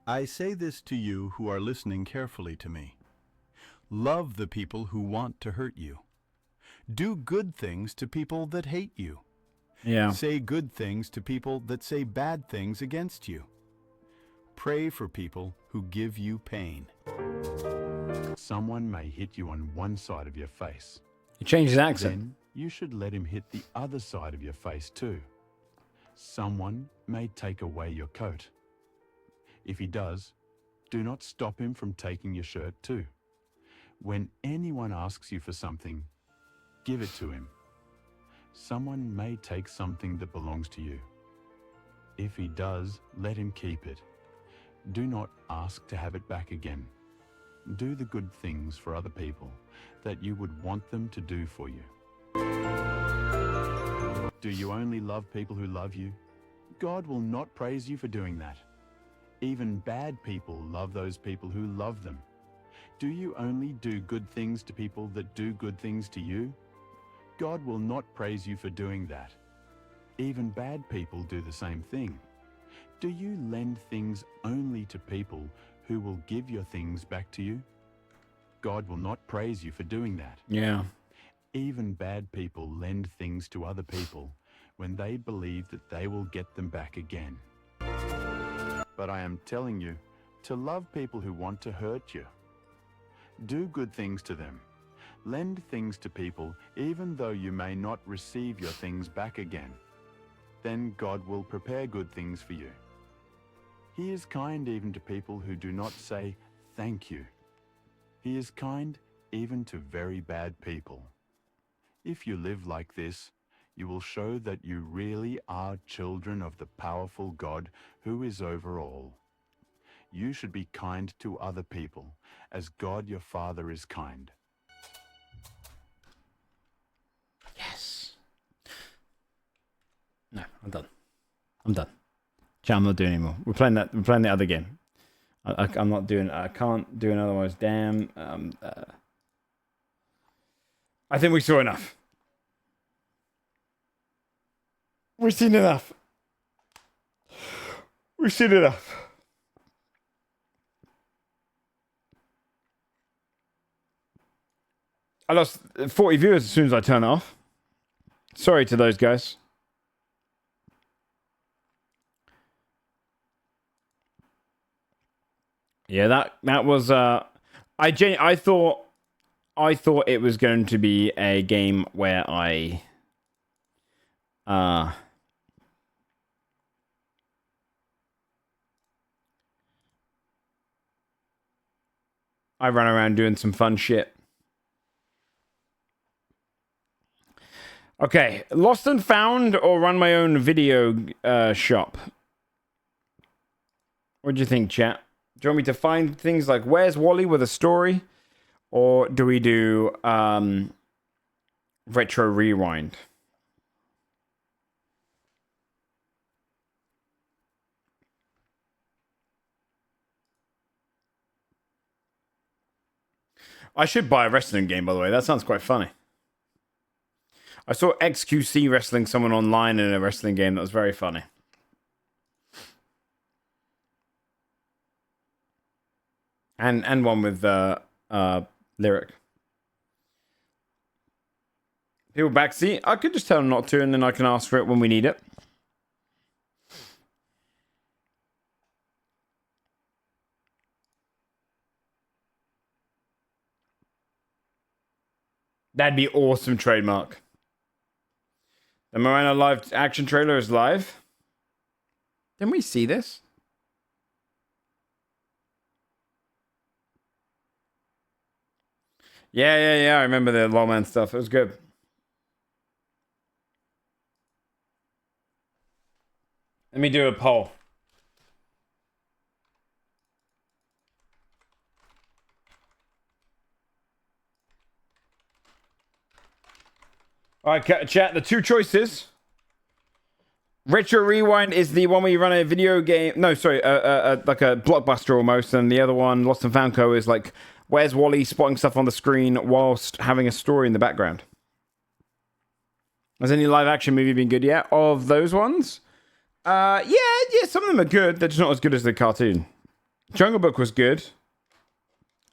I say this to you who are listening carefully to me. Love the people who want to hurt you. Do good things to people that hate you. Yeah. Say good things to people that say bad things against you. Pray for people who give you pain. Someone may hit you on one side of your face. He changed his accent. Then you should let him hit the other side of your face too. Someone may take away your coat. If he does, do not stop him from taking your shirt too. When anyone asks you for something, give it to him. Someone may take something that belongs to you. If he does, let him keep it. Do not ask to have it back again. Do the good things for other people that you would want them to do for you. Do you only love people who love you? God will not praise you for doing that. Even bad people love those people who love them. Do you only do good things to people that do good things to you? God will not praise you for doing that. Even bad people do the same thing. Do you lend things only to people who will give your things back to you? God will not praise you for doing that. Yeah. Even bad people lend things to other people when they believe that they will get them back again. But I am telling you to love people who want to hurt you. Do good things to them. Lend things to people even though you may not receive your things back again. Then God will prepare good things for you. He is kind even to people who do not say thank you. He is kind even to very bad people. If you live like this, you will show that you really are children of the powerful God who is over all. You should be kind to other people, as God your Father is kind. Yes. No, I'm done. I'm done. Chat, I'm not doing anymore. We're playing that. We're playing the other game. I'm not doing. I can't do it otherwise. Damn. I think we saw enough. We've seen enough. We've seen enough. I lost 40 viewers as soon as I turn it off. Sorry to those guys. Yeah, that was I thought it was going to be a game where I run around doing some fun shit. Okay, lost and found or run my own video shop? What do you think, chat? Do you want me to find things like Where's Wally with a story? Or do we do retro rewind? I should buy a wrestling game, by the way. That sounds quite funny. I saw XQC wrestling someone online in a wrestling game that was very funny. And one with lyric. People backseat. I could just tell them not to, and then I can ask for it when we need it. That'd be awesome trademark. The Moreno live action trailer is live. Didn't we see this? Yeah. I remember the Lawman stuff. It was good. Let me do a poll. All right, chat. The two choices. Retro Rewind is the one where you run a video game. No, sorry, like a blockbuster almost. And the other one, Lost and Found Co, is like, where's Wally spotting stuff on the screen whilst having a story in the background? Has any live action movie been good yet? Of those ones? Yeah, some of them are good. They're just not as good as the cartoon. Jungle Book was good.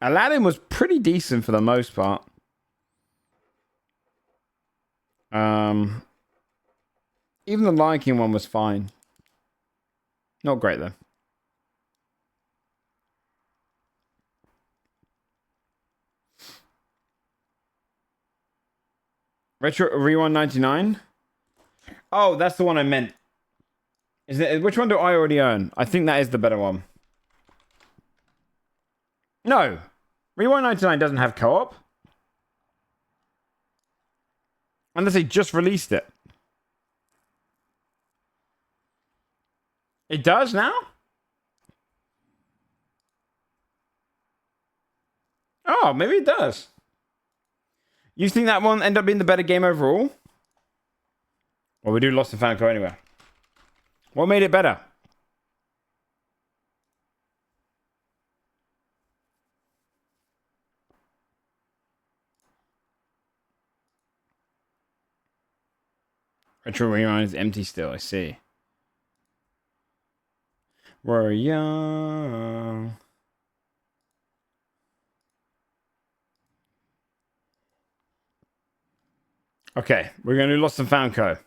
Aladdin was pretty decent for the most part. Even the Lion King one was fine. Not great though. Retro Rewind 99? Oh, that's the one I meant. Is it? Which one do I already own? I think that is the better one. No. Rewind 99 doesn't have co-op. Unless they just released it. It does now? Oh, maybe it does. You think that one end up being the better game overall? Well, we do Lost and Found Co anyway. What made it better? Retro Rewind is empty still, I see. We're young. Okay, we're going to do Lost and Found Co.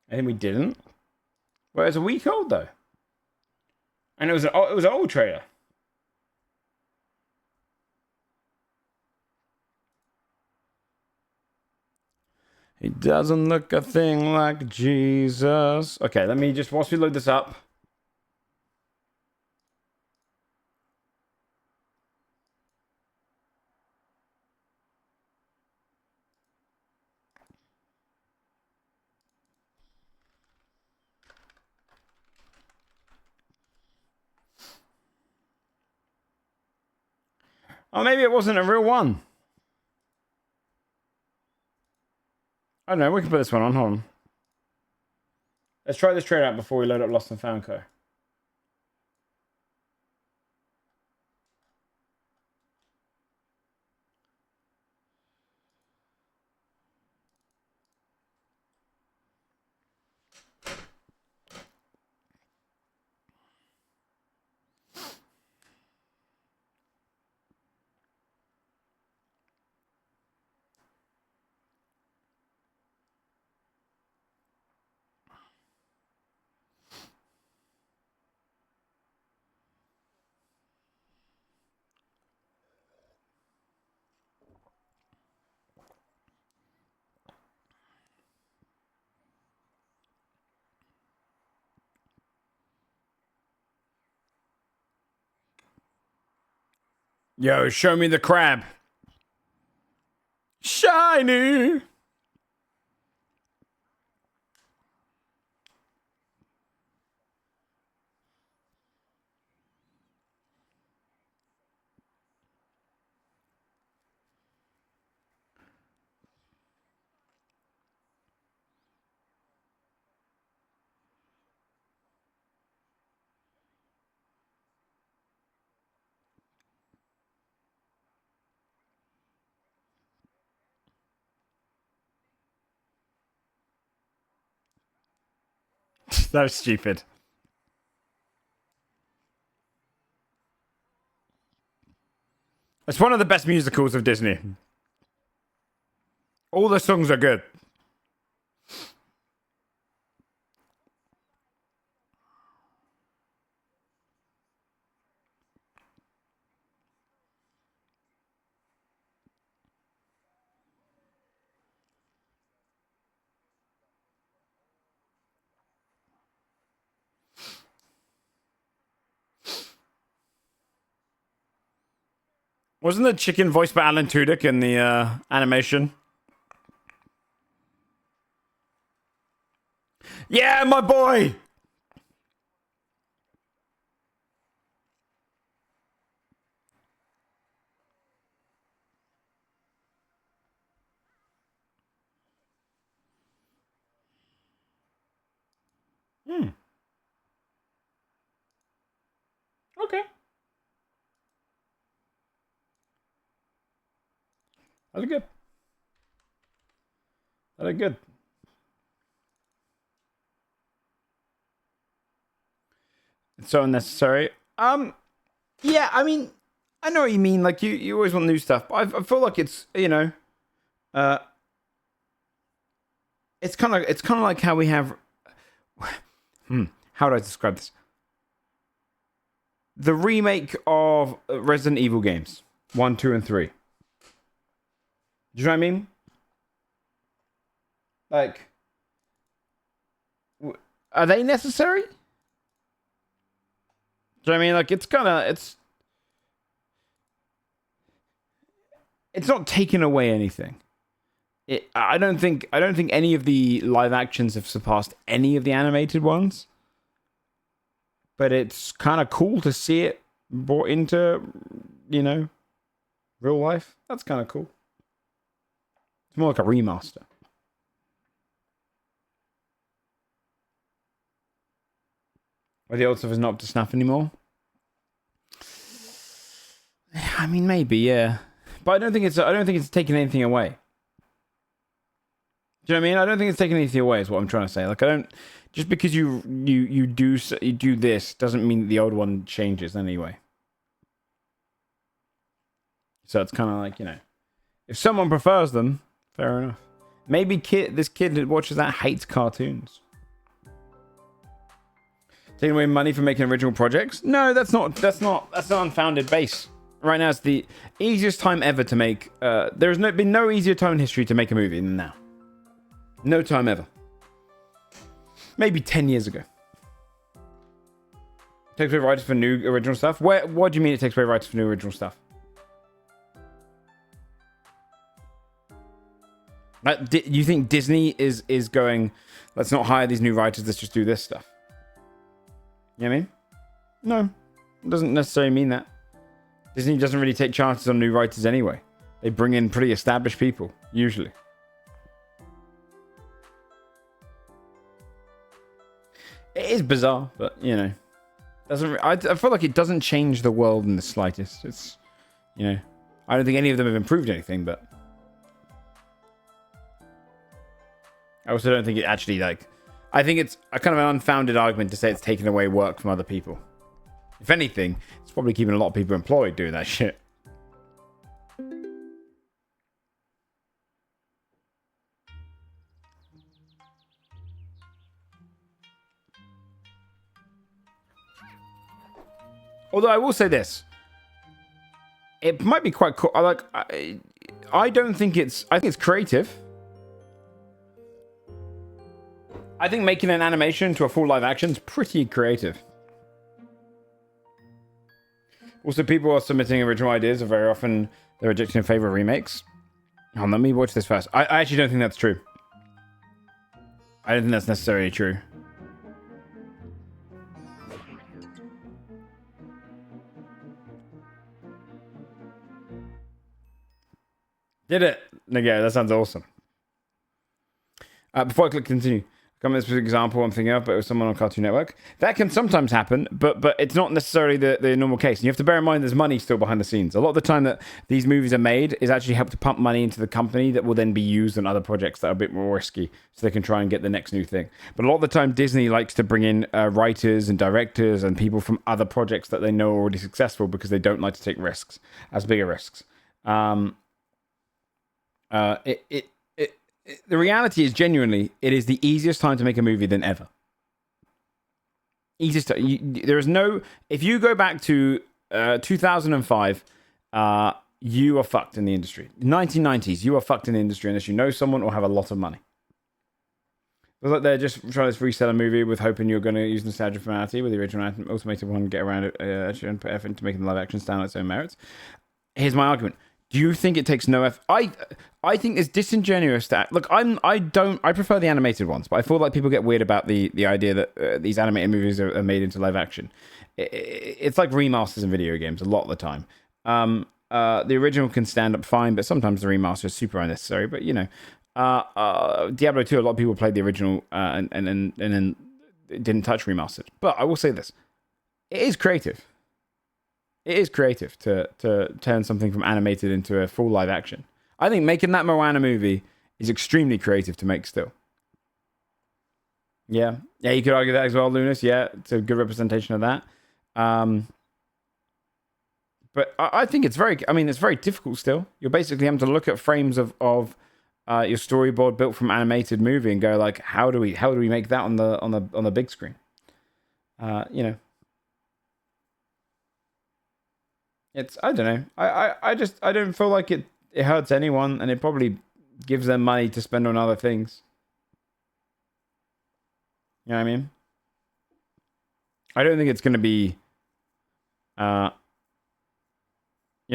And we didn't. Well, it was a week old though, and it was an old trailer. He doesn't look a thing like Jesus. Okay, let me just whilst we load this up. Oh, maybe it wasn't a real one. I don't know. We can put this one on. Hold on. Let's try this trailer out before we load up Lost and Found Co. Yo, show me the crab. Shiny. That was stupid. It's one of the best musicals of Disney. All the songs are good. Wasn't the chicken voiced by Alan Tudyk in the animation? Yeah, my boy! Hmm. Okay. That was good. that are good. It's so unnecessary. Yeah, I mean, I know what you mean. Like you always want new stuff, but I feel like it's it's kind of like how we have. How do I describe this? The remake of Resident Evil games 1, 2, and 3. Do you know what I mean? Like, are they necessary? Do you know what I mean? Like, it's not taking away anything. I don't think any of the live actions have surpassed any of the animated ones. But it's kind of cool to see it brought into, real life. That's kind of cool. It's more like a remaster. Where the old stuff is not up to snuff anymore. I mean, maybe, yeah. But I don't think it's taking anything away. Do you know what I mean? I don't think it's taking anything away, is what I'm trying to say. Like, just because you do this doesn't mean that the old one changes anyway. So it's kind of like, if someone prefers them, fair enough. Maybe this kid that watches that hates cartoons. Taking away money for making original projects? No, that's an unfounded base. Right now, it's the easiest time ever to make. There's been no easier time in history to make a movie than now. No time ever. Maybe 10 years ago. Takes away writers for new original stuff? What do you mean it takes away writers for new original stuff? You think Disney is going, let's not hire these new writers, let's just do this stuff? You know what I mean? No. It doesn't necessarily mean that. Disney doesn't really take chances on new writers anyway. They bring in pretty established people, usually. It is bizarre, but I feel like it doesn't change the world in the slightest. It's, I don't think any of them have improved anything, but I also don't think it actually I think it's a kind of an unfounded argument to say it's taking away work from other people. If anything, it's probably keeping a lot of people employed doing that shit. Although I will say this, it might be quite cool. I don't think I think it's creative. I think making an animation to a full live action is pretty creative. Also, people are submitting original ideas, and very often they're rejecting in favor of remakes. Hold on, let me watch this first. I actually don't think that's true. I don't think that's necessarily true. Did it? Yeah, that sounds awesome. Before I click continue, come with this example I'm thinking of, but it was someone on Cartoon Network. That can sometimes happen, but it's not necessarily the normal case. And you have to bear in mind there's money still behind the scenes. A lot of the time that these movies are made is actually help to pump money into the company that will then be used on other projects that are a bit more risky, so they can try and get the next new thing. But a lot of the time Disney likes to bring in writers and directors and people from other projects that they know are already successful because they don't like to take risks, as bigger risks. The reality is genuinely, it is the easiest time to make a movie than ever. Easiest time. There is no. If you go back to 2005, you are fucked in the industry. 1990s, you are fucked in the industry unless you know someone or have a lot of money. It's like they're just trying to resell a movie with hoping you're going to use nostalgia formality with the original automated one, get around it, and put effort into making the live action stand on its own merits. Here's my argument. Do you think it takes no effort? I think it's disingenuous to look. I prefer the animated ones, but I feel like people get weird about the idea that these animated movies are made into live action. It's like remasters in video games a lot of the time. The original can stand up fine, but sometimes the remaster is super unnecessary. But Diablo 2, a lot of people played the original and then didn't touch remastered. But I will say this: it is creative. It is creative to turn something from animated into a full live action. I think making that Moana movie is extremely creative to make still. Yeah. Yeah, you could argue that as well, Lunas. Yeah, it's a good representation of that. But I think it's very, I mean, it's very difficult still. You're basically having to look at frames of your storyboard built from animated movie and go like, how do we make that on the big screen? You know, it's, I don't know. I don't feel like it hurts anyone, and it probably gives them money to spend on other things. You know what I mean? I don't think it's going to be, you're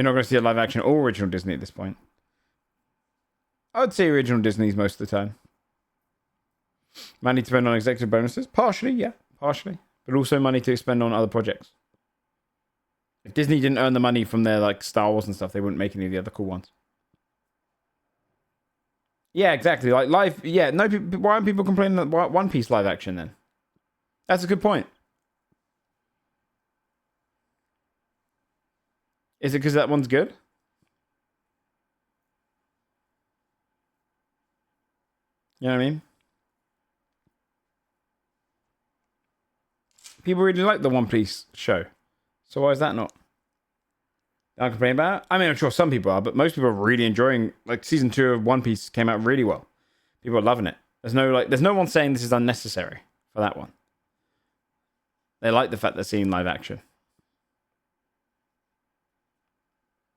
not going to see a live action or original Disney at this point. I would say original Disney's most of the time. Money to spend on executive bonuses? Partially, yeah. Partially. But also money to spend on other projects. If Disney didn't earn the money from their like Star Wars and stuff, they wouldn't make any of the other cool ones. Yeah, exactly. Like live, yeah. No, why aren't people complaining about One Piece live action then? That's a good point. Is it because that one's good? You know what I mean? People really like the One Piece show. So why is that not? I complain about it? I mean, I'm sure some people are, but most people are really enjoying, like, season 2 of One Piece came out really well. People are loving it. There's no one saying this is unnecessary for that one. They like the fact they're seeing live action.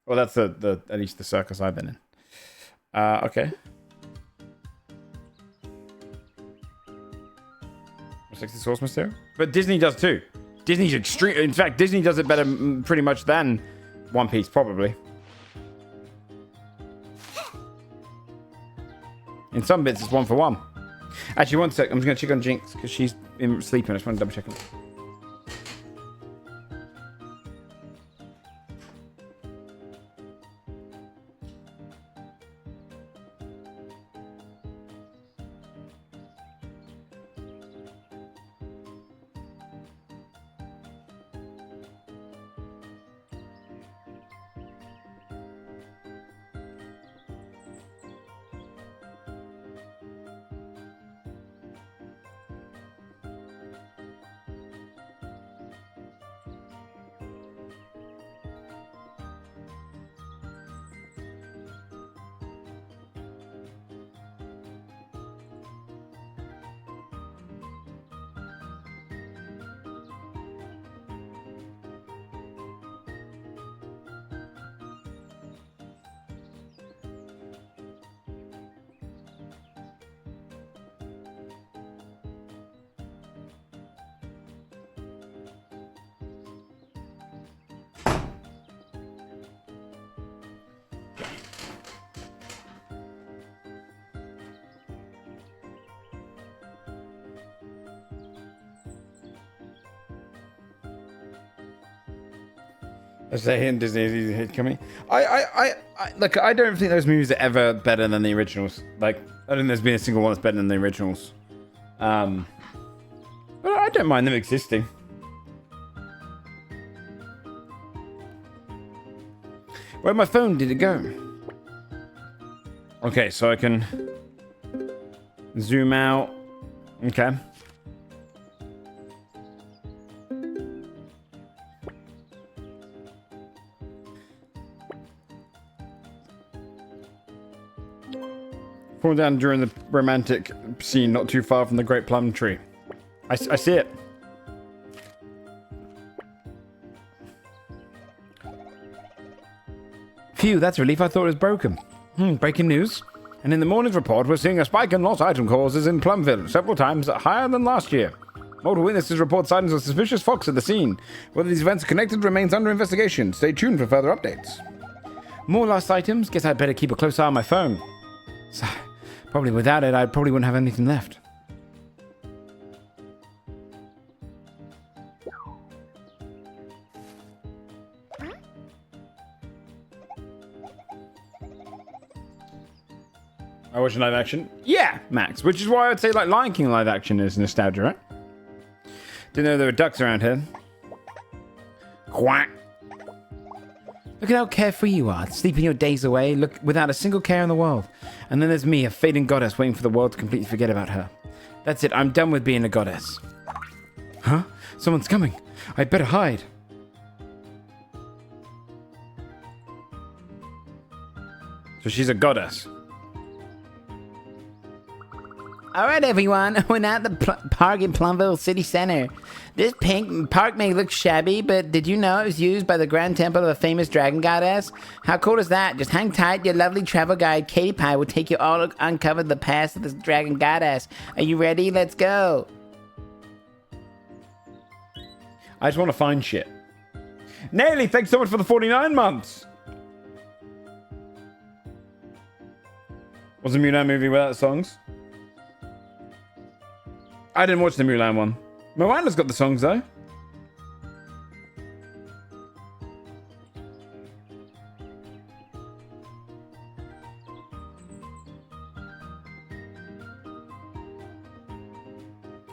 Well, that's the at least the circus I've been in. Okay. What's the source material? But Disney does too. Disney's extreme. In fact, Disney does it better pretty much than One Piece, probably. In some bits, it's 1 for 1. Actually, one sec. I'm just going to check on Jinx because she's sleeping. I just want to double check on her. I say in Disney is easy hit coming. Look, I don't think those movies are ever better than the originals. Like, I don't think there's been a single one that's better than the originals. But I don't mind them existing. Where my phone did it go? Okay, so I can zoom out. Okay. Fall down during the romantic scene not too far from the Great Plum Tree. I see it. Phew, that's relief. I thought it was broken. Breaking news. And in the morning's report, we're seeing a spike in lost item causes in Plumville, several times higher than last year. Multiple witnesses report sightings of suspicious fox at the scene. Whether these events are connected remains under investigation. Stay tuned for further updates. More lost items? Guess I'd better keep a close eye on my phone. So, probably without it, I probably wouldn't have anything left. I watch live action? Yeah, Max. Which is why I'd say like Lion King live action is nostalgia, right? Didn't know there were ducks around here. Quack. Look at how carefree you are, sleeping your days away, look without a single care in the world. And then there's me, a fading goddess, waiting for the world to completely forget about her. That's it, I'm done with being a goddess. Huh? Someone's coming. I'd better hide. So she's a goddess. All right, everyone. We're now at the park in Plumville City Center. This pink park may look shabby, but did you know it was used by the Grand Temple of a famous dragon goddess? How cool is that? Just hang tight. Your lovely travel guide, Katie Pie, will take you all to uncover the past of this dragon goddess. Are you ready? Let's go. I just want to find shit. Nelly, thanks so much for the 49 months. Was the Mulan movie without songs? I didn't watch the Mulan one. Moana's got the songs though.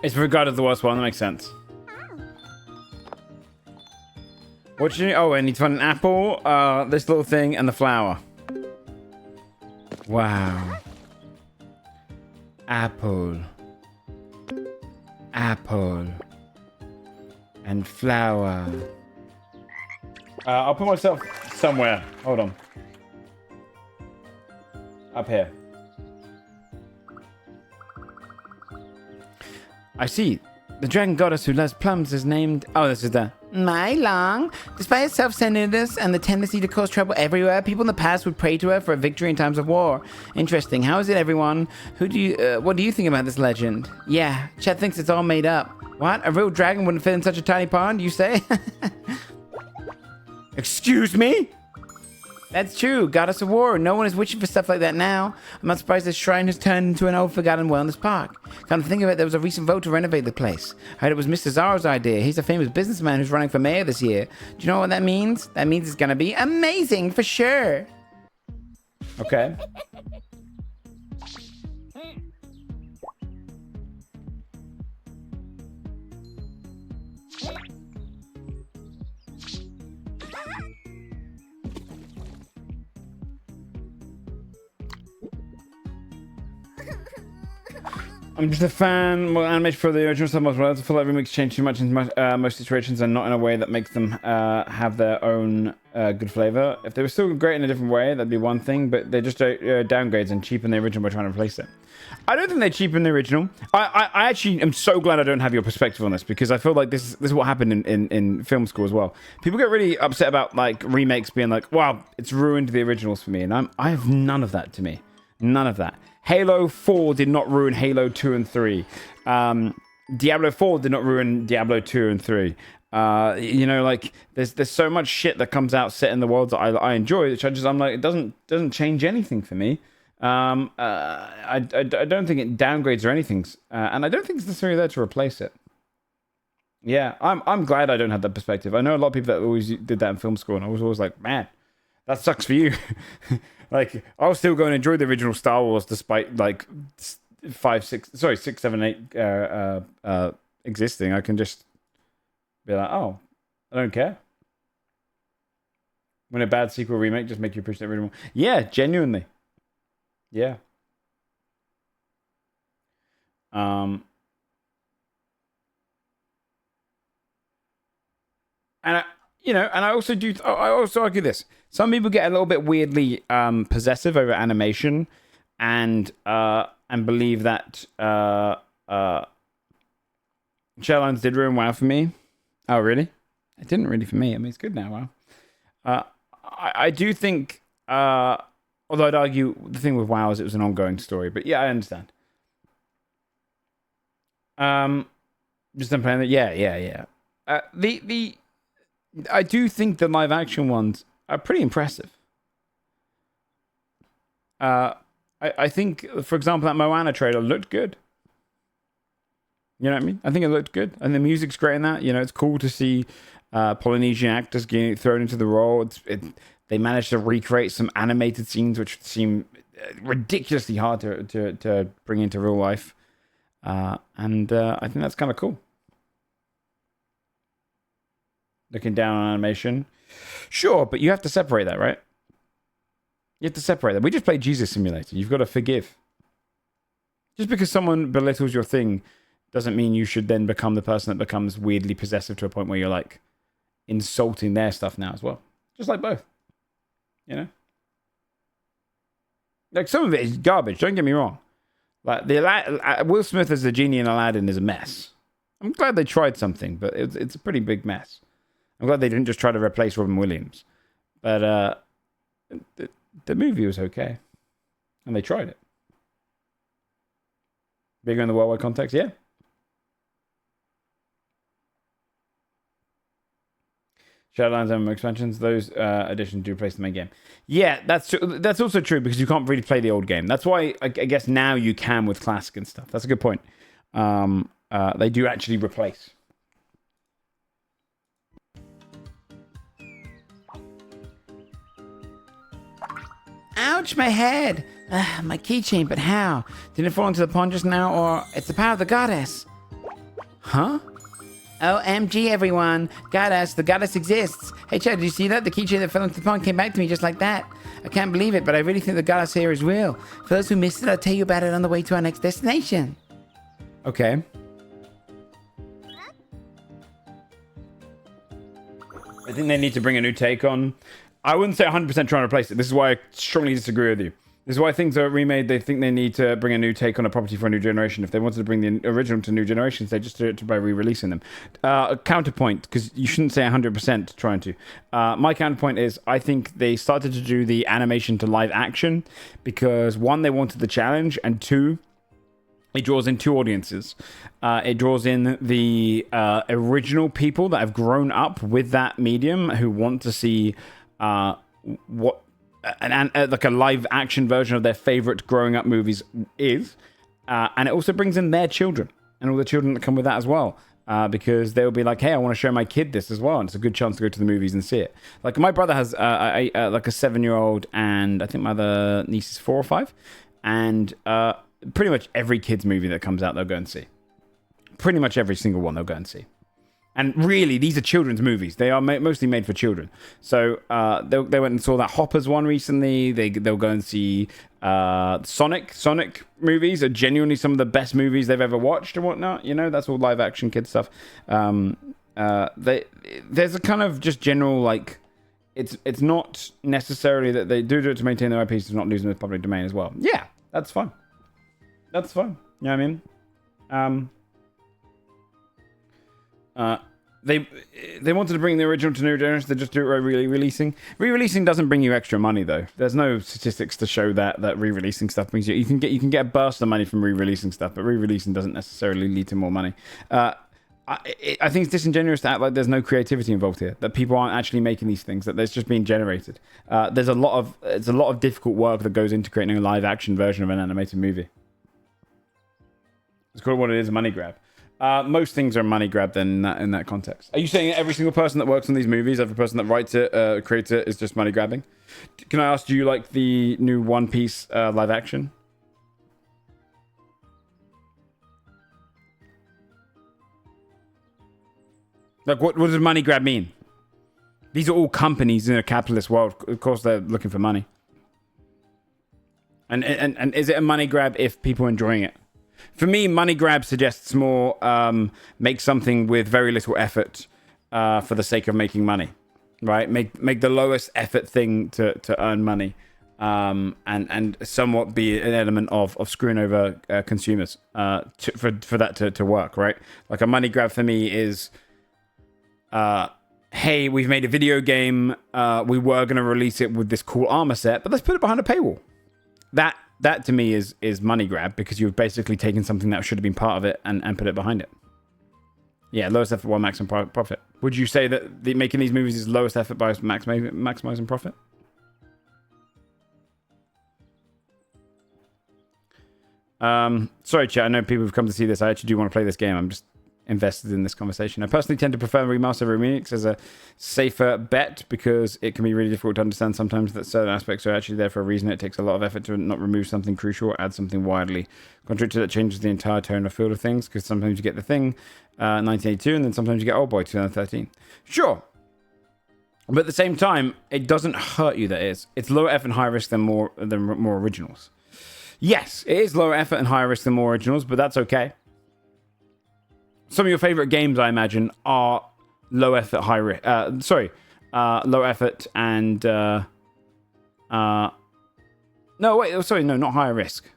It's regarded as the worst one, that makes sense. What you need? Oh, I need to find an apple, this little thing, and the flower. Wow. Apple. Apple. And flower. I'll put myself somewhere. Hold on. Up here. I see. The dragon goddess who loves plums is named... Oh, this is the... My Long. Despite its self-centeredness and the tendency to cause trouble everywhere, people in the past would pray to her for a victory in times of war. Interesting. How is it, everyone? What do you think about this legend? Yeah, Chet thinks it's all made up. What? A real dragon wouldn't fit in such a tiny pond, you say? Excuse me? That's true. Goddess of War. No one is wishing for stuff like that now. I'm not surprised this shrine has turned into an old forgotten wellness park. Come to think of it, there was a recent vote to renovate the place. I heard it was Mr. Zara's idea. He's a famous businessman who's running for mayor this year. Do you know what that means? That means it's gonna be amazing for sure. Okay. I'm just a fan. Well, animation for the original stuff as well. I feel like remakes change too much in most situations and not in a way that makes them have their own good flavor. If they were still great in a different way, that'd be one thing, but they just downgrades and cheapen the original by trying to replace it. I don't think they cheapen the original. I actually am so glad I don't have your perspective on this, because I feel like this is what happened in film school as well. People get really upset about like remakes being like, wow, it's ruined the originals for me, and I have none of that to me. None of that. Halo 4 did not ruin Halo 2 and 3. Diablo 4 did not ruin Diablo 2 and 3. You know, like there's so much shit that comes out set in the world that I enjoy, which I'm like, it doesn't change anything for me. I don't think it downgrades or anything, and I don't think it's necessarily there to replace it. Yeah, I'm glad I don't have that perspective. I know a lot of people that always did that in film school, and I was always like, man, that sucks for you. Like, I'll still go and enjoy the original Star Wars despite like 6, 7, 8 existing. I can just be like, oh, I don't care. When a bad sequel remake just make you appreciate the original. Yeah, genuinely. Yeah. And I also argue this. Some people get a little bit weirdly possessive over animation, and believe that Shadowlands did ruin WoW for me. Oh, really? It didn't really for me. I mean, it's good now. WoW. I do think, although I'd argue the thing with WoW is it was an ongoing story, but yeah, I understand. Just I'm playing that. Yeah. I do think the live action ones are pretty impressive. I think, for example, that Moana trailer looked good. You know what I mean? I think it looked good, and the music's great in that. You know, it's cool to see Polynesian actors getting thrown into the role. They managed to recreate some animated scenes which seem ridiculously hard to bring into real life, and I think that's kind of cool. looking down on animation. Sure, but you have to separate that, right? You have to separate that. We just played Jesus Simulator. You've got to forgive. Just because someone belittles your thing doesn't mean you should then become the person that becomes weirdly possessive to a point where you're like insulting their stuff now as well. Just like both. You know? Like some of it is garbage, don't get me wrong. Like Will Smith as the genie in Aladdin is a mess. I'm glad they tried something, but it's a pretty big mess. I'm glad they didn't just try to replace Robin Williams. But the movie was okay. And they tried it. Bigger in the worldwide context, yeah. Shadowlands and expansions, those additions do replace the main game. Yeah, that's also true because you can't really play the old game. That's why I guess now you can with Classic and stuff. That's a good point. They do actually replace. Ouch, my head. My keychain, but how? Did it fall into the pond just now, or it's the power of the goddess? Huh? OMG, everyone. Goddess, the goddess exists. Hey, Chad, did you see that? The keychain that fell into the pond came back to me just like that. I can't believe it, but I really think the goddess here is real. For those who missed it, I'll tell you about it on the way to our next destination. Okay. I think they need to bring a new take on... I wouldn't say 100% trying to replace it. This is why I strongly disagree with you. This is why things are remade. They think they need to bring a new take on a property for a new generation. If they wanted to bring the original to new generations, they just do it by re-releasing them. A counterpoint, because you shouldn't say 100% trying to. My counterpoint is I think they started to do the animation to live action because, one, they wanted the challenge, and two, it draws in two audiences. It draws in the original people that have grown up with that medium who want to see what like a live action version of their favorite growing up movies is, and it also brings in their children and all the children that come with that as well, because they'll be like, hey, I want to show my kid this as well, and it's a good chance to go to the movies and see it. Like my brother has like a 7-year-old, and I think my other niece is 4 or 5, and pretty much every kid's movie that comes out they'll go and see. Pretty much every single one they'll go and see. And really, these are children's movies. They are mostly made for children. So they went and saw that Hoppers one recently. They'll go and see Sonic. Sonic movies are genuinely some of the best movies they've ever watched and whatnot. You know, that's all live action kid stuff. There's a kind of just general like, it's not necessarily that they do it to maintain their IPs to not lose them as public domain as well. Yeah, that's fine. That's fine. You know what I mean? They wanted to bring the original to new generations. They just do it by re-releasing. Re-releasing doesn't bring you extra money though. There's no statistics to show that re-releasing stuff brings you. You can get a burst of money from re-releasing stuff, but re-releasing doesn't necessarily lead to more money. I think it's disingenuous to act like there's no creativity involved here. That people aren't actually making these things. That there's just being generated. There's a lot of difficult work that goes into creating a live action version of an animated movie. It's called what it is, a money grab. Most things are a money grab then in that context. Are you saying every single person that works on these movies, every person that writes it, creates it, is just money grabbing? Can I ask, do you like the new One Piece live action? Like, what does money grab mean? These are all companies in a capitalist world. Of course, they're looking for money. And is it a money grab if people are enjoying it? For me, money grab suggests more make something with very little effort for the sake of making money, right? Make the lowest effort thing to earn money, and somewhat be an element of screwing over consumers for that to work, right? Like a money grab for me is, hey, we've made a video game. We were going to release it with this cool armor set, but let's put it behind a paywall. That to me is money grab because you've basically taken something that should have been part of it and put it behind it. Yeah, lowest effort while maximum profit. Would you say that making these movies is lowest effort by maximizing profit? Sorry, chat. I know people have come to see this. I actually do want to play this game. I'm just invested in this conversation. I personally tend to prefer remaster over remix as a safer bet because it can be really difficult to understand sometimes that certain aspects are actually there for a reason. It takes a lot of effort to not remove something crucial or add something wildly contradictory that changes the entire tone or feel of things, because sometimes you get The Thing 1982 and then sometimes you get Old Boy 2013. Sure. But at the same time, it doesn't hurt you that it is. It's lower effort and higher risk than more originals. Yes, it is lower effort and higher risk than more originals, but that's okay. Some of your favorite games, I imagine, are low effort, high risk. Low effort and no, not higher risk.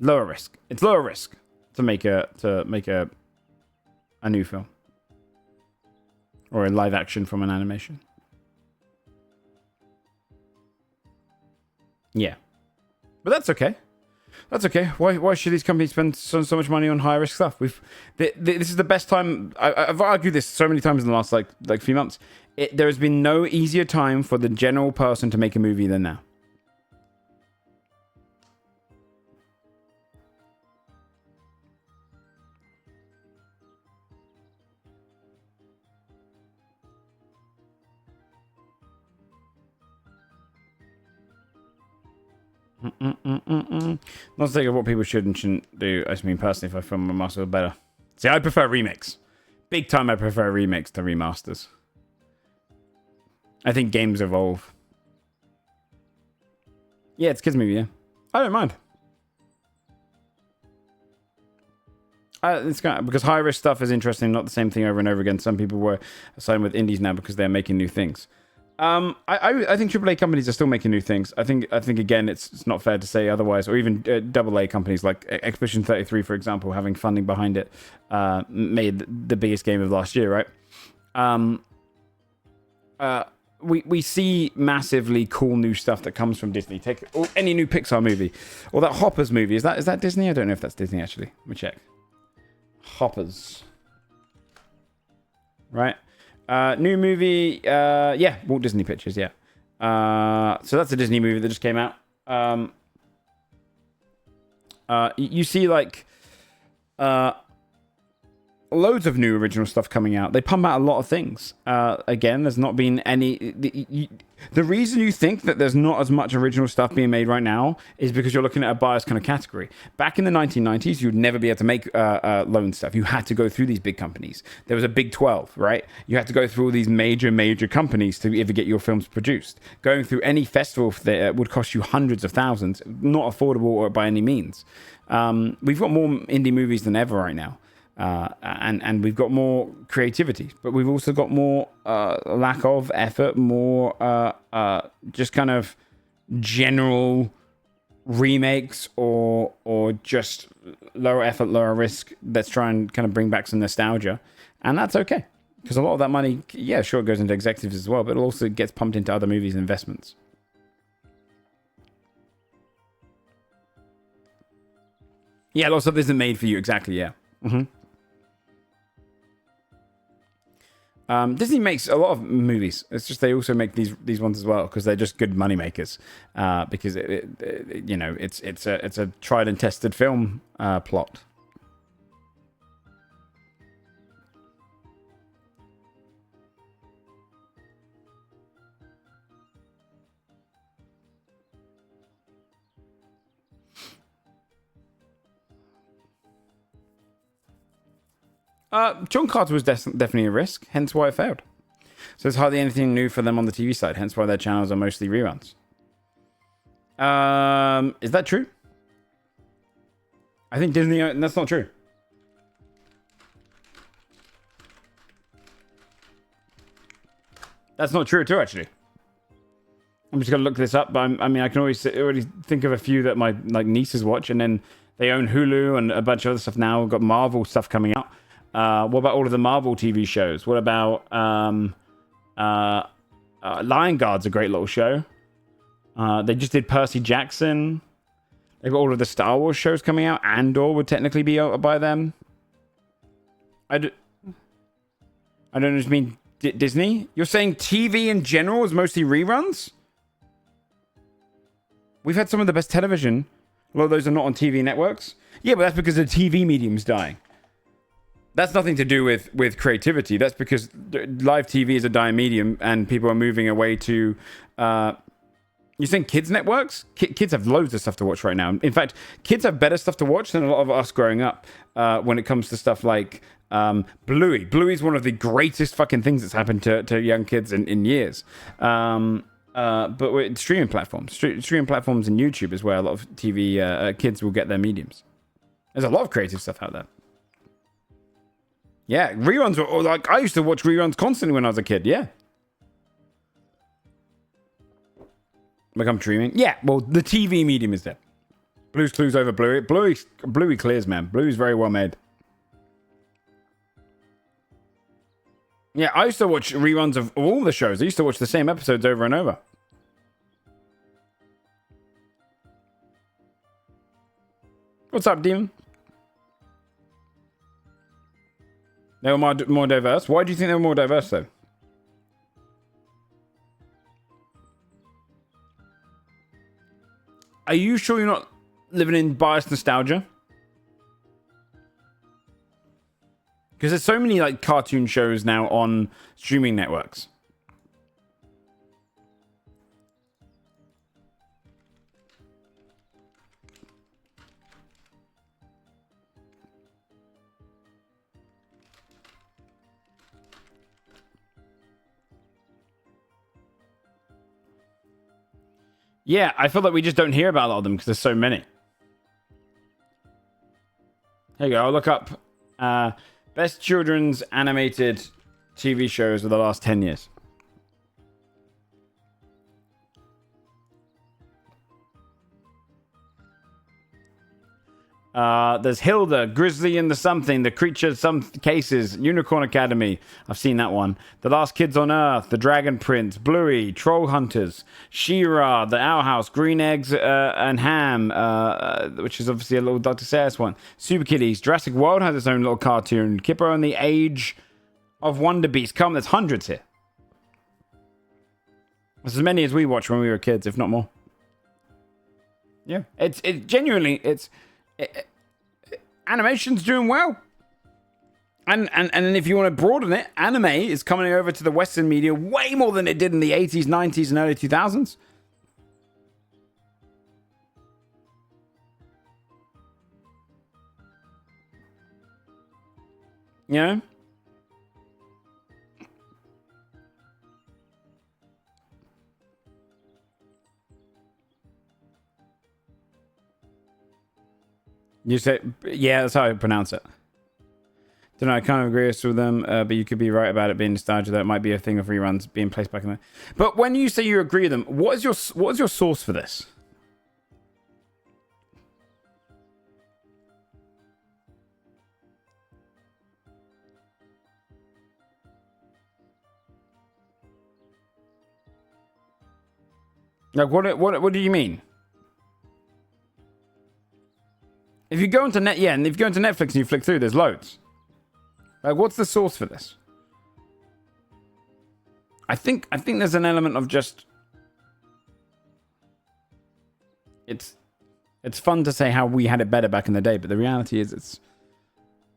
Lower risk. It's lower risk to make a new film or a live action from an animation. Yeah, but that's okay. That's okay. Why should these companies spend so much money on high risk stuff? This is the best time. I've argued this so many times in the last like few months. There has been no easier time for the general person to make a movie than now. Not to think of what people should and shouldn't do. I just mean personally, if I film a master better. See, I prefer remakes. Big time, I prefer remakes to remasters. I think games evolve. Yeah, it's a kids movie, yeah. I don't mind. It's kind of, because high risk stuff is interesting, not the same thing over and over again. Some people were siding with indies now because they're making new things. I think AAA companies are still making new things. I think again, it's not fair to say otherwise, or even AA companies like Expedition 33, for example, having funding behind it, made the biggest game of last year, right? We see massively cool new stuff that comes from Disney. Take any new Pixar movie, or that Hoppers movie. Is that Disney? I don't know if that's Disney actually. Let me check. Hoppers, right? New movie, yeah, Walt Disney Pictures, yeah. So that's a Disney movie that just came out. You see, like, loads of new original stuff coming out. They pump out a lot of things. Again, there's not been any... The reason you think that there's not as much original stuff being made right now is because you're looking at a biased kind of category. Back in the 1990s, you'd never be able to make loan stuff. You had to go through these big companies. There was a Big 12, right? You had to go through all these major companies to ever get your films produced. Going through any festival there would cost you hundreds of thousands. Not affordable or by any means. We've got more indie movies than ever right now. And we've got more creativity, but we've also got more lack of effort, more just kind of general remakes or just lower effort, lower risk. Let's try and kind of bring back some nostalgia, and that's okay because a lot of that money, yeah, sure, it goes into executives as well, but it also gets pumped into other movies and investments. Yeah, lots of this isn't made for you, exactly. Yeah. Mm-hmm. Disney makes a lot of movies. It's just they also make these ones as well because they're just good money makers. Because it's a tried and tested film plot. John Carter was definitely a risk, hence why it failed. So there's hardly anything new for them on the TV side, hence why their channels are mostly reruns. Is that true? I think Disney... that's not true. That's not true at all, actually. I'm just going to look this up, but I mean, I can already think of a few that my nieces watch, and then they own Hulu and a bunch of other stuff now. We've got Marvel stuff coming out. What about all of the Marvel TV shows? What about Lion Guard's a great little show. They just did Percy Jackson. They've got all of the Star Wars shows coming out. Andor would technically be by them. I don't just mean Disney. You're saying TV in general is mostly reruns? We've had some of the best television. A lot of those are not on TV networks. Yeah, but that's because the TV medium's dying. That's nothing to do with creativity. That's because live TV is a dying medium and people are moving away to... you think kids networks? Kids have loads of stuff to watch right now. In fact, kids have better stuff to watch than a lot of us growing up when it comes to stuff like Bluey. Bluey's one of the greatest fucking things that's happened to young kids in years. But with streaming platforms. Streaming platforms and YouTube is where a lot of TV kids will get their mediums. There's a lot of creative stuff out there. Yeah, reruns were like I used to watch reruns constantly when I was a kid. Yeah. Like I'm dreaming. Yeah, well, the TV medium is there. Blue's Clues over Bluey. Bluey clears, man. Bluey's very well made. Yeah, I used to watch reruns of all the shows. I used to watch the same episodes over and over. What's up, Demon? They were more diverse. Why do you think they were more diverse, though? Are you sure you're not living in biased nostalgia? Because there's so many like cartoon shows now on streaming networks. Yeah, I feel like we just don't hear about a lot of them because there's so many. Here you go. I'll look up best children's animated TV shows of the last 10 years. There's Hilda, Grizzly and the Something, The Creature Some Cases, Unicorn Academy. I've seen that one. The Last Kids on Earth, The Dragon Prince, Bluey, Troll Hunters, She-Ra, The Owl House, Green Eggs and Ham, which is obviously a little Dr. Sayers one. Super Kitties, Jurassic World has its own little cartoon. Kipper and the Age of Wonder Beast. Come, there's hundreds here. There's as many as we watched when we were kids, if not more. Yeah, it's genuinely, animation's doing well. And if you want to broaden it, anime is coming over to the Western media way more than it did in the 80s, 90s, and early 2000s. You know? You say, yeah, that's how I pronounce it. Don't know, I kind of agree with them, but you could be right about it being nostalgia. That might be a thing of reruns being placed back in there. But when you say you agree with them, what is your source for this? Like, what do you mean? If you go into and if you go into Netflix and you flick through, there's loads. Like, what's the source for this? I think there's an element of just it's fun to say how we had it better back in the day, but the reality is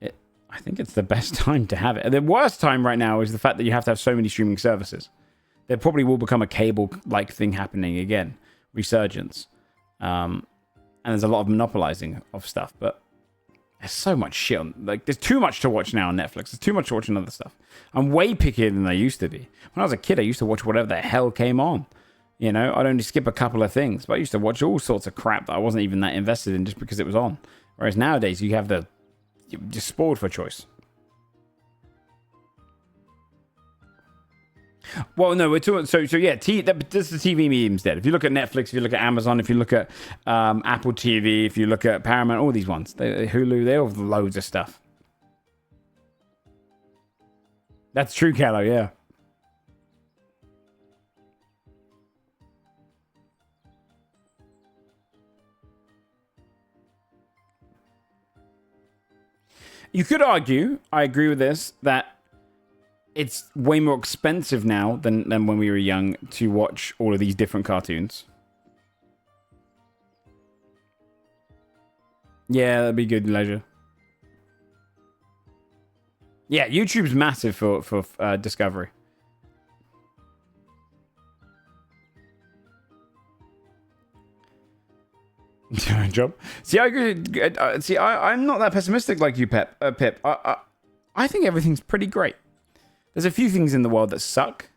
I think it's the best time to have it. The worst time right now is the fact that you have to have so many streaming services. There probably will become a cable-like thing happening again, resurgence. And there's a lot of monopolizing of stuff, but there's so much shit on, like, there's too much to watch now on Netflix. There's too much to watch on other stuff. I'm way pickier than I used to be. When I was a kid, I used to watch whatever the hell came on. You know, I'd only skip a couple of things, but I used to watch all sorts of crap that I wasn't even that invested in just because it was on. Whereas nowadays, you're just spoiled for choice. Well, no, we're talking. So yeah, this is the TV medium instead. If you look at Netflix, if you look at Amazon, if you look at Apple TV, if you look at Paramount, all these ones, Hulu, they all have loads of stuff. That's true, Callow. Yeah. You could argue, I agree with this, that it's way more expensive now than when we were young to watch all of these different cartoons. Yeah, that'd be good leisure. Yeah, YouTube's massive for Discovery. Job. See, I agree. See, I'm not that pessimistic like you, Pip. I think everything's pretty great. There's a few things in the world that suck,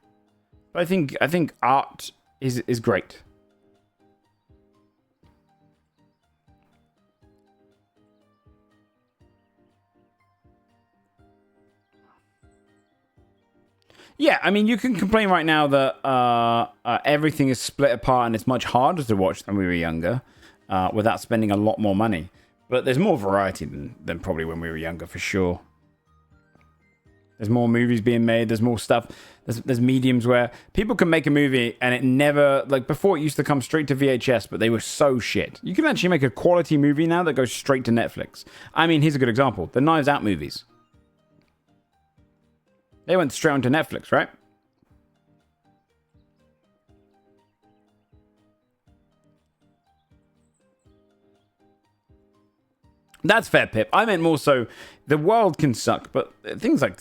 but I think art is great. Yeah, I mean, you can complain right now that everything is split apart and it's much harder to watch than we were younger, without spending a lot more money. But there's more variety than probably when we were younger, for sure. There's more movies being made. There's more stuff. There's mediums where people can make a movie and it never... Like, before it used to come straight to VHS, but they were so shit. You can actually make a quality movie now that goes straight to Netflix. I mean, here's a good example. The Knives Out movies. They went straight onto Netflix, right? That's fair, Pip. I meant more so, the world can suck, but things like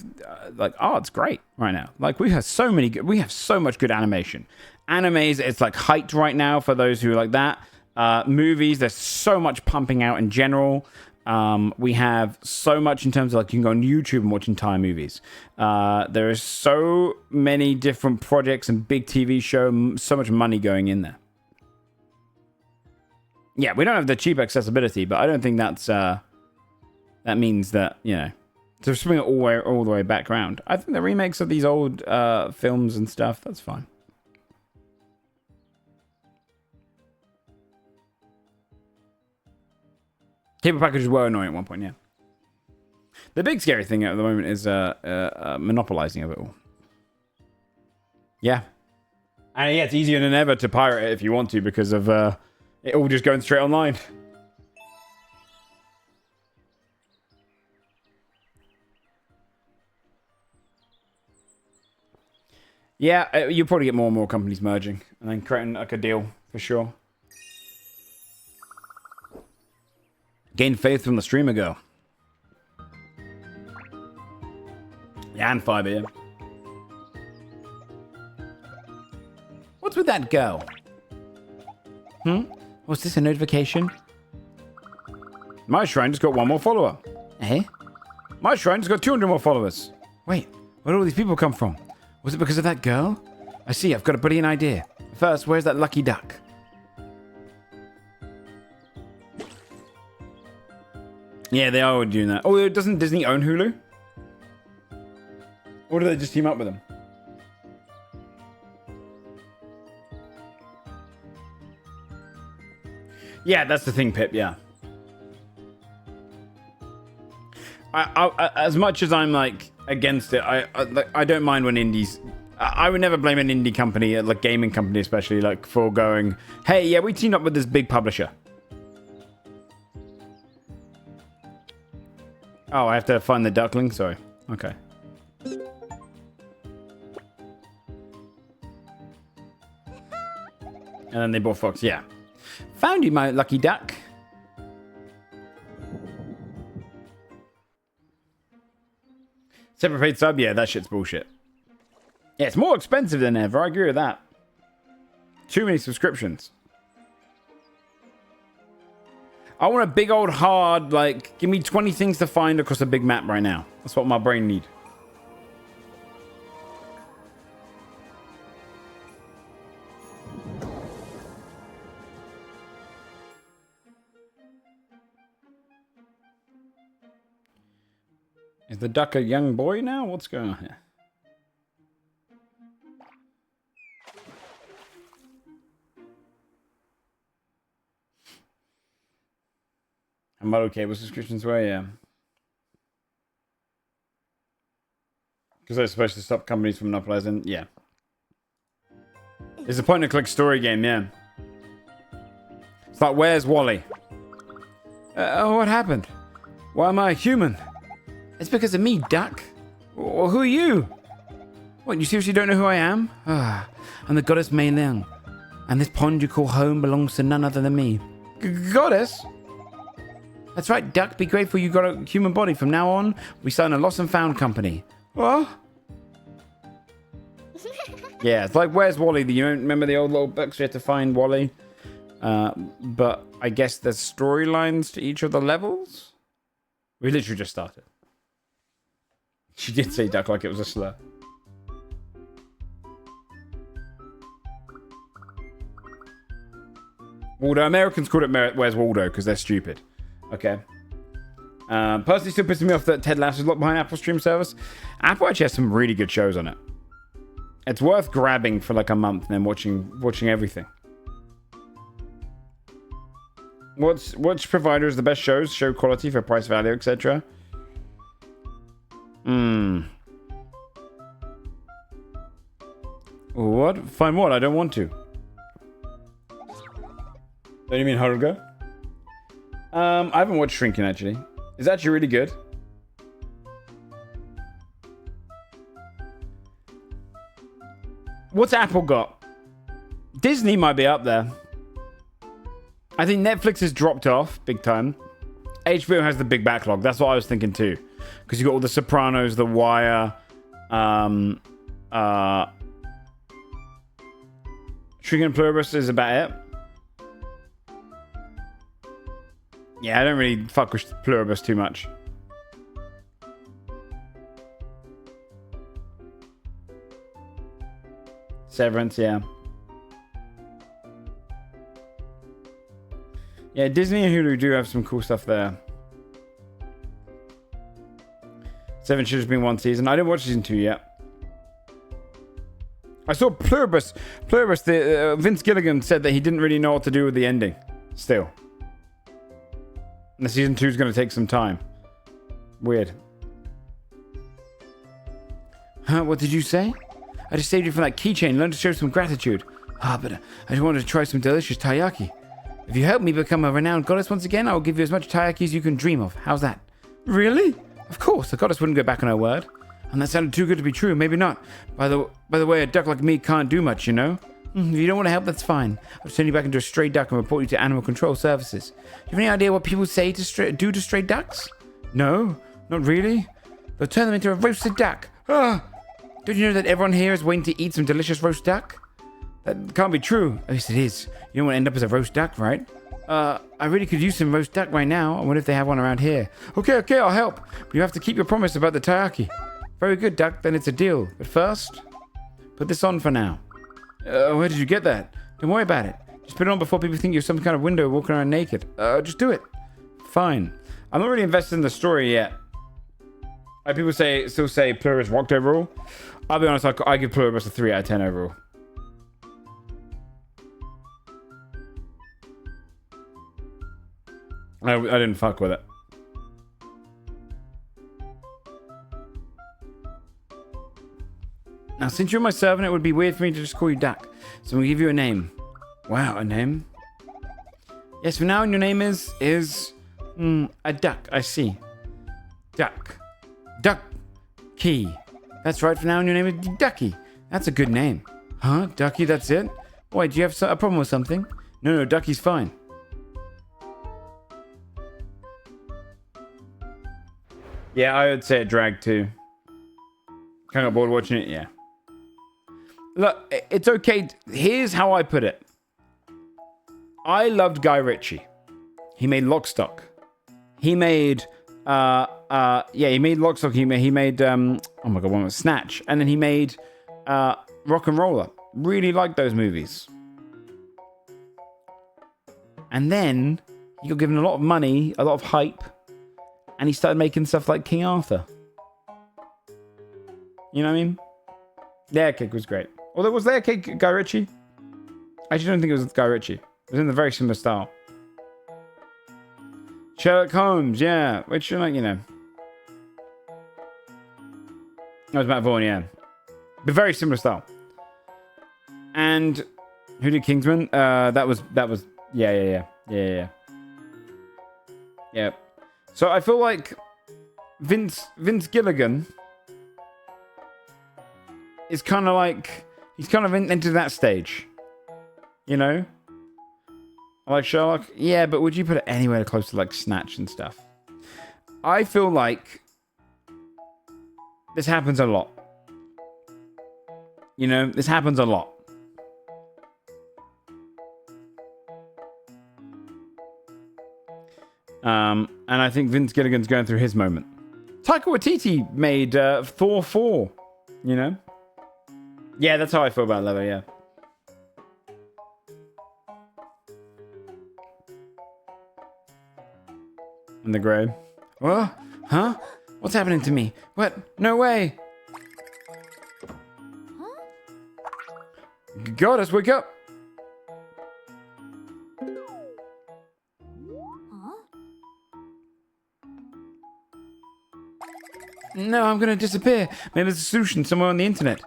art's great right now. Like, we have so much good animation. Animes, it's like hyped right now for those who like that. Movies, there's so much pumping out in general. We have so much in terms of, like, you can go on YouTube and watch entire movies. There is so many different projects and big TV show, so much money going in there. Yeah, we don't have the cheap accessibility, but I don't think that's that means that, you know, to swing it all the way back around. I think the remakes of these old films and stuff, that's fine. Cable packages were annoying at one point, yeah. The big scary thing at the moment is monopolizing of it all. Yeah. And yeah, it's easier than ever to pirate it if you want to, because of it all just going straight online. Yeah, you'll probably get more and more companies merging and then creating like a deal for sure. Gain faith from the streamer girl. Yeah, and Fiber, yeah. What's with that girl? Was this a notification? My shrine just got one more follower. Eh? My shrine just got 200 more followers. Wait, where did all these people come from? Was it because of that girl? I see, I've got a brilliant idea. First, where's that lucky duck? Yeah, they are doing that. Oh, doesn't Disney own Hulu? Or do they just team up with them? Yeah, that's the thing, Pip, yeah. I as much as I'm, like, against it, I don't mind when indies... I would never blame an indie company, like gaming company especially, like, for going, hey, yeah, we teamed up with this big publisher. Oh, I have to find the duckling? Sorry. Okay. And then they bought Fox, yeah. Found you, my lucky duck. Separate paid sub? Yeah, that shit's bullshit. Yeah, it's more expensive than ever. I agree with that. Too many subscriptions. I want a big old hard, like, give me 20 things to find across a big map right now. That's what my brain needs. Is the duck a young boy now? What's going on here? I'm not okay with subscriptions where, yeah. Because they're supposed to stop companies from monopolizing, yeah. It's a point-and-click story game, yeah. It's like, where's Wally? Oh, what happened? Why am I a human? It's because of me, duck. Well, who are you? What, you seriously don't know who I am? Ah, I'm the goddess Mei Liang. And this pond you call home belongs to none other than me. Goddess? That's right, duck. Be grateful you got a human body. From now on, we start a lost and found company. What? Yeah, it's like, where's Wally? You remember the old little books? You had to find Wally. But I guess there's storylines to each of the levels? We literally just started. She did say duck like it was a slur. Waldo. Americans called it Where's Waldo because they're stupid. Okay. Personally, still pissing me off that Ted Lasso's locked behind Apple stream service. Apple actually has some really good shows on it. It's worth grabbing for like a month and then watching everything. Which provider is the best shows? Show quality for price value, etc. What? Find what? I don't want to. Don't you mean Haruga? I haven't watched Shrinking actually. It's actually really good. What's Apple got? Disney might be up there. I think Netflix has dropped off big time. HBO has the big backlog. That's what I was thinking too. Because you got all The Sopranos, The Wire, Shrinking Pluribus is about it. Yeah, I don't really fuck with Pluribus too much. Severance, yeah. Yeah, Disney and Hulu do have some cool stuff there. 7 should have been 1 season. I didn't watch season 2 yet. I saw Pluribus. Vince Gilligan said that he didn't really know what to do with the ending. Still. And the season 2 is going to take some time. Weird. Huh? What did you say? I just saved you from that keychain. Learn to show some gratitude. But I just wanted to try some delicious taiyaki. If you help me become a renowned goddess once again, I will give you as much taiyaki as you can dream of. How's that? Really? Of course, the goddess wouldn't go back on her word. And that sounded too good to be true. Maybe not. By the way, a duck like me can't do much, you know? If you don't want to help, that's fine. I'll send you back into a stray duck and report you to Animal Control Services. Do you have any idea what people say to do to stray ducks? No, not really. They'll turn them into a roasted duck. Don't you know that everyone here is waiting to eat some delicious roast duck? That can't be true. At least it is. You don't want to end up as a roast duck, right? I really could use some roast duck right now. I wonder if they have one around here. Okay, I'll help. But you have to keep your promise about the taiyaki. Very good, duck. Then it's a deal. But first, put this on for now. Where did you get that? Don't worry about it. Just put it on before people think you're some kind of window walking around naked. Just do it. Fine. I'm not really invested in the story yet. Like people still say Pluribus rocked overall. I'll be honest, I give Pluribus a 3 out of 10 overall. I didn't fuck with it. Now, since you're my servant, it would be weird for me to just call you Duck. So I'm going to give you a name. Wow, a name? Yes, for now, your name is a duck, I see. Duck. Ducky. That's right, for now, your name is Ducky. That's a good name. Huh? Ducky, that's it? Wait, do you have a problem with something? No, Ducky's fine. Yeah, I would say it dragged too. Kind of got bored watching it, yeah. Look, it's okay. Here's how I put it. I loved Guy Ritchie. He made Lock, Stock. He made, he made Lock, Stock. He made, oh my god, one was Snatch. And then he made Rock and Roller. Really liked those movies. And then he got given a lot of money, a lot of hype. And he started making stuff like King Arthur. You know what I mean? Layer Cake was great. Although, was Layer Cake Guy Ritchie? I actually don't think it was Guy Ritchie. It was in the very similar style. Sherlock Holmes, yeah. Which, like, you know. That was Matt Vaughn, yeah. But very similar style. And who did Kingsman? That was, yeah. Yeah. So I feel like Vince Gilligan is kind of like, he's kind of into that stage. You know? Like Sherlock? Yeah, but would you put it anywhere close to like Snatch and stuff? I feel like this happens a lot. You know, this happens a lot. And I think Vince Gilligan's going through his moment. Taika Waititi made Thor 4, you know? Yeah, that's how I feel about Leather, yeah. In the grave. Oh, huh? What's happening to me? What? No way! Goddess, wake up! No, I'm gonna disappear. Maybe there's a solution somewhere on the internet.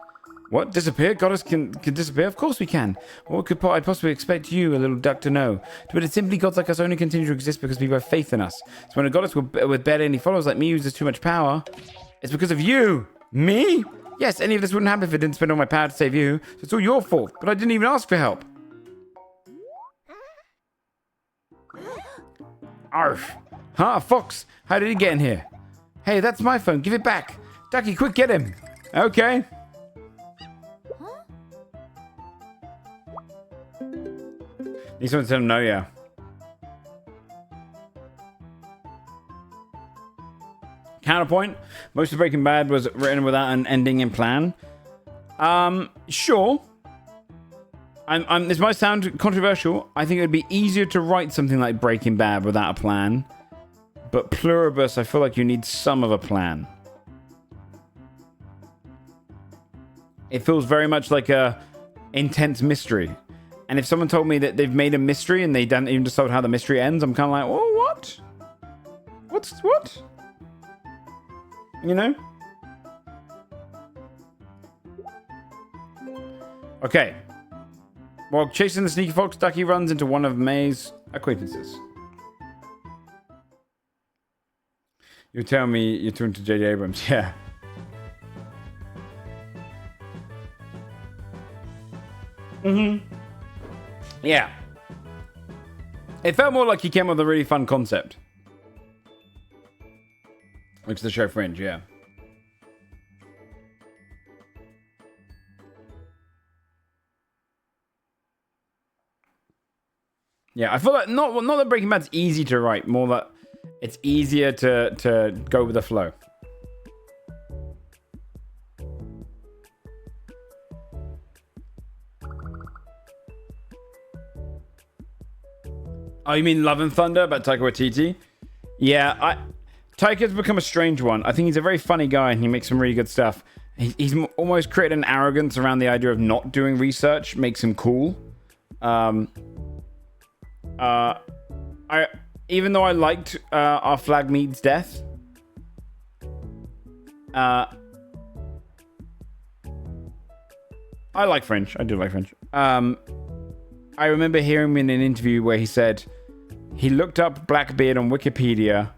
What? Disappear? Goddess can disappear? Of course we can. What could I possibly expect you, a little duck, to know? But it's simply gods like us only continue to exist because people have faith in us. So when a goddess with barely any followers like me uses too much power, it's because of you. Me? Yes, any of this wouldn't happen if I didn't spend all my power to save you. So it's all your fault. But I didn't even ask for help. Arf. Huh, Fox? How did he get in here? Hey, that's my phone. Give it back. Ducky, quick, get him. Okay. Need someone to tell him no, yeah. Counterpoint. Most of Breaking Bad was written without an ending in plan. Sure. This might sound controversial. I think it would be easier to write something like Breaking Bad without a plan. But Pluribus, I feel like you need some of a plan. It feels very much like a intense mystery. And if someone told me that they've made a mystery and they don't even decide how the mystery ends, I'm kind of like, oh, what? What? You know? Okay. While chasing the sneaky fox, Ducky runs into one of May's acquaintances. You tell me you're talking to J.J. Abrams. Yeah. Yeah. It felt more like he came up with a really fun concept. Which is the show Fringe, yeah. Yeah, I feel like not that Breaking Bad's easy to write, more that it's easier to go with the flow. Oh, you mean Love and Thunder about Taika Waititi? Yeah, Taika's become a strange one. I think he's a very funny guy and he makes some really good stuff. He's almost created an arrogance around the idea of not doing research, makes him cool. Even though I liked Our Flag Means Death, I like Fringe. I do like Fringe. I remember hearing him in an interview where he said he looked up Blackbeard on Wikipedia,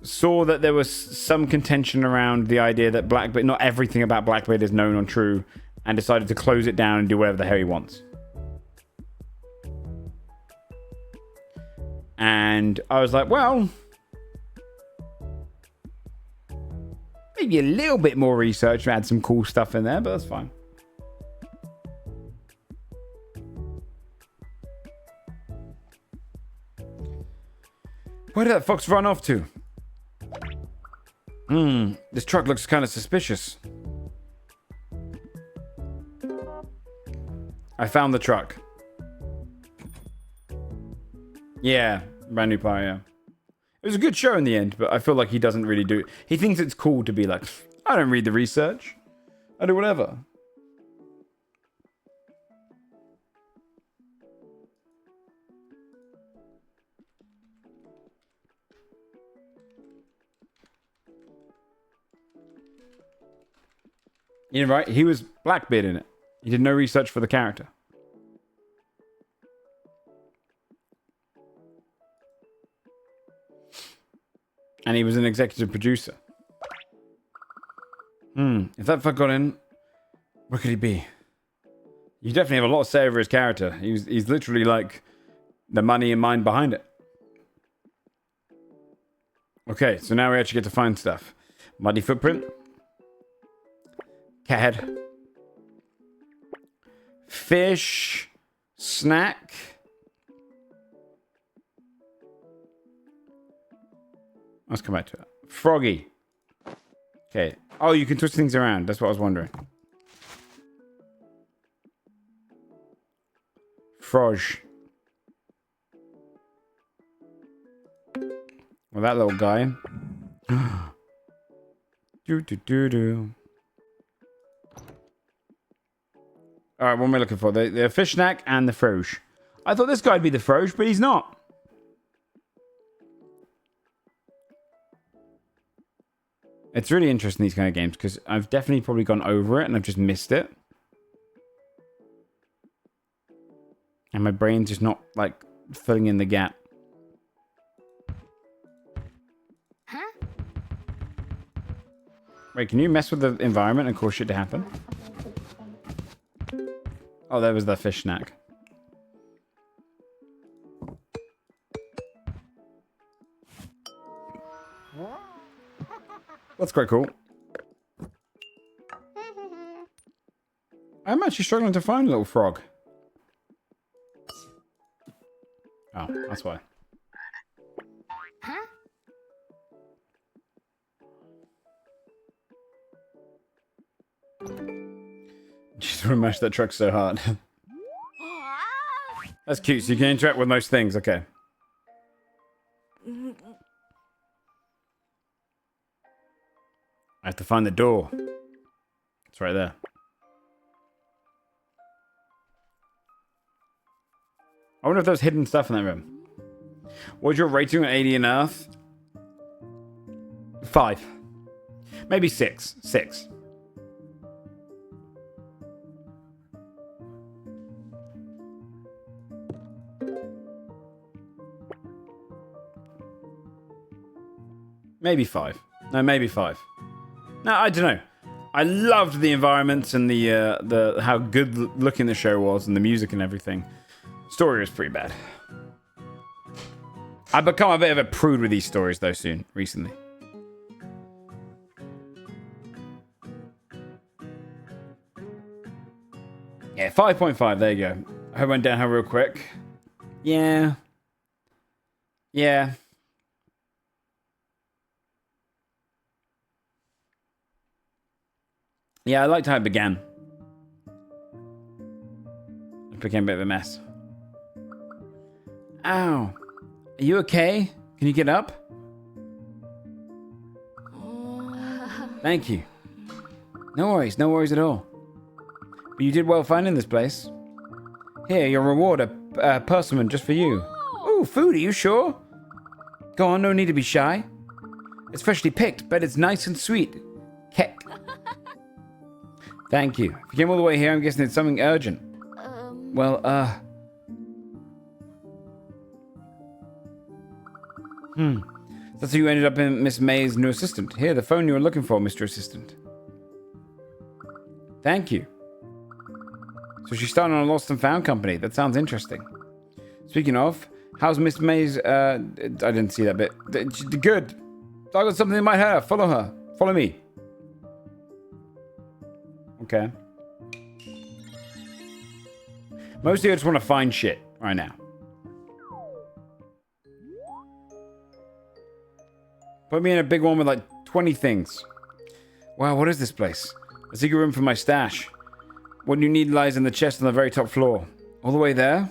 saw that there was some contention around the idea that Blackbeard, not everything about Blackbeard is known or true, and decided to close it down and do whatever the hell he wants. And I was like, well, maybe a little bit more research to add some cool stuff in there, but that's fine. Where did that fox run off to? This truck looks kind of suspicious. I found the truck. Yeah, brand new pie, yeah. It was a good show in the end, but I feel like he doesn't really do it. He thinks it's cool to be like, I don't read the research. I do whatever. You're right, he was Blackbeard in it. He did no research for the character. And he was an executive producer. If that fuck got in, where could he be? You definitely have a lot to say over his character. He's literally like the money and mind behind it. Okay, so now we actually get to find stuff. Muddy footprint. Cat head. Fish. Snack. Let's come back to it. Froggy. Okay. Oh, you can twist things around. That's what I was wondering. Froge. Well, that little guy. Do. Alright, what am I looking for? The fishknack and the froge. I thought this guy'd be the froge, but he's not. It's really interesting, these kind of games, because I've definitely probably gone over it and I've just missed it. And my brain's just not, like, filling in the gap. Huh? Wait, can you mess with the environment and cause shit to happen? Oh, there was the fish snack. That's quite cool. I'm actually struggling to find a little frog. Oh, that's why. Huh? Just want to mash that truck so hard. That's cute, so you can interact with most things, okay. I have to find the door. It's right there. I wonder if there's hidden stuff in that room. What's your rating on Alien Earth? 5. Maybe 6. 6. Maybe 5. No, maybe 5. No, I don't know. I loved the environments and the how good looking the show was and the music and everything. Story was pretty bad. I've become a bit of a prude with these stories though recently. Yeah, 5.5, there you go. I went down her real quick. Yeah. Yeah. Yeah, I liked how it began. It became a bit of a mess. Ow. Are you okay? Can you get up? Thank you. No worries at all. But you did well finding this place. Here, your reward, a persimmon just for you. Ooh, food, are you sure? Go on, no need to be shy. It's freshly picked, but it's nice and sweet. Keck. Thank you. If you came all the way here, I'm guessing it's something urgent. Well, That's how you ended up in Miss May's new assistant. Here, the phone you were looking for, Mr. Assistant. Thank you. So she's starting on a lost and found company. That sounds interesting. Speaking of, how's Miss May's, I didn't see that bit. Good. I got something that might hurt. Follow her. Follow me. Okay. Mostly I just want to find shit right now. Put me in a big one with like 20 things. Wow, what is this place? A secret room for my stash. What you need lies in the chest on the very top floor. All the way there?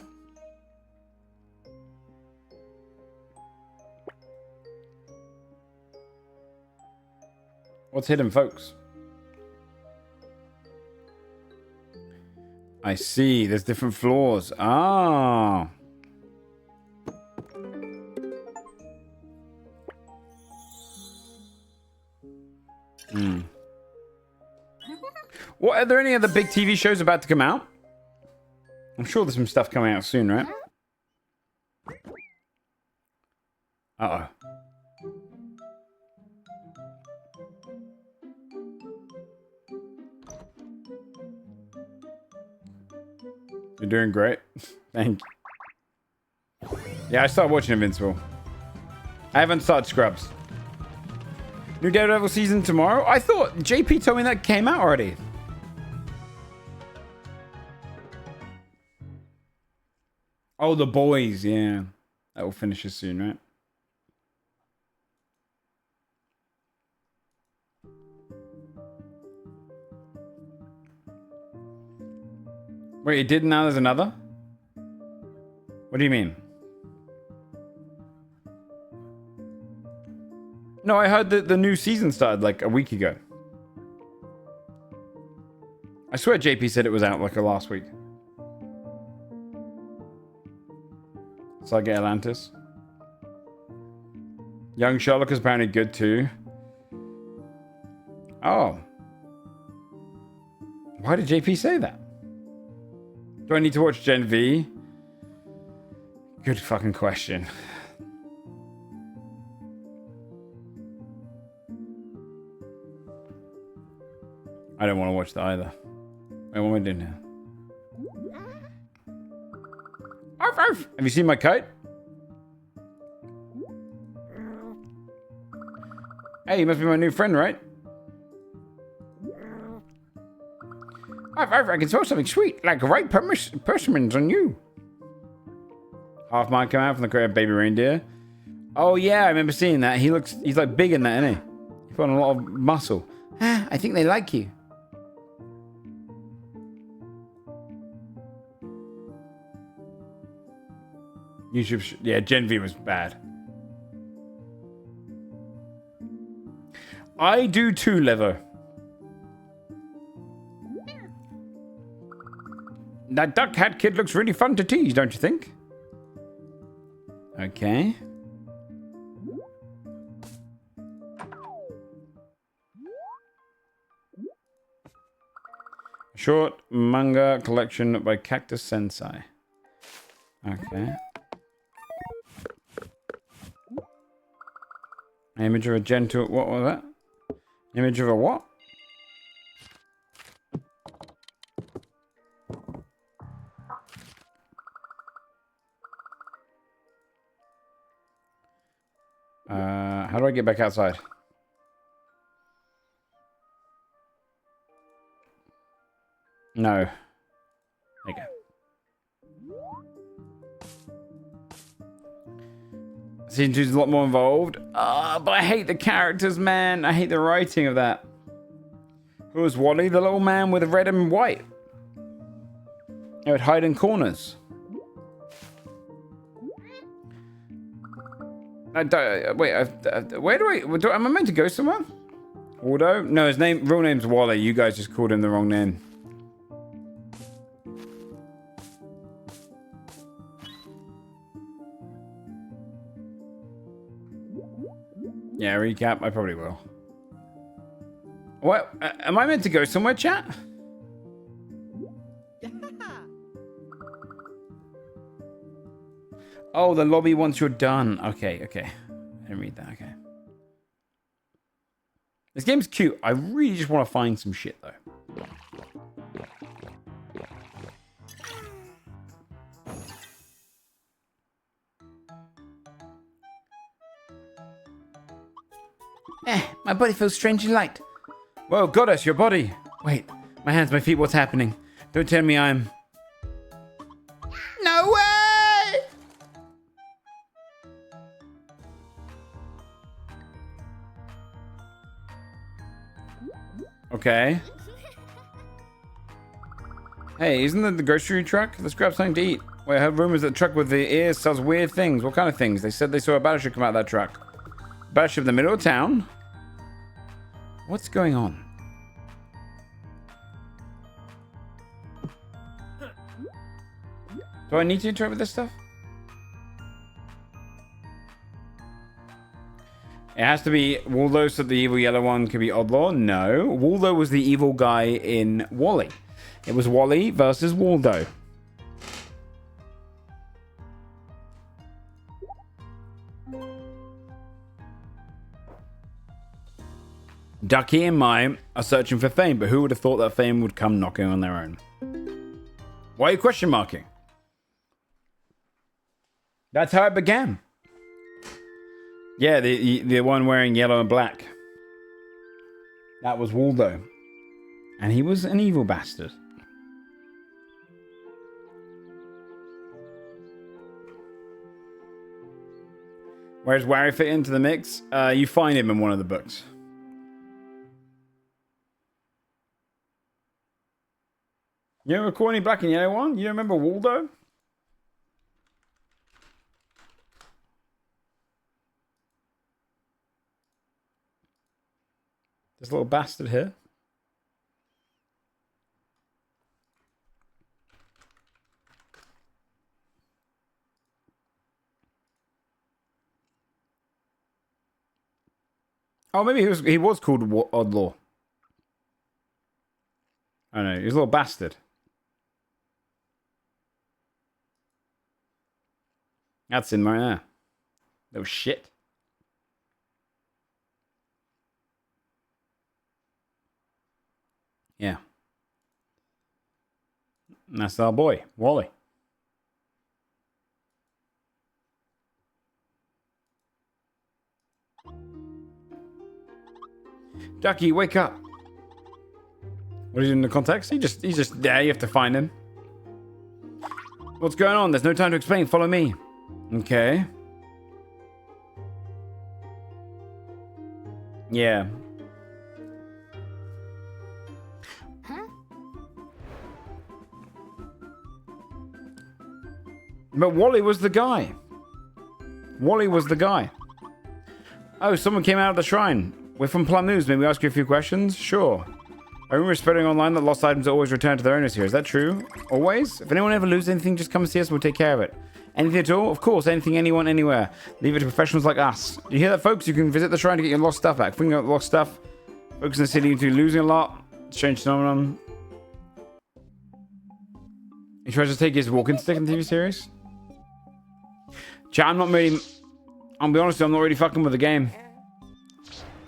What's hidden, folks? I see. There's different floors. Ah. What, are there any other big TV shows about to come out? I'm sure there's some stuff coming out soon, right? Uh-oh. You're doing great. Thank you. Yeah, I started watching Invincible. I haven't started Scrubs. New Daredevil season tomorrow? I thought JP told me that came out already. Oh, The Boys, yeah. That will finish soon, right? Wait, it did, now there's another? What do you mean? No, I heard that the new season started like a week ago. I swear JP said it was out like last week. So I get Atlantis. Young Sherlock is apparently good too. Oh. Why did JP say that? Do I need to watch Gen V? Good fucking question. I don't want to watch that either. Wait, what am I doing now? Arf, arf. Have you seen my kite? Hey, you must be my new friend, right? Arf, arf, I can smell something sweet, like ripe persimmons on you. Half mine come out from the crate of baby reindeer. Oh yeah, I remember seeing that. He's like big in that, isn't he? He's got a lot of muscle. Ah, I think they like you. YouTube, yeah, Gen V was bad. I do too, Levo. That duck hat kid looks really fun to tease, don't you think? Okay. Short manga collection by Cactus Sensei. Okay. Image of a gentle... What was that? Image of a what? How do I get back outside? No. There you go. Season 2 is a lot more involved. But I hate the characters, man. I hate the writing of that. Who was Wally? The little man with the red and white. He would hide in corners. Wait, where do I... Am I meant to go somewhere? Waldo? No, his real name's Wally. You guys just called him the wrong name. Yeah, recap. I probably will. What? Am I meant to go somewhere, chat? Oh, the lobby once you're done. Okay, okay. I didn't read that. Okay. This game's cute. I really just want to find some shit, though. My body feels strangely light. Whoa, goddess, your body. Wait, my hands, my feet, what's happening? Don't tell me I'm... No way! Okay. Hey, isn't that the grocery truck? Let's grab something to eat. Wait, I heard rumors that the truck with the ears sells weird things. What kind of things? They said they saw a battleship come out of that truck. Battleship in the middle of town? What's going on? Do I need to interact with this stuff? It has to be Waldo, so the evil yellow one could be Oddlaw. No, Waldo was the evil guy in Wally. It was Wally versus Waldo. Ducky and Mime are searching for fame, but who would have thought that fame would come knocking on their own? Why are you question marking? That's how it began. Yeah, the one wearing yellow and black. That was Waldo. And he was an evil bastard. Where's Wary fit into the mix? You find him in one of the books. You remember corny black and yellow one? You don't remember Waldo? This little bastard here. Oh, maybe he was called Oddlaw. I don't know. He was a little bastard. That's him right there. Little shit. Yeah. And that's our boy, Wally. Ducky, wake up. What is in the context? He's just there. You have to find him. What's going on? There's no time to explain. Follow me. Okay. Yeah. But Wally was the guy. Wally was the guy. Oh, someone came out of the shrine. We're from Plum News. May we ask you a few questions? Sure. I remember spreading online that lost items are always returned to their owners here. Is that true? Always? If anyone ever loses anything, just come and see us and we'll take care of it. Anything at all? Of course, anything, anyone, anywhere. Leave it to professionals like us. Do you hear that, folks? You can visit the shrine to get your lost stuff back. Bring out lost stuff. Folks in the city into losing a lot. Strange phenomenon. He tries to take his walking stick in the TV series. Chat, I'm not really... I'll be honest, I'm not really fucking with the game.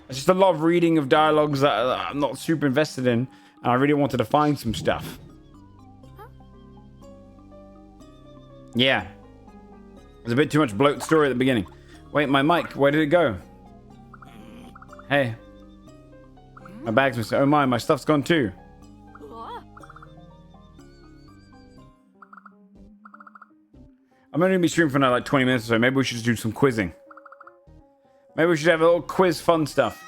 It's just a lot of reading of dialogues that I'm not super invested in. And I really wanted to find some stuff. Yeah. There's a bit too much bloat story at the beginning. Wait, my mic, where did it go? Hey. My bag's missing. Oh my stuff's gone too. I'm only going to be streaming for another like 20 minutes or so. Maybe we should just do some quizzing. Maybe we should have a little quiz fun stuff.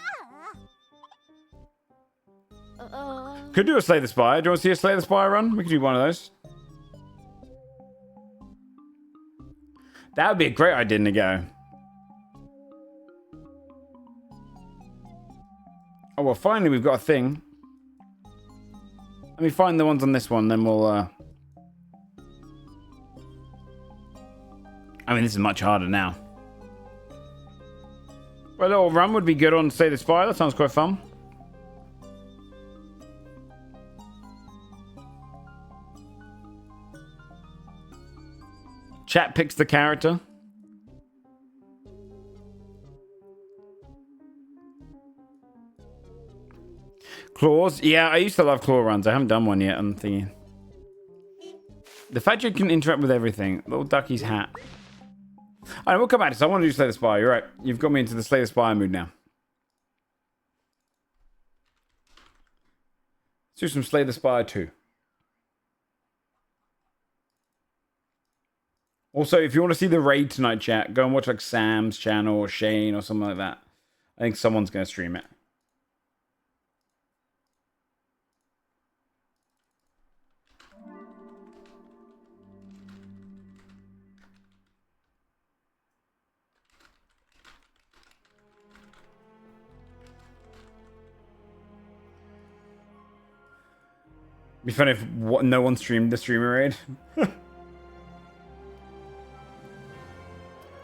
Could do a Slay the Spire. Do you want to see a Slay the Spire run? We could do one of those. That would be a great idea to go. Oh, well, finally we've got a thing. Let me find the ones on this one, then we'll... I mean, this is much harder now. Well, a little run would be good on Slay the Spire. That sounds quite fun. Chat picks the character. Claws? Yeah, I used to love claw runs. I haven't done one yet. I'm thinking. The fact you can interact with everything. Little Ducky's hat. Alright, we'll come back to this. I want to do Slay the Spire. You're right. You've got me into the Slay the Spire mood now. Let's do some Slay the Spire 2. Also, if you want to see the raid tonight, chat, go and watch like Sam's channel or Shane or something like that. I think someone's going to stream it. Be funny if no one streamed the streamer raid.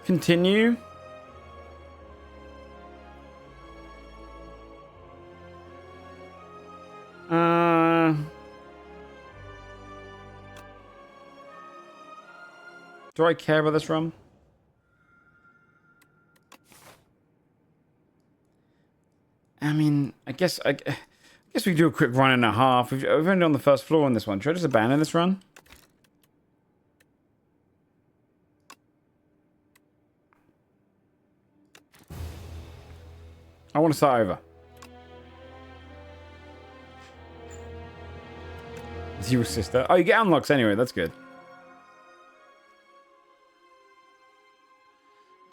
Continue. Do I care about this run? I mean, I guess we could do a quick run and a half. We've only on the first floor on this one. Should I just abandon this run? I want to start over. It's your sister. Oh, you get unlocks anyway. That's good.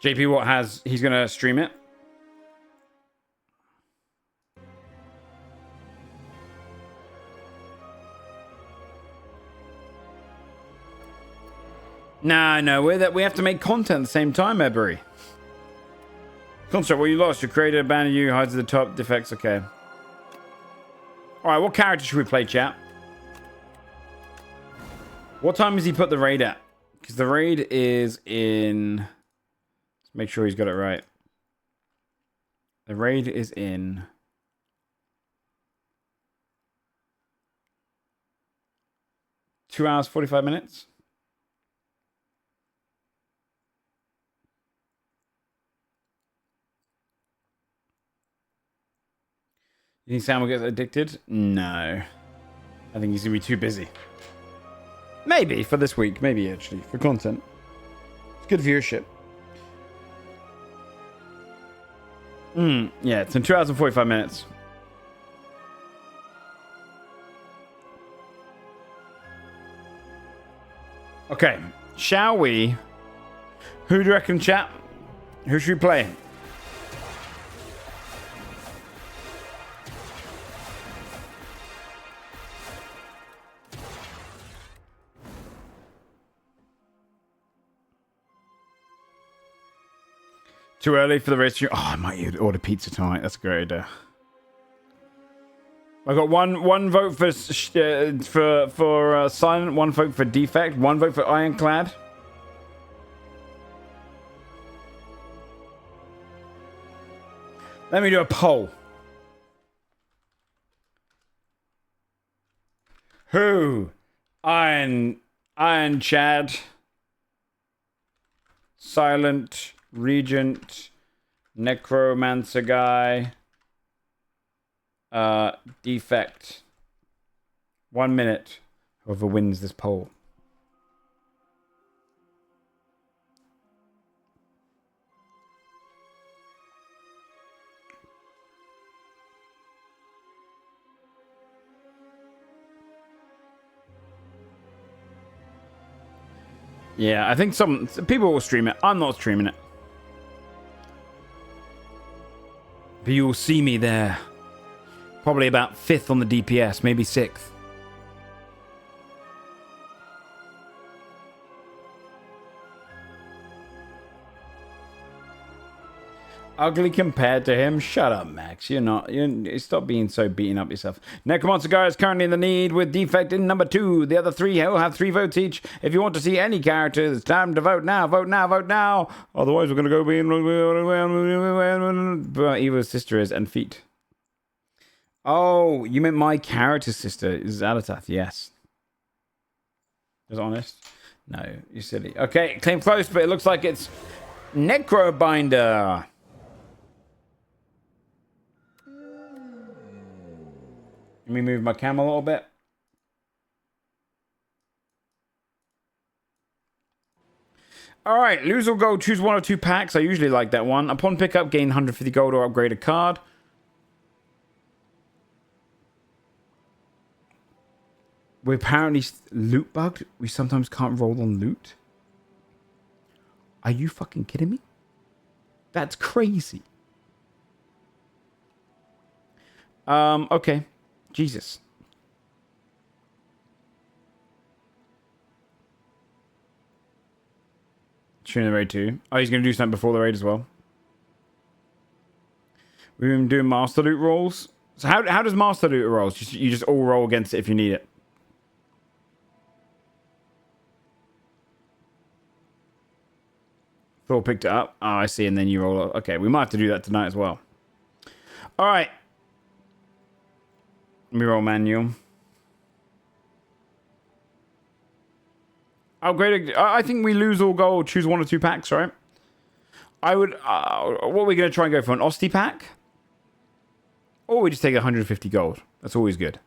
JP, what has... He's going to stream it. No, we have to make content at the same time, Ebery. Construct, well, you lost. Your creator abandoned you, hides at the top, defects, okay. Alright, what character should we play, chat? What time has he put the raid at? Because the raid is in... Let's make sure he's got it right. The raid is in... 2 hours, 45 minutes? You think Sam will get addicted? No. I think he's going to be too busy. Maybe for this week. Maybe, actually. For content. It's good viewership. Yeah, it's in 2 hours and 45 minutes. Okay. Shall we? Who do you reckon, chat? Who should we play? Too early for the rest of you. Oh, I might order pizza tonight. That's a great idea. I got one vote for silent, one vote for defect, one vote for ironclad. Let me do a poll. Who? Iron Chad. Silent. Regent, Necromancer guy, defect. 1 minute. Whoever wins this poll. Yeah, I think some people will stream it. I'm not streaming it. But you'll see me there. Probably about 5th on the DPS, maybe 6th. Ugly compared to him? Shut up, Max. You're not. Stop being so beating up yourself. Necromancer guy is currently in the lead with defect in number 2. The other 3 will have 3 votes each. If you want to see any characters, it's time to vote now. Vote now. Vote now. Otherwise, we're going to go be Eva's sister is and feet. Oh, you meant my character's sister is Alatath. Yes. Is honest? No, you're silly. Okay, claim close, but it looks like it's Necrobinder. Let me move my cam a little bit. Alright, lose or gold. Choose 1 or 2 packs. I usually like that one. Upon pickup, gain 150 gold or upgrade a card. We're apparently loot bugged. We sometimes can't roll on loot. Are you fucking kidding me? That's crazy. Okay. Jesus. Tune the raid too. Oh, he's going to do something before the raid as well. We've been doing master loot rolls. So how does master loot rolls? You just all roll against it if you need it. Thor picked it up. Oh, I see. And then you roll it. Okay, we might have to do that tonight as well. All right. Let me roll manual. Upgrade. I think we lose all gold. Choose 1 or 2 packs, right? I would. What are we going to try and go for? An Osti pack? Or we just take 150 gold. That's always good.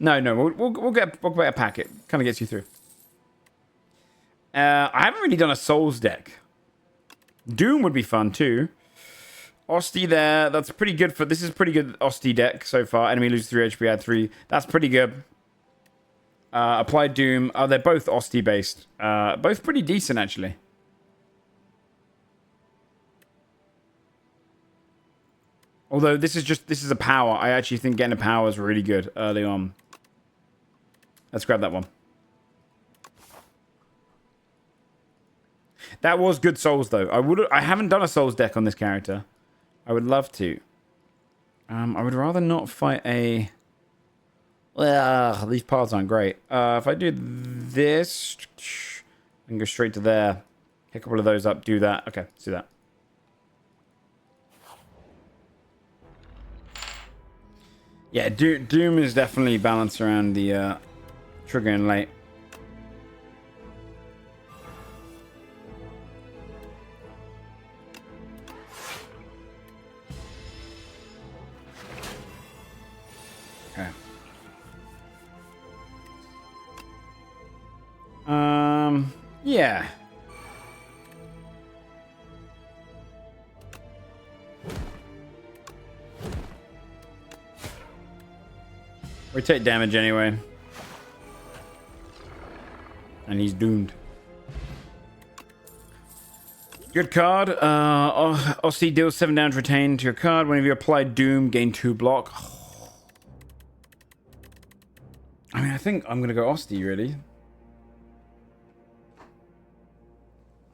No. We'll get a pack. It kind of gets you through. I haven't really done a Souls deck. Doom would be fun too. Osti there. That's pretty good for... This is pretty good Osti deck so far. Enemy loses 3 HP, add 3. That's pretty good. Apply Doom. They're both Osti based. Both pretty decent actually. Although this is a power. I actually think getting a power is really good early on. Let's grab that one. That was good souls, though. I haven't done a souls deck on this character. I would love to. I would rather not fight a... Well, these paths aren't great. If I do this... and go straight to there. Pick a couple of those up, do that. Okay, let's do that. Yeah, Doom is definitely balanced around the triggering late. Okay. Yeah. We take damage anyway. And he's doomed. Good card. Ossie deals 7 damage retained to your card. Whenever you apply Doom, gain 2 block. I mean, I think I'm going to go Ostie, really.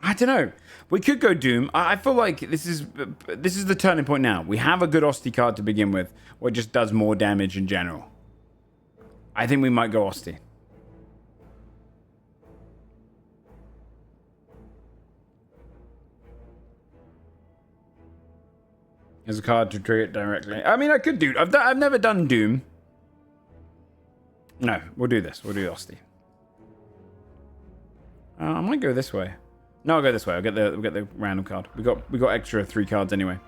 I don't know. We could go Doom. I feel like this is the turning point now. We have a good Ostie card to begin with, or it just does more damage in general. I think we might go Ostie. There's a card to trigger it directly. I mean, I could do... I've never done Doom. No, we'll do this. We'll do Ostie. I might go this way. No, I'll go this way. We'll get the random card. We got extra 3 cards anyway.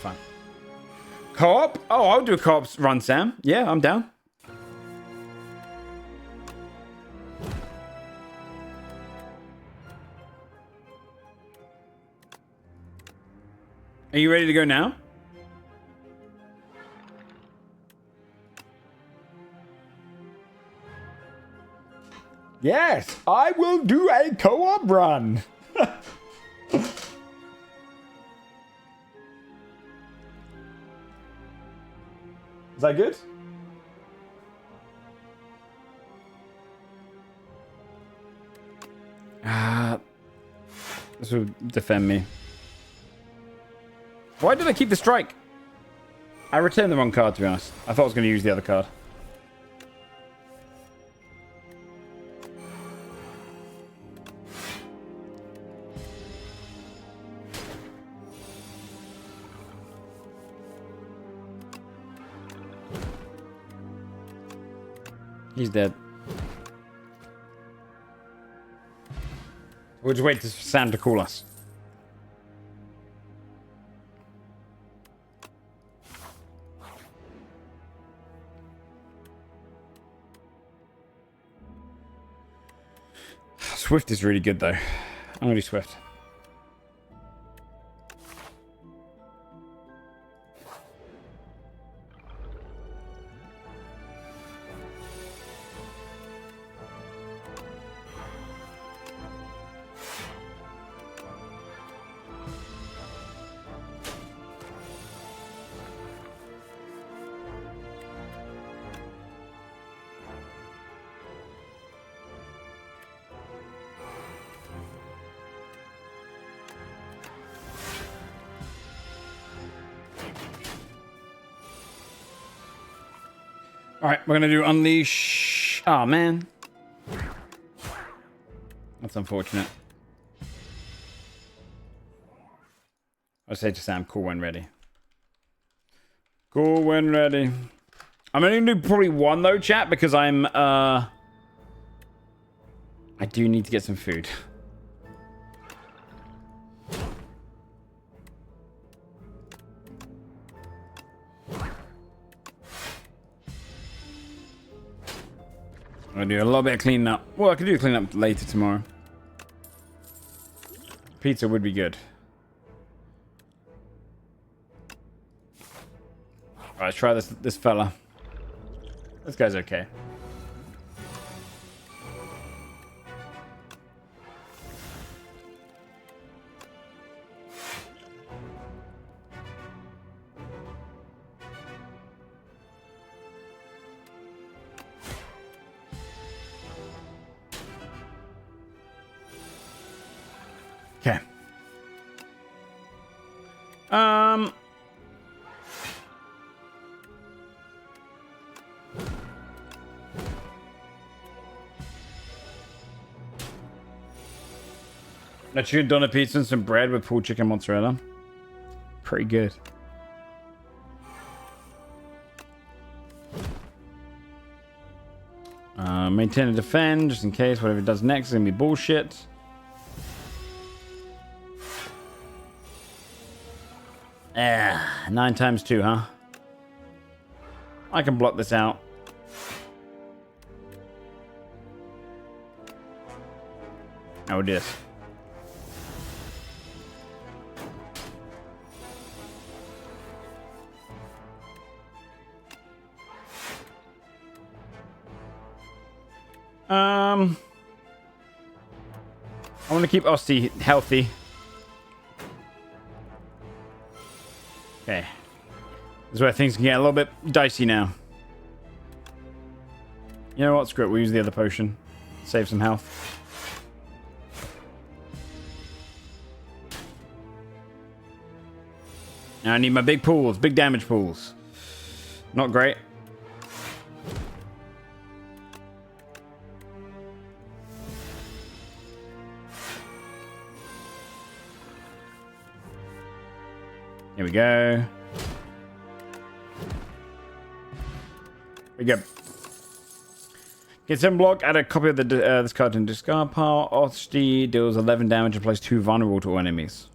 Fun. Co-op? Oh, I'll do a co-op run, Sam. Yeah, I'm down. Are you ready to go now? Yes, I will do a co-op run. Is that good? This will defend me. Why did I keep the strike? I returned the wrong card, to be honest. I thought I was going to use the other card. He's dead. We'll just wait for Sam to call us. Swift is really good, though. I'm going to do Swift. Alright, we're going to do Unleash. Oh, man. That's unfortunate. I say to Sam, cool when ready. Cool when ready. I'm only going to do probably one, though, chat, because I'm, I do need to get some food. I'm gonna do a little bit of cleaning up. Well, I could do clean up later tomorrow. Pizza would be good. Alright, let's try this fella. This guy's okay. Okay. A chicken doner pizza and some bread with pulled chicken mozzarella. Pretty good. Maintain and defend, just in case whatever it does next is gonna be bullshit. Ah, 9 times 2, huh? I can block this out. I will do this. I want to keep Osti healthy. Okay. This is where things can get a little bit dicey now. You know what? Screw it. We'll use the other potion. Save some health. Now I need my big pools. Big damage pools. Not great. Here we go. We go. Get 7 block, add a copy of this card in discard pile. Osti deals 11 damage and plays 2 vulnerable to enemies.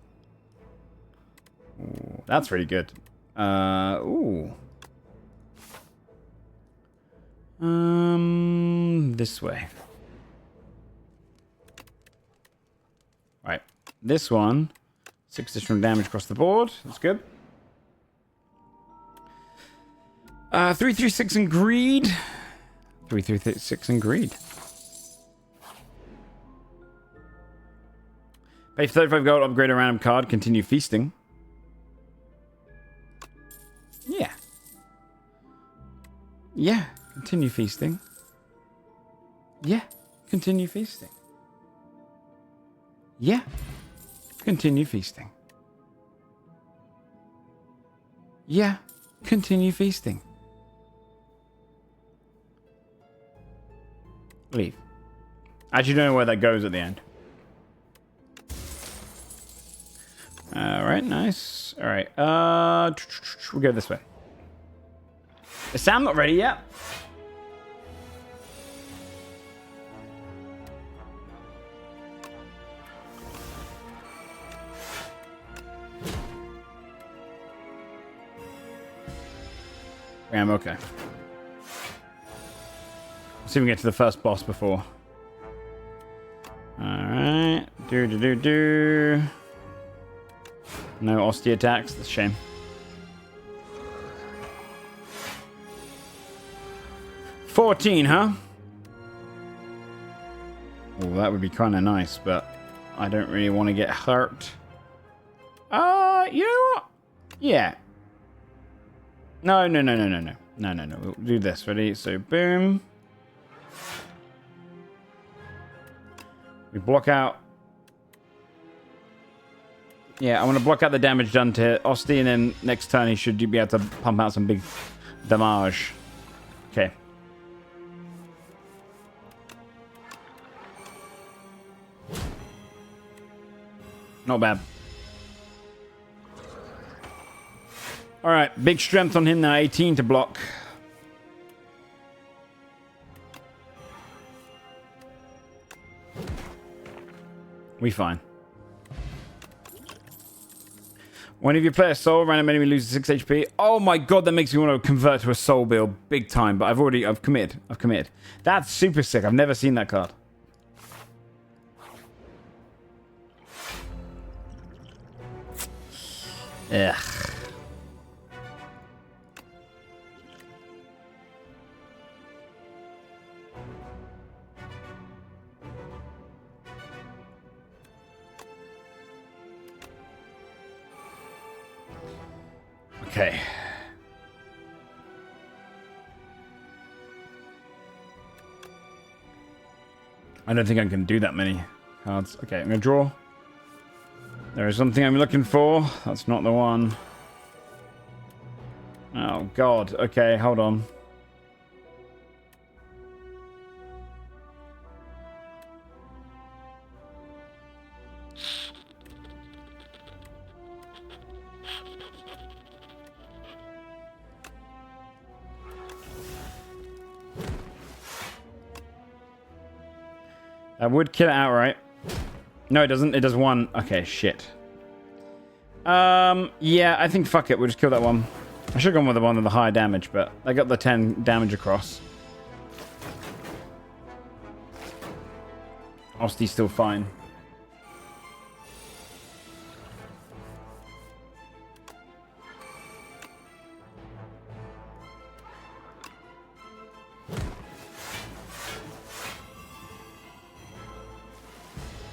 Ooh, that's really good. Ooh. This way. Right. This one. 6 additional damage across the board. That's good. 336 in greed. 336 in greed. Pay 35 gold, upgrade a random card, continue feasting. Yeah. Yeah. Continue feasting. Yeah. Continue feasting. Yeah. Continue feasting. Yeah. Continue feasting. Leave. I actually don't know where that goes at the end. Alright, nice. Alright, we'll go this way. Is Sam not ready yet? I'm okay. Let's see if we can get to the first boss before. Alright. Do. No Osti attacks. That's a shame. $14, huh? Oh, that would be kind of nice, but I don't really want to get hurt. You know what? Yeah. No. We'll do this. Ready? So, boom. We block out. Yeah, I want to block out the damage done to Osti, and then next turn he should be able to pump out some big damage. Okay. Not bad. Alright, big strength on him now. 18 to block. We fine. When you play a soul, random enemy loses 6 HP. Oh my god, that makes me want to convert to a soul build big time, but I've committed. That's super sick. I've never seen that card. Ugh. Okay. I don't think I can do that many cards. Okay, I'm gonna draw. There is something I'm looking for. That's not the one. Oh, God. Okay, hold on. That would kill it outright. No, it doesn't. It does one. Okay, shit. Yeah, I think fuck it. We'll just kill that one. I should have gone with the one with the higher damage, but I got the 10 damage across. Osty's still fine.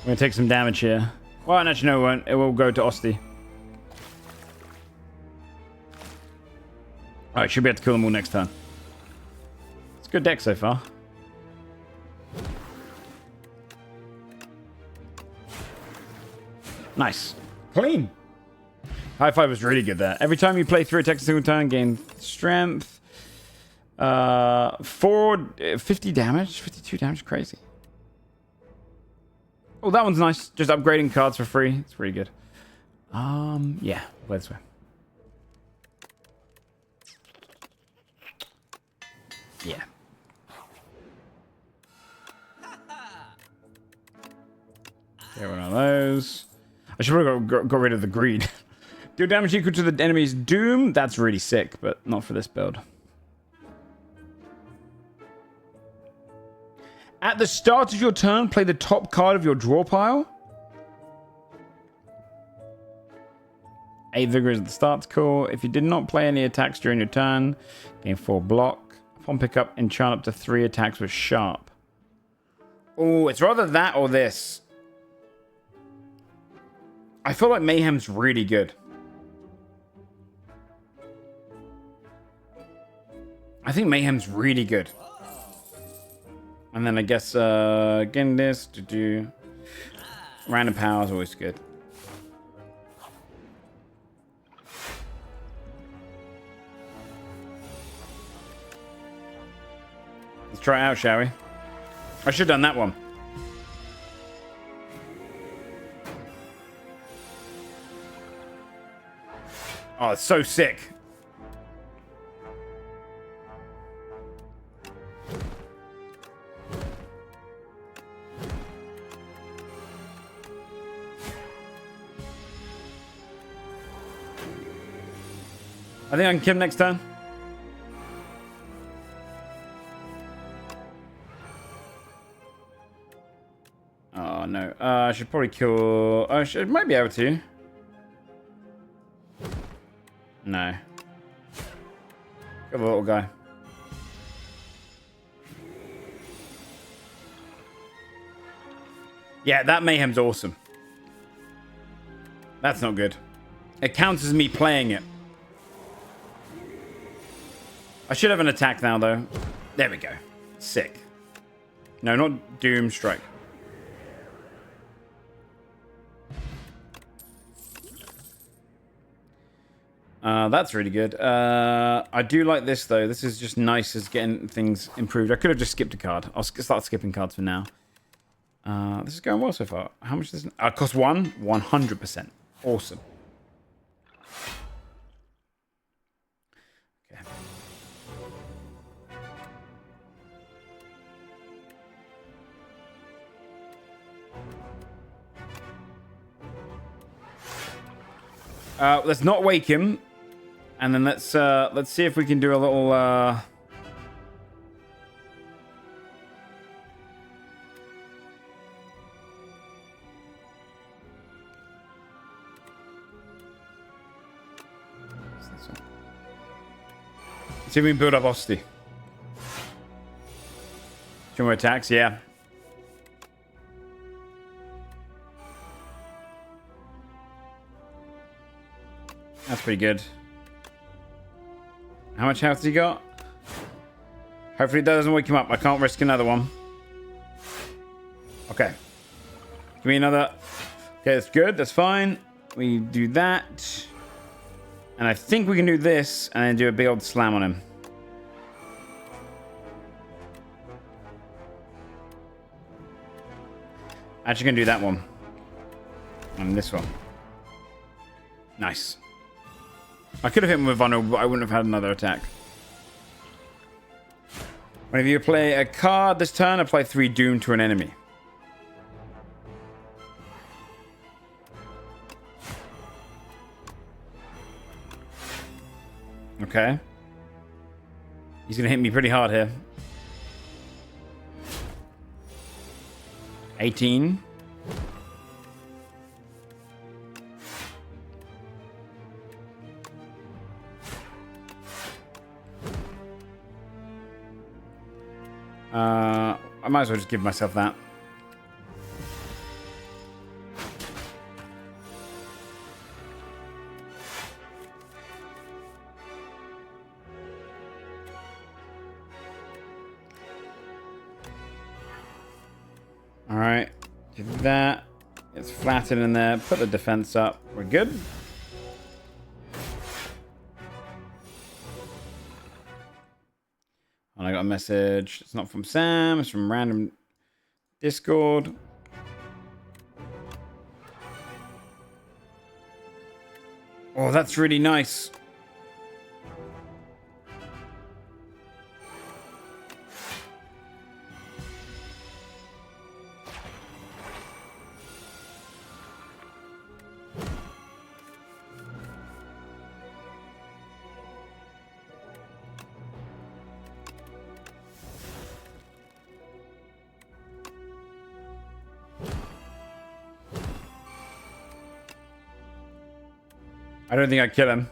I'm gonna take some damage here. Well, actually, no, it won't. It will go to Osty. Alright, should be able to kill them all next turn. It's a good deck so far. Nice. Clean. High five was really good there. Every time you play through a text single turn, gain strength. 50 damage, 52 damage, crazy. Oh, that one's nice. Just upgrading cards for free. It's pretty good. Yeah, play this way. Yeah. Get one of those. I should probably got rid of the greed. Deal damage equal to the enemy's doom. That's really sick, but not for this build. At the start of your turn, play the top card of your draw pile. 8 vigor is at the start's cool. If you did not play any attacks during your turn, gain 4 block. Upon pickup, enchant up to 3 attacks with sharp. Oh, it's rather that or this. I feel like Mayhem's really good. I think Mayhem's really good. And then I guess, again, this to do random power is always good. Let's try it out, shall we? I should have done that one. Oh, it's so sick. I think I can kill him next turn. Oh, no. I should probably kill... I might be able to. No. Kill the little guy. Yeah, that Mayhem's awesome. That's not good. It counts as me playing it. I should have an attack now, though. There we go. Sick. No, not Doom Strike. That's really good. I do like this, though. This is just nice as getting things improved. I could have just skipped a card. I'll start skipping cards for now. This is going well so far. How much does it cost? 100%. Awesome. Okay. Let's not wake him, and then let's see if we can do a little. See if we can build up Osty. 2 more attacks, yeah. That's pretty good. How much health has he got? Hopefully that doesn't wake him up. I can't risk another one. Okay. Give me another. Okay, that's good. That's fine. we do that. And I think we can do this and then do a big old slam on him. Actually gonna do that one. And this one. Nice. I could have hit him with vulnerable, but I wouldn't have had another attack. Whenever you play a card this turn, apply 3 Doom to an enemy. Okay. He's gonna hit me pretty hard here. 18. I might as well just give myself that. All right, do that. It's flattened in there. Put the defense up. We're good. And I got a message. It's not from Sam. It's from random Discord. Oh, that's really nice. I don't think I kill him.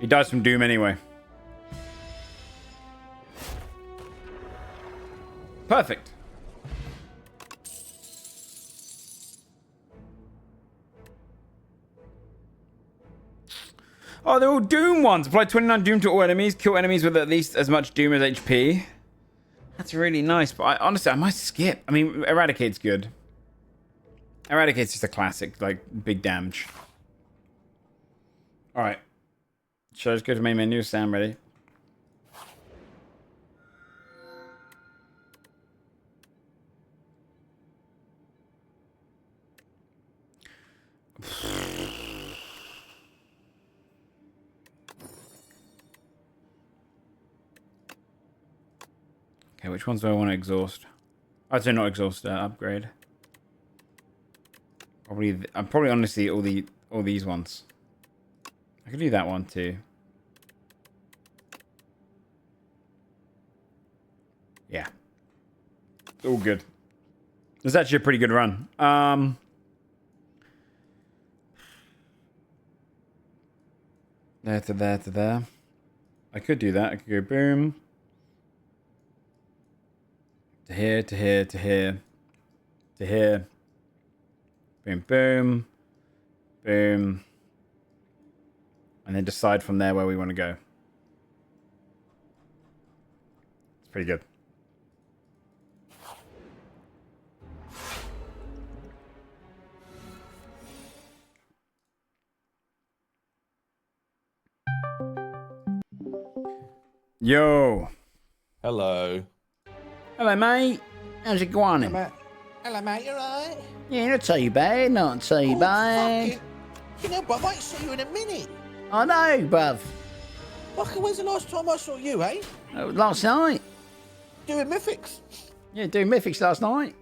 He dies from Doom anyway. Perfect. Oh, they're all Doom ones. Apply 29 Doom to all enemies. Kill enemies with at least as much Doom as HP. That's really nice. But honestly, I might skip. I mean, Eradicate's good. Eradicate's just a classic, like, big damage. Alright. Should I just go to main menu? Sam, ready? Okay, which ones do I want to exhaust? I'd say not exhaust, upgrade. I'm probably honestly all these ones. I could do that one too. Yeah. All good. It's actually a pretty good run. There to there to there. I could do that. I could go boom. To here, to here, to here. To here. Boom, boom. Boom. And then decide from there where we want to go. It's pretty good. Yo. Hello. Hello, mate. How's it going? Hello, mate. You alright? Yeah, not too bad. Not too bad. You know, bruv, I ain't saw you in a minute. I know, bruv. Fucking, when's the last time I saw you, eh? Last night. Doing mythics. Yeah, doing mythics last night.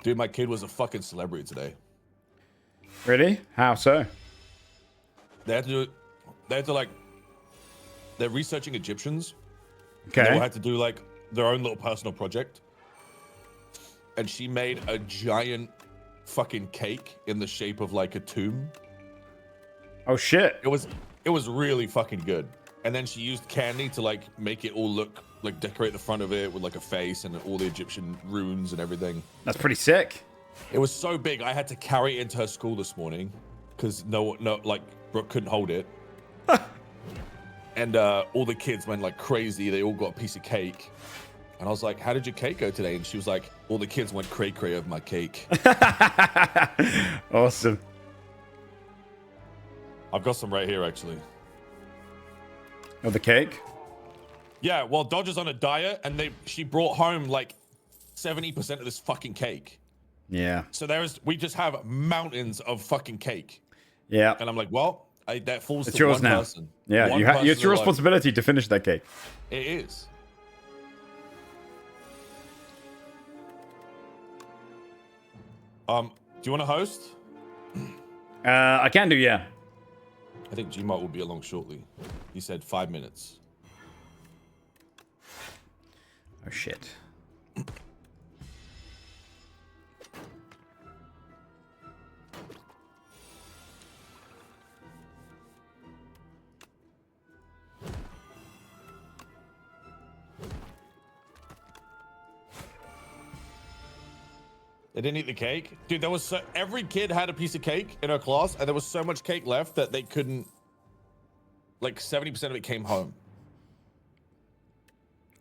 Dude, my kid was a fucking celebrity today. Really? How so? They had to like, they're researching Egyptians. Okay. They all had to do like their own little personal project. And she made a giant fucking cake in the shape of like a tomb. Oh shit. It was really fucking good. And then she used candy to like make it all look like, decorate the front of it with like a face and all the Egyptian runes and everything. That's pretty sick. It was so big I had to carry it into her school this morning because no like Brooke couldn't hold it. And all the kids went like crazy. They all got a piece of cake. And I was like, how did your cake go today? And she was like, all the kids went cray-cray over my cake. Awesome. I've got some right here, actually. Oh, the cake? Yeah, well, Dodger's on a diet, and she brought home like 70% of this fucking cake. Yeah. So we just have mountains of fucking cake. Yeah. And I'm like, well, that falls It's to yours one now. person. Yeah, One it's person your alone. responsibility to finish that cake. It is. Do you want to host? I can do, yeah. I think Gmart will be along shortly. He said 5 minutes. Oh shit. They didn't eat the cake. Dude, there was every kid had a piece of cake in her class, and there was so much cake left that they couldn't, like 70% of it came home.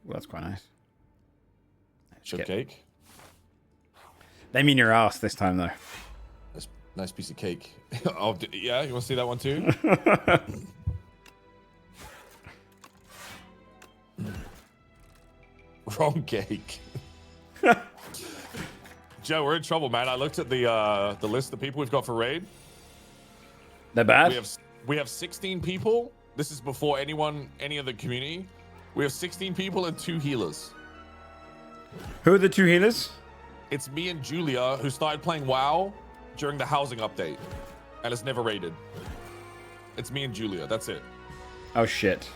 Well, that's quite nice. Shook cake. They mean your ass this time, though. Nice piece of cake. Oh, yeah, you want to see that one too? Wrong cake. Joe, we're in trouble, man. I looked at the list of people we've got for raid. They're bad? We have 16 people. This is before any of the community. We have 16 people and 2 healers. Who are the 2 healers? It's me and Julia, who started playing WoW during the housing update and has never raided. It's me and Julia. That's it. Oh shit.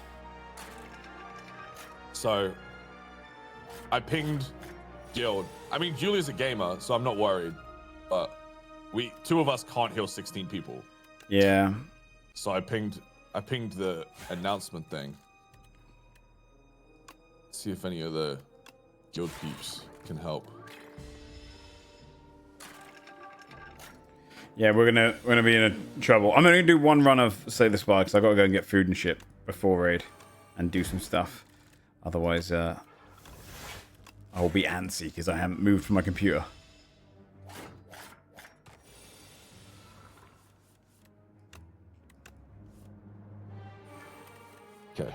So I pinged Guild. I mean, Julia's a gamer, so I'm not worried. But 2 of us can't heal 16 people. Yeah. So I pinged the announcement thing. See if any of the Guild peeps can help. Yeah, we're gonna be in trouble. I'm gonna do one run of Slay the Spire because I gotta go and get food and shit before raid and do some stuff. Otherwise, I will be antsy because I haven't moved from my computer. Okay.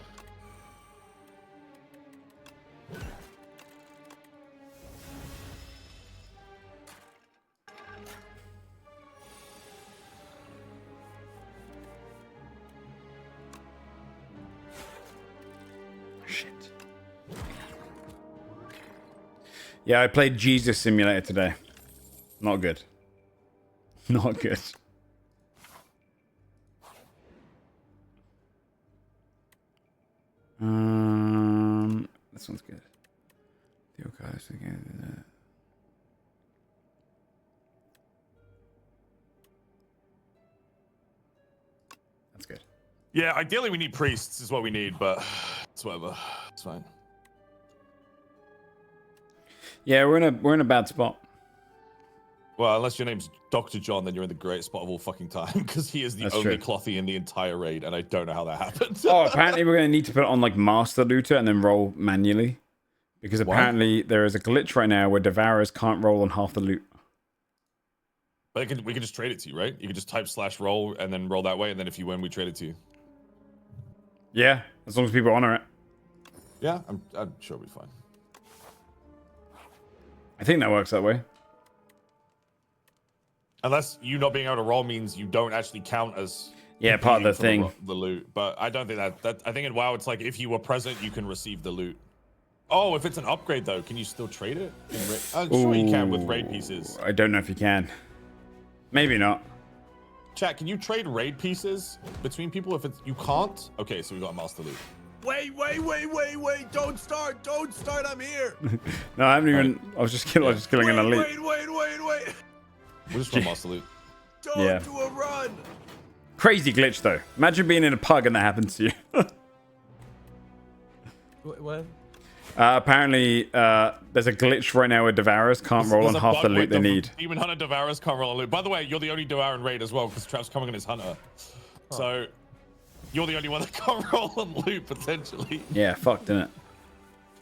Yeah, I played Jesus Simulator today. Not good. Not good. This one's good. The archives again. That's good. Yeah, ideally we need priests is what we need, but it's whatever. It's fine. Yeah, we're in a bad spot. Well, unless your name's Dr. John, then you're in the greatest spot of all fucking time, because he is the That's only true. clothy in the entire raid, and I don't know how that happened. Oh, apparently we're going to need to put it on like Master Looter and then roll manually. Because apparently there is a glitch right now where Devourers can't roll on half the loot. But we can just trade it to you, right? You can just type /roll and then roll that way, and then if you win, we trade it to you. Yeah, as long as people honor it. Yeah, I'm sure it'll be fine. I think that works that way. Unless you not being able to roll means you don't actually count as part of the competing thing. for the loot. But I don't think that I think in WoW it's like if you were present, you can receive the loot. Oh, if it's an upgrade though, can you still trade it? I'm sure you can with raid pieces. I don't know if you can. Maybe not. Chat, can you trade raid pieces between people if you can't? Okay, so we got master loot. Wait, don't start, I'm here. No, I haven't even. I was just killing an elite. Wait. We're just from master loot. Don't do a run. Crazy glitch though. Imagine being in a pug and that happens to you. What? Apparently, there's a glitch right now where Devourers can't roll on There's a half the bug loot they with need. Demon Hunter Devourers can't roll on loot. By the way, you're the only Devourer in raid as well because Trap's coming in his Hunter. So you're the only one that can't roll on loot potentially. Yeah, fucked, innit?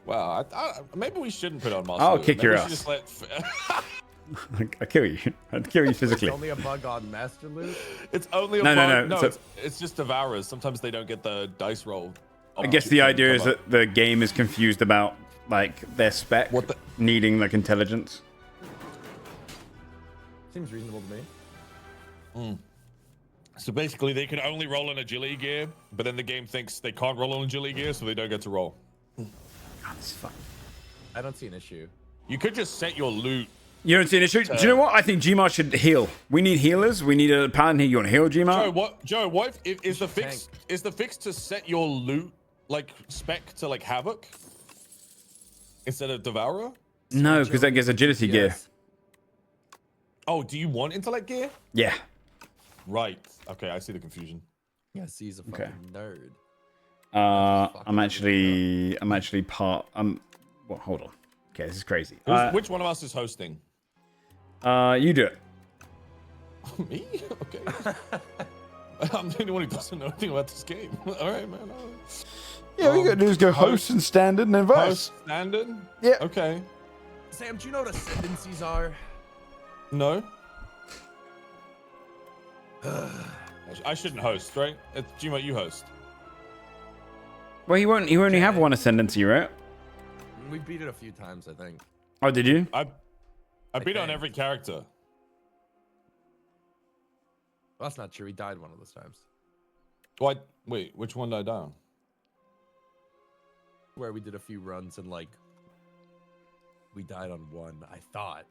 Wow, maybe we shouldn't put on master I'll loot. kick Maybe your we should ass. just I kill you. I'd kill you physically. It's only a bug on Master Loot? It's only a No, bug. no. No, So- it's just devourers. Sometimes they don't get the dice roll. I guess the idea is that the game is confused about like their spec needing like intelligence. Seems reasonable to me. So basically, they can only roll in agility gear, but then the game thinks they can't roll in agility gear, so they don't get to roll. God, this is fun. I don't see an issue. You could just set your loot. You don't see an issue? Do you know what? I think Gmar should heal. We need healers. We need a paladin here. You want to heal, Gmar? Joe, what if is the fix to set your loot like spec to like Havoc instead of Devourer? No, because that gives agility gear. Oh, do you want intellect gear? Yeah. Right. Okay, I see the confusion. Yeah, see, he's a fucking nerd. I'm actually part. Well, hold on. Okay, this is crazy. Which one of us is hosting? You do it. Me? Okay. I'm the only one who doesn't know anything about this game. All right, man. Yeah, all you gotta do is go host and standard and then vice. Host standard? Yeah. Okay. Sam, do you know what ascendancies are? No. I shouldn't host, right? Gmo, you host. Well, he won't. You only have one ascendancy, right? We beat it a few times, I think. Oh, did you? I beat it on every character. Well, that's not true. He died one of those times. What? Wait, which one did I die on? Where we did a few runs and like we died on one, I thought.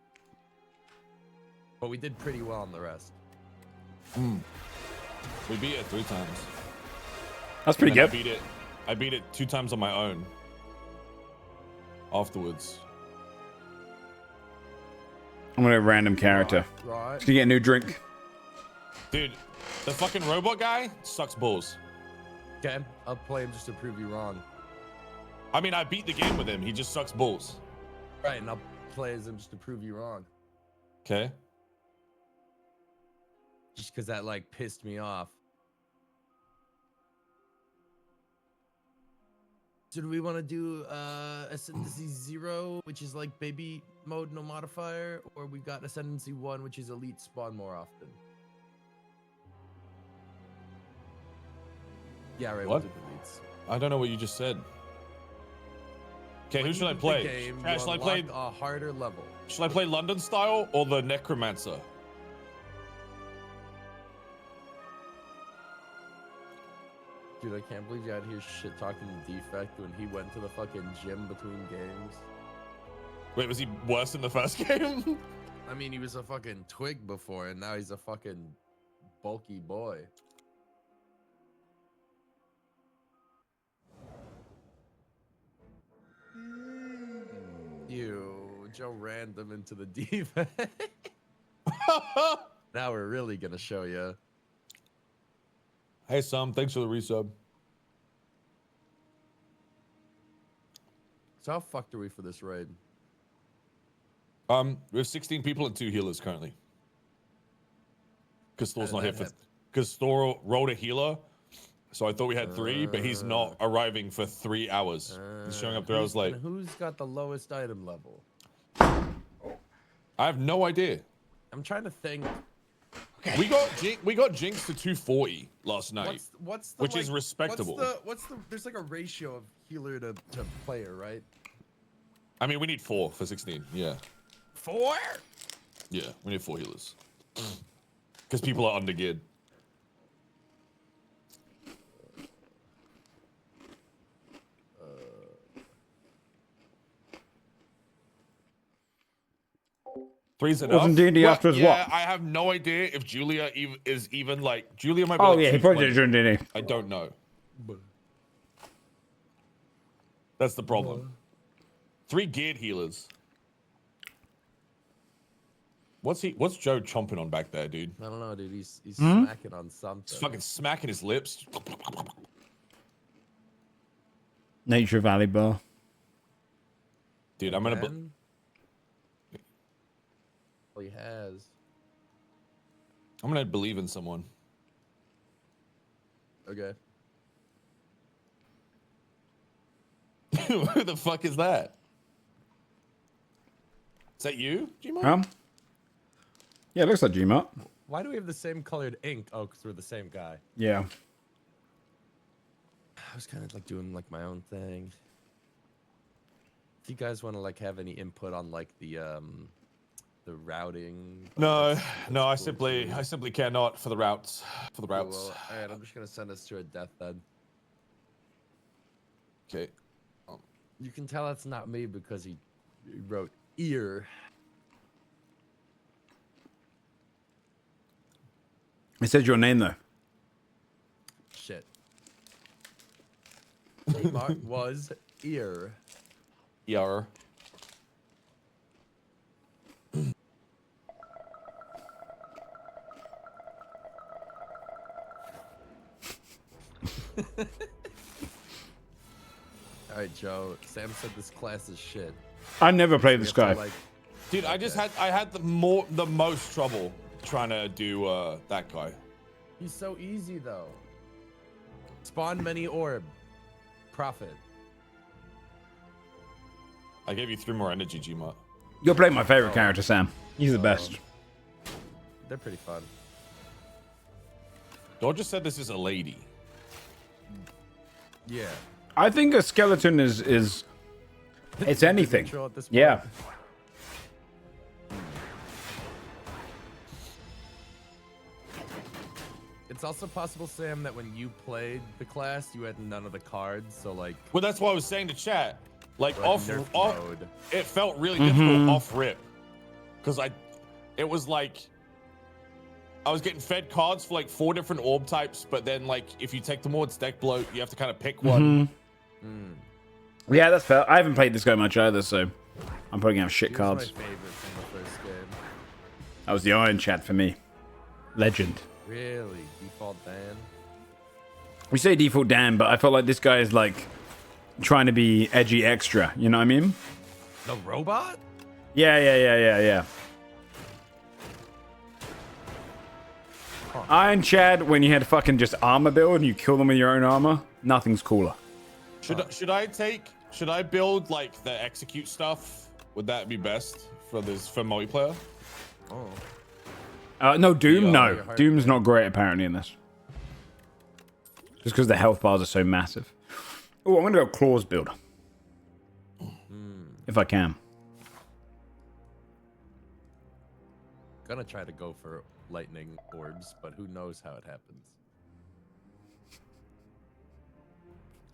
But we did pretty well on the rest. We beat it 3 times. That's pretty good. I beat it 2 times on my own. Afterwards. I'm gonna random character. Right. Just to get a new drink. Dude, the fucking robot guy sucks balls. Okay, I'll play him just to prove you wrong. I mean, I beat the game with him. He just sucks balls. Right, and I'll play as him just to prove you wrong. Okay. Just because that like pissed me off. So do we want to do Ascendancy 0, which is like baby mode, no modifier, or we got Ascendancy 1, which is elite spawn more often? Yeah, right. What? We'll do elites. I don't know what you just said. Okay, who should I play? Shall I play a harder level? Should I play London style or the Necromancer? Dude, I can't believe you out here shit talking to Defect when he went to the fucking gym between games. Wait, was he worse in the first game? I mean, he was a fucking twig before, and now he's a fucking bulky boy. Joe random into the Defect. Now we're really gonna show you. Hey, Sam, thanks for the resub. So how fucked are we for this raid? We have 16 people and 2 healers currently. Because Thor's not here for... Because Thor rolled a healer, so I thought we had 3, but he's not arriving for 3 hours. He's showing up 3 hours late. And who's got the lowest item level? I have no idea. I'm trying to think. Okay. We got Jinx to 240 last night, which is respectable. What's the? There's like a ratio of healer to player, right? I mean, we need 4 for 16. Yeah. 4? Yeah, we need 4 healers. Because people are undergeared. Three's enough. Wasn't D&D after as what? I have no idea if Julia is even like Julia might be. Oh like yeah, he probably did during D&D. I don't know. That's the problem. 3 geared healers. What's Joe chomping on back there, dude? I don't know, dude. He's smacking on something. He's fucking smacking his lips. Nature Valley bar. Dude, I'm gonna. Well, he has. I'm gonna believe in someone. Okay. Who the fuck is that? Is that you, Gmo? Yeah, it looks like Gmart. Why do we have the same colored ink? Oh, because we're the same guy. Yeah. I was kind of like doing like my own thing. If you guys want to like have any input on like the routing. No, that's no, I cool too. simply cannot for the routes. For the routes. Well, all right, I'm just gonna send us to a death then. Okay. You can tell that's not me because he wrote ear. It says your name though. Shit. Kmart was ear. Ear. All right, Joe. Sam said this class is shit. I never played this guy. Dude, I had the most trouble trying to do that guy. He's so easy though. Spawn many orb. Profit. I gave you 3 more energy, Gmart. You're playing my favorite character, Sam. He's the best. They're pretty fun. Dor just said this is a lady. Yeah. I think a skeleton is it's anything. Neutral at this point. Yeah. It's also possible, Sam, that when you played the class, you had none of the cards, so like. Well, that's what I was saying to chat. Like Like off, nerf mode. It felt really Mm-hmm. difficult off rip, because it was like I was getting fed cards for like 4 different orb types, but then like if you take them all, it's deck bloat. You have to kind of pick one. Mm-hmm. Yeah, that's fair. I haven't played this guy much either, so I'm probably gonna have shit He was cards. my favorite from the first game. That was the Iron Chat for me. Legend. Really? Default Dan? We say default Dan, but I felt like this guy is like trying to be edgy extra. You know what I mean? The robot? Yeah. Iron Chad, when you had fucking just armor build and you kill them with your own armor, nothing's cooler. Should I build like the execute stuff? Would that be best for multiplayer? Oh. No, Doom, Yeah, no. your heart Doom's not great apparently in this. Just because the health bars are so massive. Oh, I'm gonna go claws build. If I can. Gonna try to go for lightning orbs, but who knows how it happens.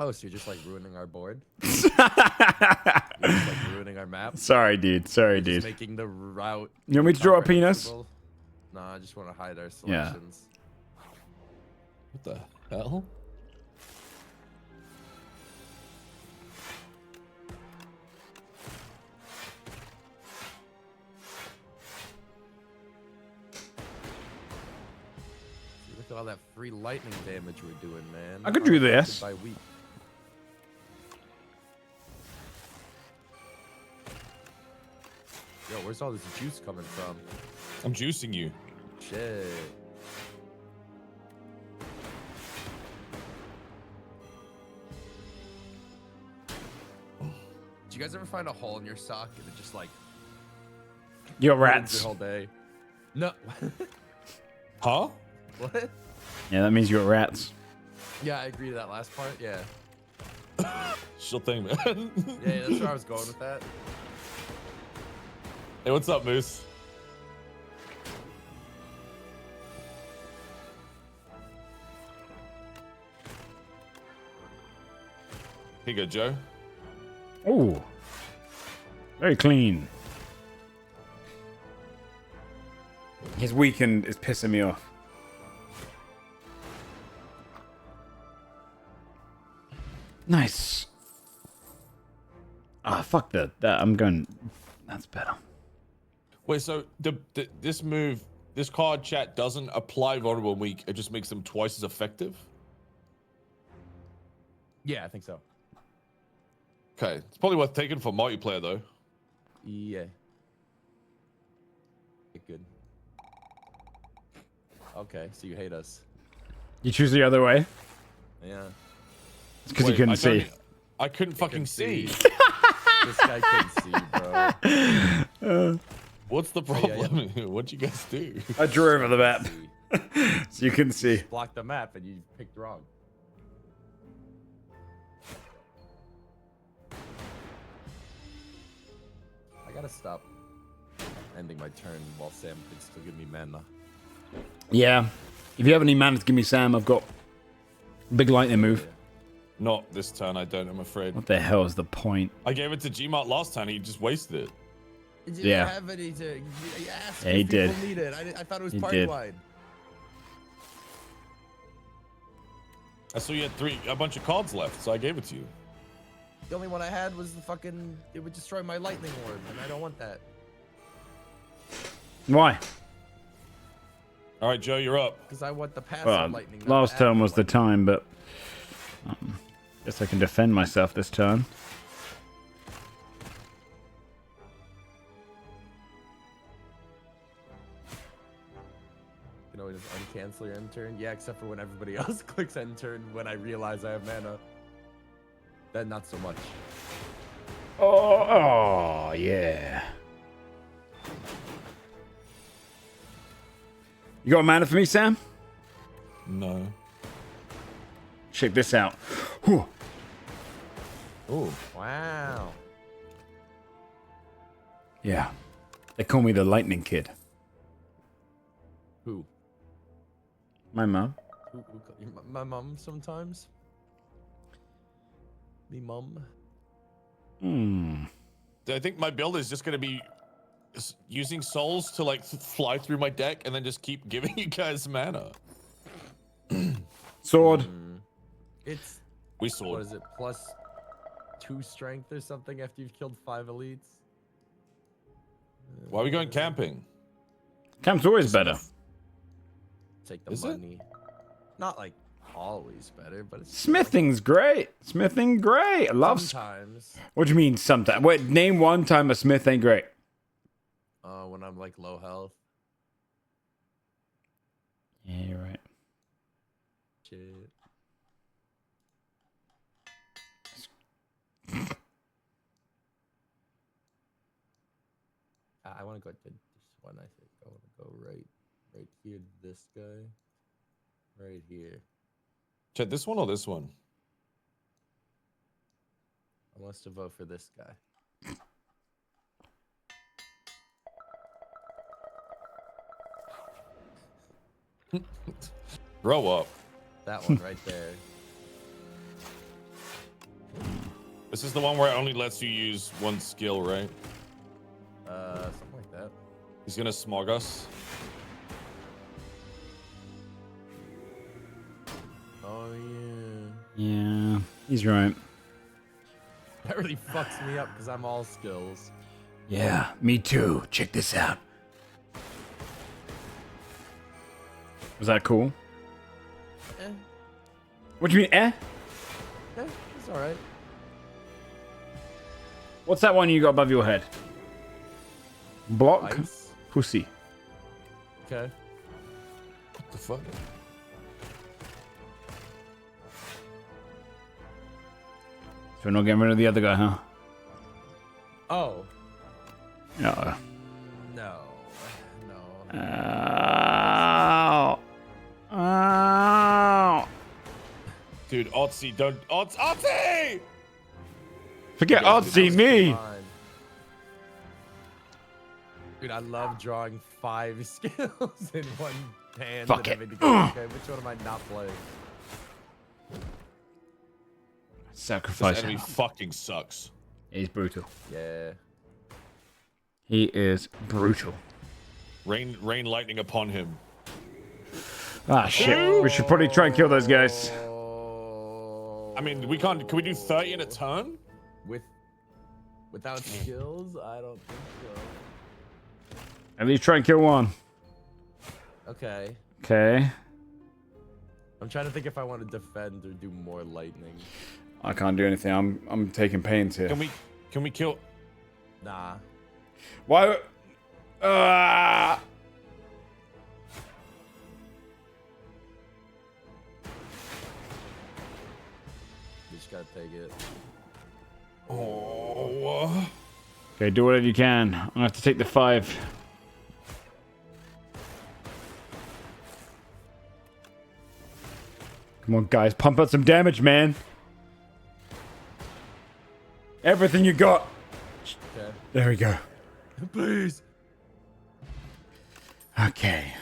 Oh, so you're just like ruining our board? You're just like ruining our map? Sorry, dude. Sorry, You're dude. just making the route. You want me to draw a penis? Nah, I just want to hide our Yeah. selections. What the hell? Look at all that free lightning damage we're doing, man. I could do Unaffected this. By week. Yo, where's all this juice coming from? I'm juicing you. Shit. Did you guys ever find a hole in your sock and it just like You're ruins rats. your whole day? No. Huh? What? Yeah, that means you're rats. Yeah, I agree to that last part. Yeah. Sure thing, man. Yeah, that's where I was going with that. Hey, what's up, Moose? Here you go, Joe. Oh. Very clean. His weekend is pissing me off. Nice. Ah, fuck that. I'm going. That's better. Wait, so this move, this card chat doesn't apply vulnerable weak. It just makes them twice as effective. Yeah, I think so. Okay, it's probably worth taking for multiplayer though. Yeah. Good. Okay, so you hate us. You choose the other way? Yeah. It's because you couldn't see. I couldn't fucking see. This guy couldn't see, bro. What's the problem? What'd you guys do? I drew over the map. So you can see. Block the map and you picked wrong. I gotta stop ending my turn while Sam can still give me mana. Yeah. If you have any mana to give me, Sam, I've got a big lightning move. Not this turn, I don't, I'm afraid. What the hell is the point? I gave it to Gmart last time, he just wasted it. Did you Yeah. have any to ask Yeah, he if people did. need it? I thought it was He party did. wide. I saw you had a bunch of cards left, so I gave it to you. The only one I had was the fucking, it would destroy my lightning orb, and I don't want that. Why? All right, Joe, you're up. Because I want the passive Well, lightning. not last the turn active was the time, but guess I can defend myself this turn. You know, just uncancel your end turn. Yeah, except for when everybody else clicks end turn when I realize I have mana. Then not so much. Oh, yeah. You got a mana for me, Sam? No. Check this out. Whew. Ooh. Wow. Yeah. They call me the Lightning Kid. Who? My mom. My mom sometimes. Me mum. I think my build is just going to be using souls to like fly through my deck and then just keep giving you guys mana. Sword. It's We sword. What is it? +2 strength or something after you've killed 5 elites. Why are we going camping? Camp's always better. Take the Is it? money. Not like always better, but it's Smithing's great. Smithing great. I love. sometimes. What do you mean sometimes? Wait, name one time a smith ain't great. When I'm like low health. Yeah, you're right. Shit. I want to go to this one. I think I want to go right here. This guy, right here. Check this one or this one? I want us to vote for this guy. Grow up. That one right there. This is the one where it only lets you use one skill, right? Something like that. He's gonna smog us. Oh yeah. Yeah, he's right. That really fucks me up because I'm all skills. Yeah, me too. Check this out. Was that cool? Eh, What do you mean, eh? it's all right. What's that one you got above your head? Block? Ice. Pussy. Okay. What the fuck? So we're not getting rid of the other guy, huh? Oh. No. No. Ow. Ow. Dude, Otzi, don't. Otzi! Forget Odsy, me. Dude, I love drawing 5 skills in one hand. Fuck and it. having to go, okay, which one am I not playing? This Sacrifice enemy him. fucking sucks. He's brutal. Yeah. He is brutal. Rain lightning upon him. Ah, shit. We should probably try and kill those guys. I mean, we can't. Can we do 30 in a turn? Without skills? I don't think so. At least try and kill one. Okay. Okay. I'm trying to think if I want to defend or do more lightning. I can't do anything. I'm taking pains here. Can we kill? Nah. Why? You just gotta take it. Oh. Okay, do whatever you can. I'm gonna have to take the 5. Come on, guys. Pump out some damage, man. Everything you got. Okay. There we go. Please. Okay.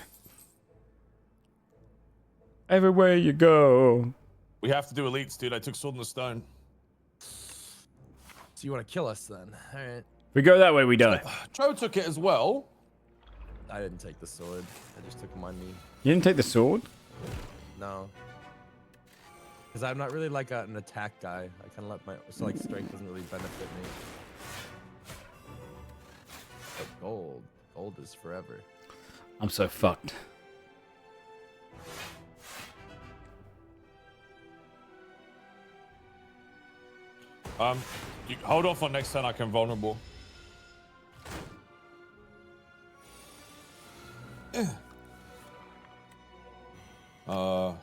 Everywhere you go. We have to do elites, dude. I took Sword in the Stone. So you want to kill us then? All right. If we go that way, we die. Joe took it as well. I didn't take the sword. I just took money. You didn't take the sword? No. Because I'm not really like an attack guy. I kind of let my so like strength doesn't really benefit me. But gold is forever. I'm so fucked. You hold off on next turn. I can vulnerable.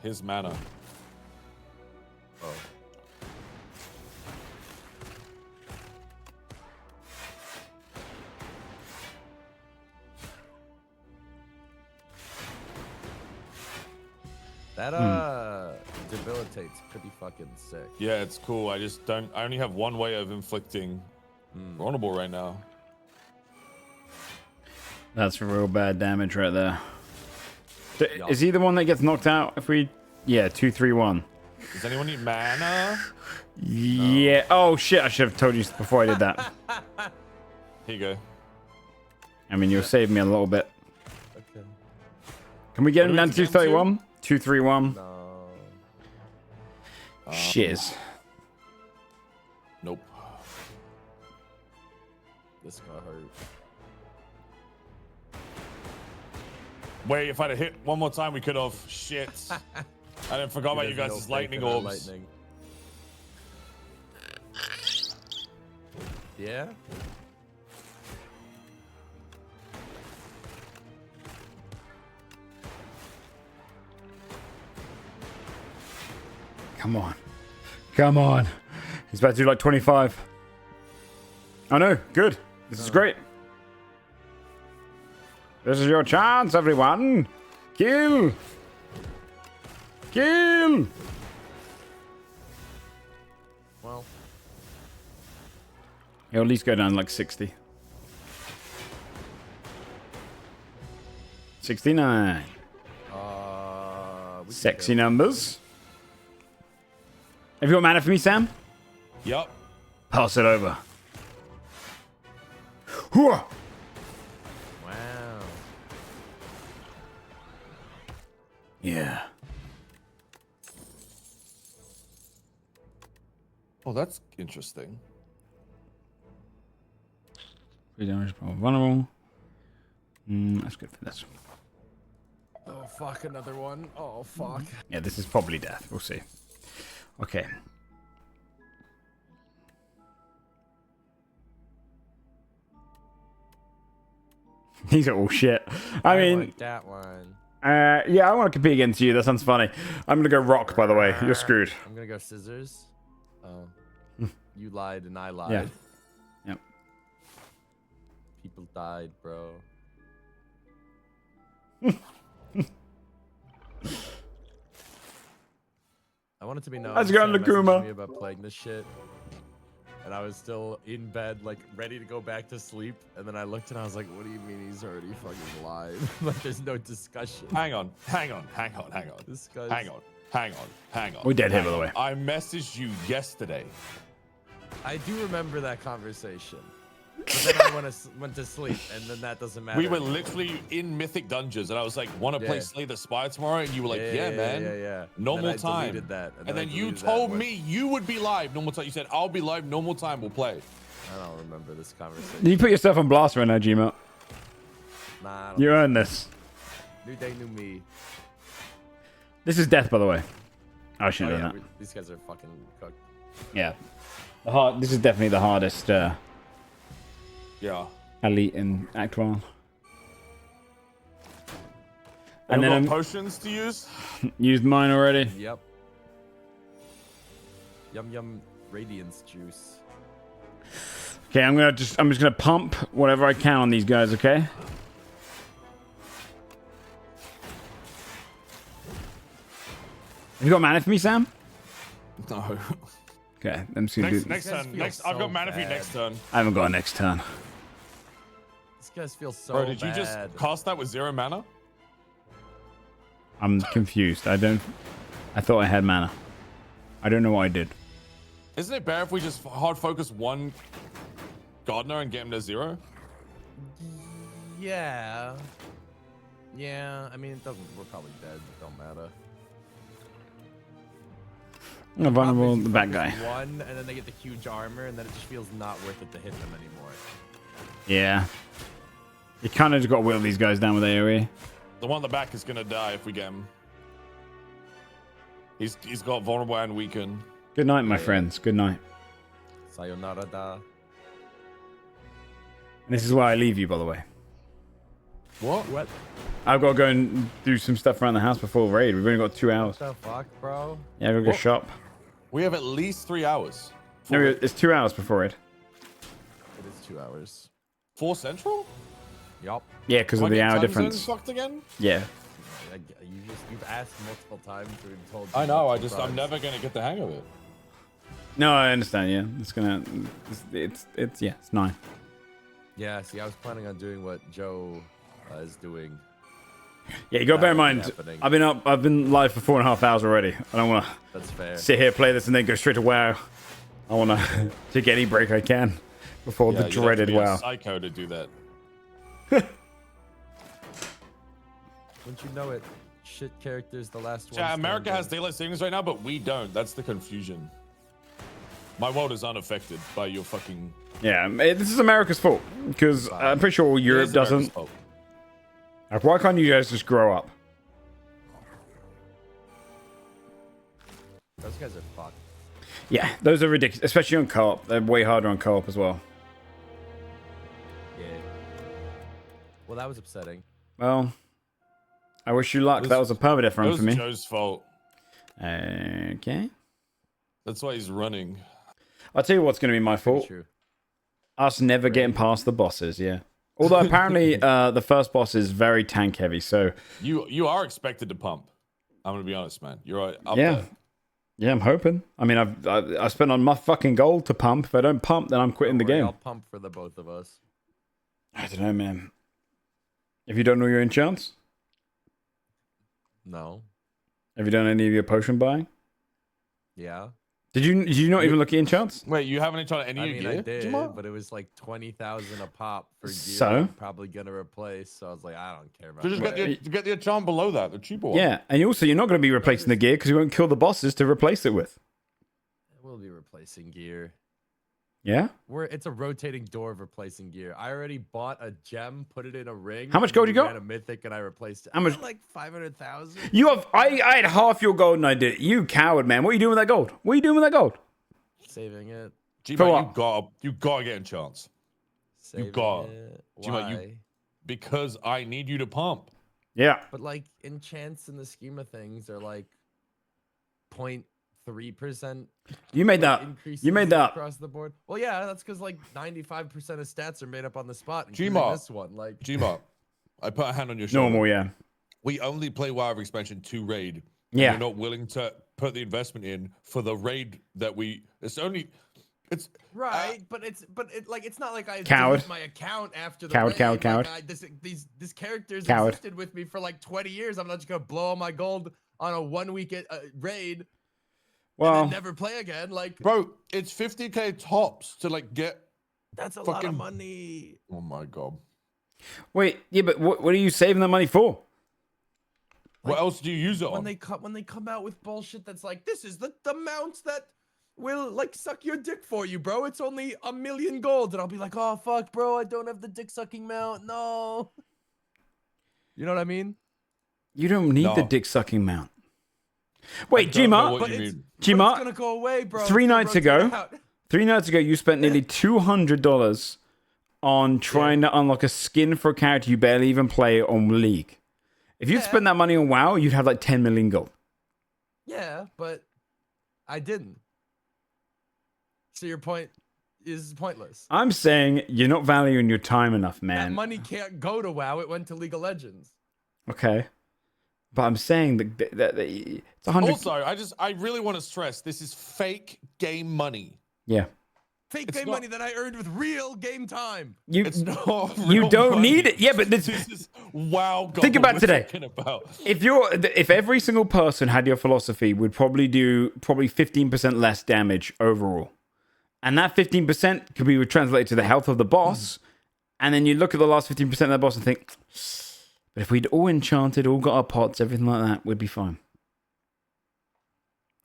His mana. Oh. That debilitates pretty fucking sick. Yeah, it's cool. I only have one way of inflicting vulnerable right now. That's real bad damage right there. Is he the one that gets knocked out if we... Yeah, 2, 3, 1. Does anyone need mana? Yeah. Oh, shit. I should have told you before I did that. Here you go. I mean, you'll save me a little bit. Okay. Can we get him What do we down have to to get him 231? 2, 3, 1. No. Shiz. Nope. This got hurt. Wait, if I'd have hit one more time, we could have. Shit. I didn't forget about you guys' lightning orbs. Lightning. Yeah? Come on. Come on. He's about to do like 25. Oh no, good. This is great. This is your chance, everyone. Kill. Kill. Well. He'll at least go down like 60. 69. Sexy numbers. Have you got mana for me, Sam? Yup. Pass it over. Hooah! Wow. Yeah. Oh, that's interesting. 3 damage, vulnerable. That's good for this. Oh, fuck, another one. Oh, fuck. Yeah, this is probably death. We'll see. Okay. These are all shit. I mean, like that one. yeah, I want to compete against you. That sounds funny. I'm gonna go rock. By the way, you're screwed. I'm gonna go scissors. Oh, you lied and I lied. Yeah. Yep. People died, bro. I want it to be known. How's it going, Sam messaged Laguma? me about playing this shit, and I was still in bed, like ready to go back to sleep. And then I looked and I was like, "What do you mean he's already fucking live? Like, there's no discussion." Hang on. This guy's... Hang on. We dead here, by the way. I messaged you yesterday. I do remember that conversation. But then I went to sleep, and then that doesn't matter. We were literally in Mythic Dungeons, and I was like, "Want to play Slay the Spire tomorrow?" And you were like, "Yeah, man. Yeah. Normal And then I time." deleted that, And then I you deleted told that me you would be live normal time. You said, "I'll be live normal time. We'll play." I don't remember this conversation. You put yourself on blast right now, Gmail. Nah, I don't You earned this. New day, new me. This is death, by the way. I should Oh, have done yeah, these guys are fucking cooked. that. Yeah. This is definitely the hardest Yeah. elite in Act 1. And then then I'm potions to use. used mine already. Yep. Yum radiance juice. Okay, I'm just gonna pump whatever I can on these guys, okay? Have you got mana for me, Sam? No. Okay, I'm just gonna do Next turn. I've got mana for you next turn. I haven't got a next turn. This guys feel so Bro, did you bad. just cast that with 0 mana? I'm confused. I thought I had mana. I don't know what I did. Isn't it better if we just hard focus one Gardener and get him to 0? Yeah. Yeah, I mean, it doesn't. We're probably dead. It don't matter. I'm vulnerable, the bad guy. One, and then they get the huge armor, and then it just feels not worth it to hit them anymore. Yeah. You kind of just got to whittle these guys down with AoE. The one in the back is gonna die if we get him. He's got vulnerable and weaken. Good night, my friends. Good night. Sayonara da. And this is why I leave you, by the way. What? I've got to go and do some stuff around the house before raid. We've only got 2 hours. What the fuck, bro? Yeah, we're going to go shop. We have at least 3 hours. No, it's 2 hours before raid. It is 2 hours. 4 Central? Yup. Yeah, because of the hour difference. Fucked again? Yeah. You've asked multiple times and told. I know. I'm never gonna get the hang of it. No, I understand. Yeah, it's 9. Yeah. See, I was planning on doing what Joe is doing. Yeah, you got to bear in mind. Happening. I've been live for 4.5 hours already. I don't want That's fair. to sit here, play this, and then go straight to WoW. I want to take any break I can before the dreaded you'd have to be WoW. a psycho to do that. Don't you know it? Shit characters, the last one. Yeah, America has daylight savings right now, but we don't. That's the confusion. My world is unaffected by your fucking. Yeah, this is America's fault because I'm pretty sure Europe doesn't. Like, why can't you guys just grow up? Those guys are fucked. Yeah, those are ridiculous, especially on co-op. They're way harder on co-op as well. Yeah. Well, that was upsetting. Well, I wish you luck. That was a permadeath run for me. It was Joe's fault. Okay. That's why he's running. I'll tell you what's going to be my fault. True. Us never getting past the bosses, yeah. Although apparently the first boss is very tank heavy, so... You are expected to pump. I'm going to be honest, man. You're right. Yeah. Yeah, I'm hoping. I mean, I spent on my fucking gold to pump. If I don't pump, then I'm quitting the game. I'll pump for the both of us. I don't know, man. Have you done all your enchants? No. Have you done any of your potion buying? Yeah. Did you not even look at enchants? Wait, you haven't enchanted any I of mean, your I gear? did, Jamal? but it was like 20,000 a pop for gear. So? I'm probably gonna replace. So I was like, I don't care about. So just get the enchant below that, the cheaper one. Yeah, and also you're not going to be replacing the gear because you won't kill the bosses to replace it with. We'll be replacing gear. Yeah? It's a rotating door of replacing gear. I already bought a gem, put it in a ring. How much and gold we you got? ran a mythic, and I replaced it. How much? Like 500,000. You have. I had half your gold and I did it. You coward, man. What are you doing with that gold? What are you doing with that gold? Saving it. G-Man, you gotta get enchants. Saving You got it. G-Man, Why? because I need you to pump. Yeah. But like enchants in the scheme of things are like 0.3%. You made that. Increases You made that. across the board. Well, yeah, that's because like 95% of stats are made up on the spot. including G-Mar. This one, like G-Mar, I put a hand on your shoulder. Normal, yeah. We only play WoW expansion to raid. Yeah. We're not willing to put the investment in for the raid that we. It's right, but it's not like I Coward. deleted my account after the Coward, raid. coward, coward. Like, this character's Coward. existed with me for like 20 years. I'm not just gonna blow all my gold on a 1 week raid. Well, and then never play again. Like, bro, it's 50k tops to like get. That's a lot of money. Oh my god. Wait, yeah, but what are you saving that money for? What else do you use it on? When they come out with bullshit that's like, this is the mount that will like suck your dick for you, bro. It's only 1 million gold, and I'll be like, oh fuck, bro, I don't have the dick sucking mount. No. You know what I mean? You don't need the dick sucking mount. Wait, G-Mar, It's G-Mar, gonna go away, bro. 3 nights ago, out. 3 nights ago, you spent nearly $200 on trying to unlock a skin for a character you barely even play on League. If you'd spent that money on WoW, you'd have like 10 million gold. Yeah, but I didn't. So your point is pointless. I'm saying you're not valuing your time enough, That man. money can't go to WoW. It went to League of Legends. Okay. But I'm saying that it's 100. Also, I really want to stress this is fake game money. Yeah. Fake game money that I earned with real game time. It's not You real don't money. need it. Yeah, but this is wow. Think about we're today. talking about. If every single person had your philosophy, would probably do 15% less damage overall, and that 15% could be translated to the health of the boss, and then you look at the last 15% of the boss and think, but if we'd all enchanted, all got our pots, everything like that, we'd be fine.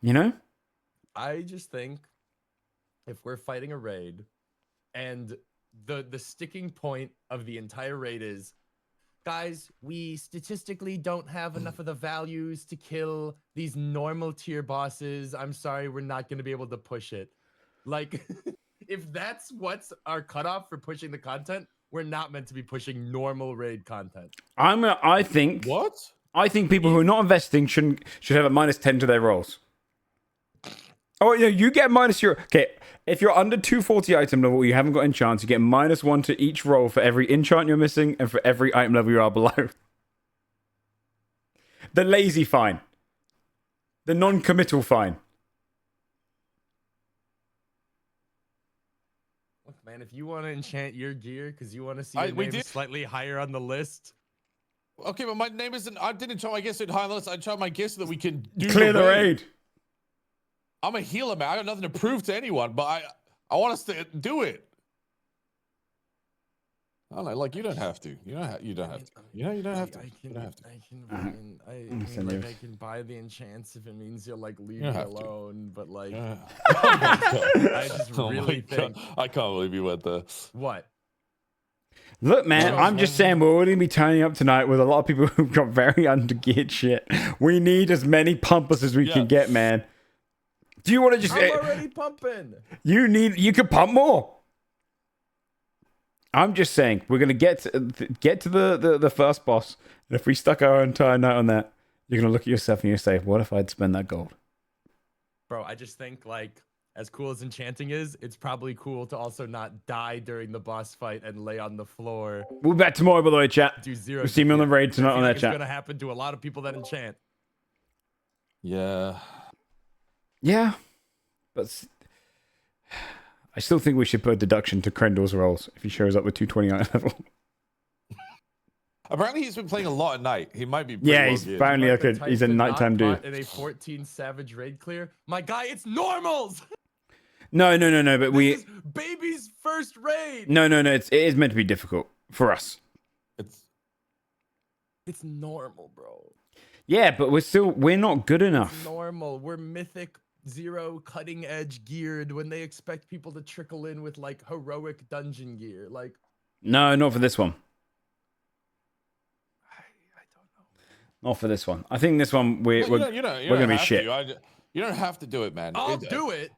You know? I just think if we're fighting a raid and the sticking point of the entire raid is, guys, we statistically don't have enough of the values to kill these normal tier bosses. I'm sorry, we're not going to be able to push it. Like, if that's what's our cutoff for pushing the content, we're not meant to be pushing normal raid content. I think people who are not investing should have a -10 to their rolls. Oh, yeah, you get minus your... Okay, if you're under 240 item level, you haven't got enchants, you get -1 to each roll for every enchant you're missing and for every item level you are below. The lazy fine. The non-committal fine. Look, man, if you want to enchant your gear because you want to see your name slightly higher on the list... Okay, but my name isn't... I didn't try my guess at high on the list. I tried my guess so that we can do Clear the raid. I'm a healer, man. I got nothing to prove to anyone, but I want us to do it. I don't know, like, you don't have to. You don't have to. You don't have to. You don't have to. I can buy the enchants if it means you'll, like, leave me alone, but, like... I just really think... I can't believe you went there. What? Look, man, I'm just saying we're all going to be turning up tonight with a lot of people who've got very undergeared shit. We need as many pumpers as we can get, man. Do you want to just... I'm already pumping. You could pump more. I'm just saying, we're going to get to the first boss. And if we stuck our entire night on that, you're going to look at yourself and you say, what if I'd spend that gold? Bro, I just think, like, as cool as enchanting is, it's probably cool to also not die during the boss fight and lay on the floor. We'll be back tomorrow, by the way, chat. Do 0 We'll see me on the raid tonight on that it's chat. It's going to happen to a lot of people that enchant. Yeah. Yeah. But I still think we should put a deduction to Krendor's rolls if he shows up with 220 item level. Apparently he's been playing a lot at night. He might be... Yeah, he's apparently he's a nighttime dude. In a 14 savage raid clear? My guy, it's normals! No, but this is baby's first raid! No, it is meant to be difficult for us. It's normal, bro. Yeah, but we're not good enough. It's normal. We're mythic 0 cutting edge geared when they expect people to trickle in with, like, heroic dungeon gear. Like, no, not for this one. I don't know. Not for this one. I think this one we're gonna be shit. You don't have to do it, man. I'll do it.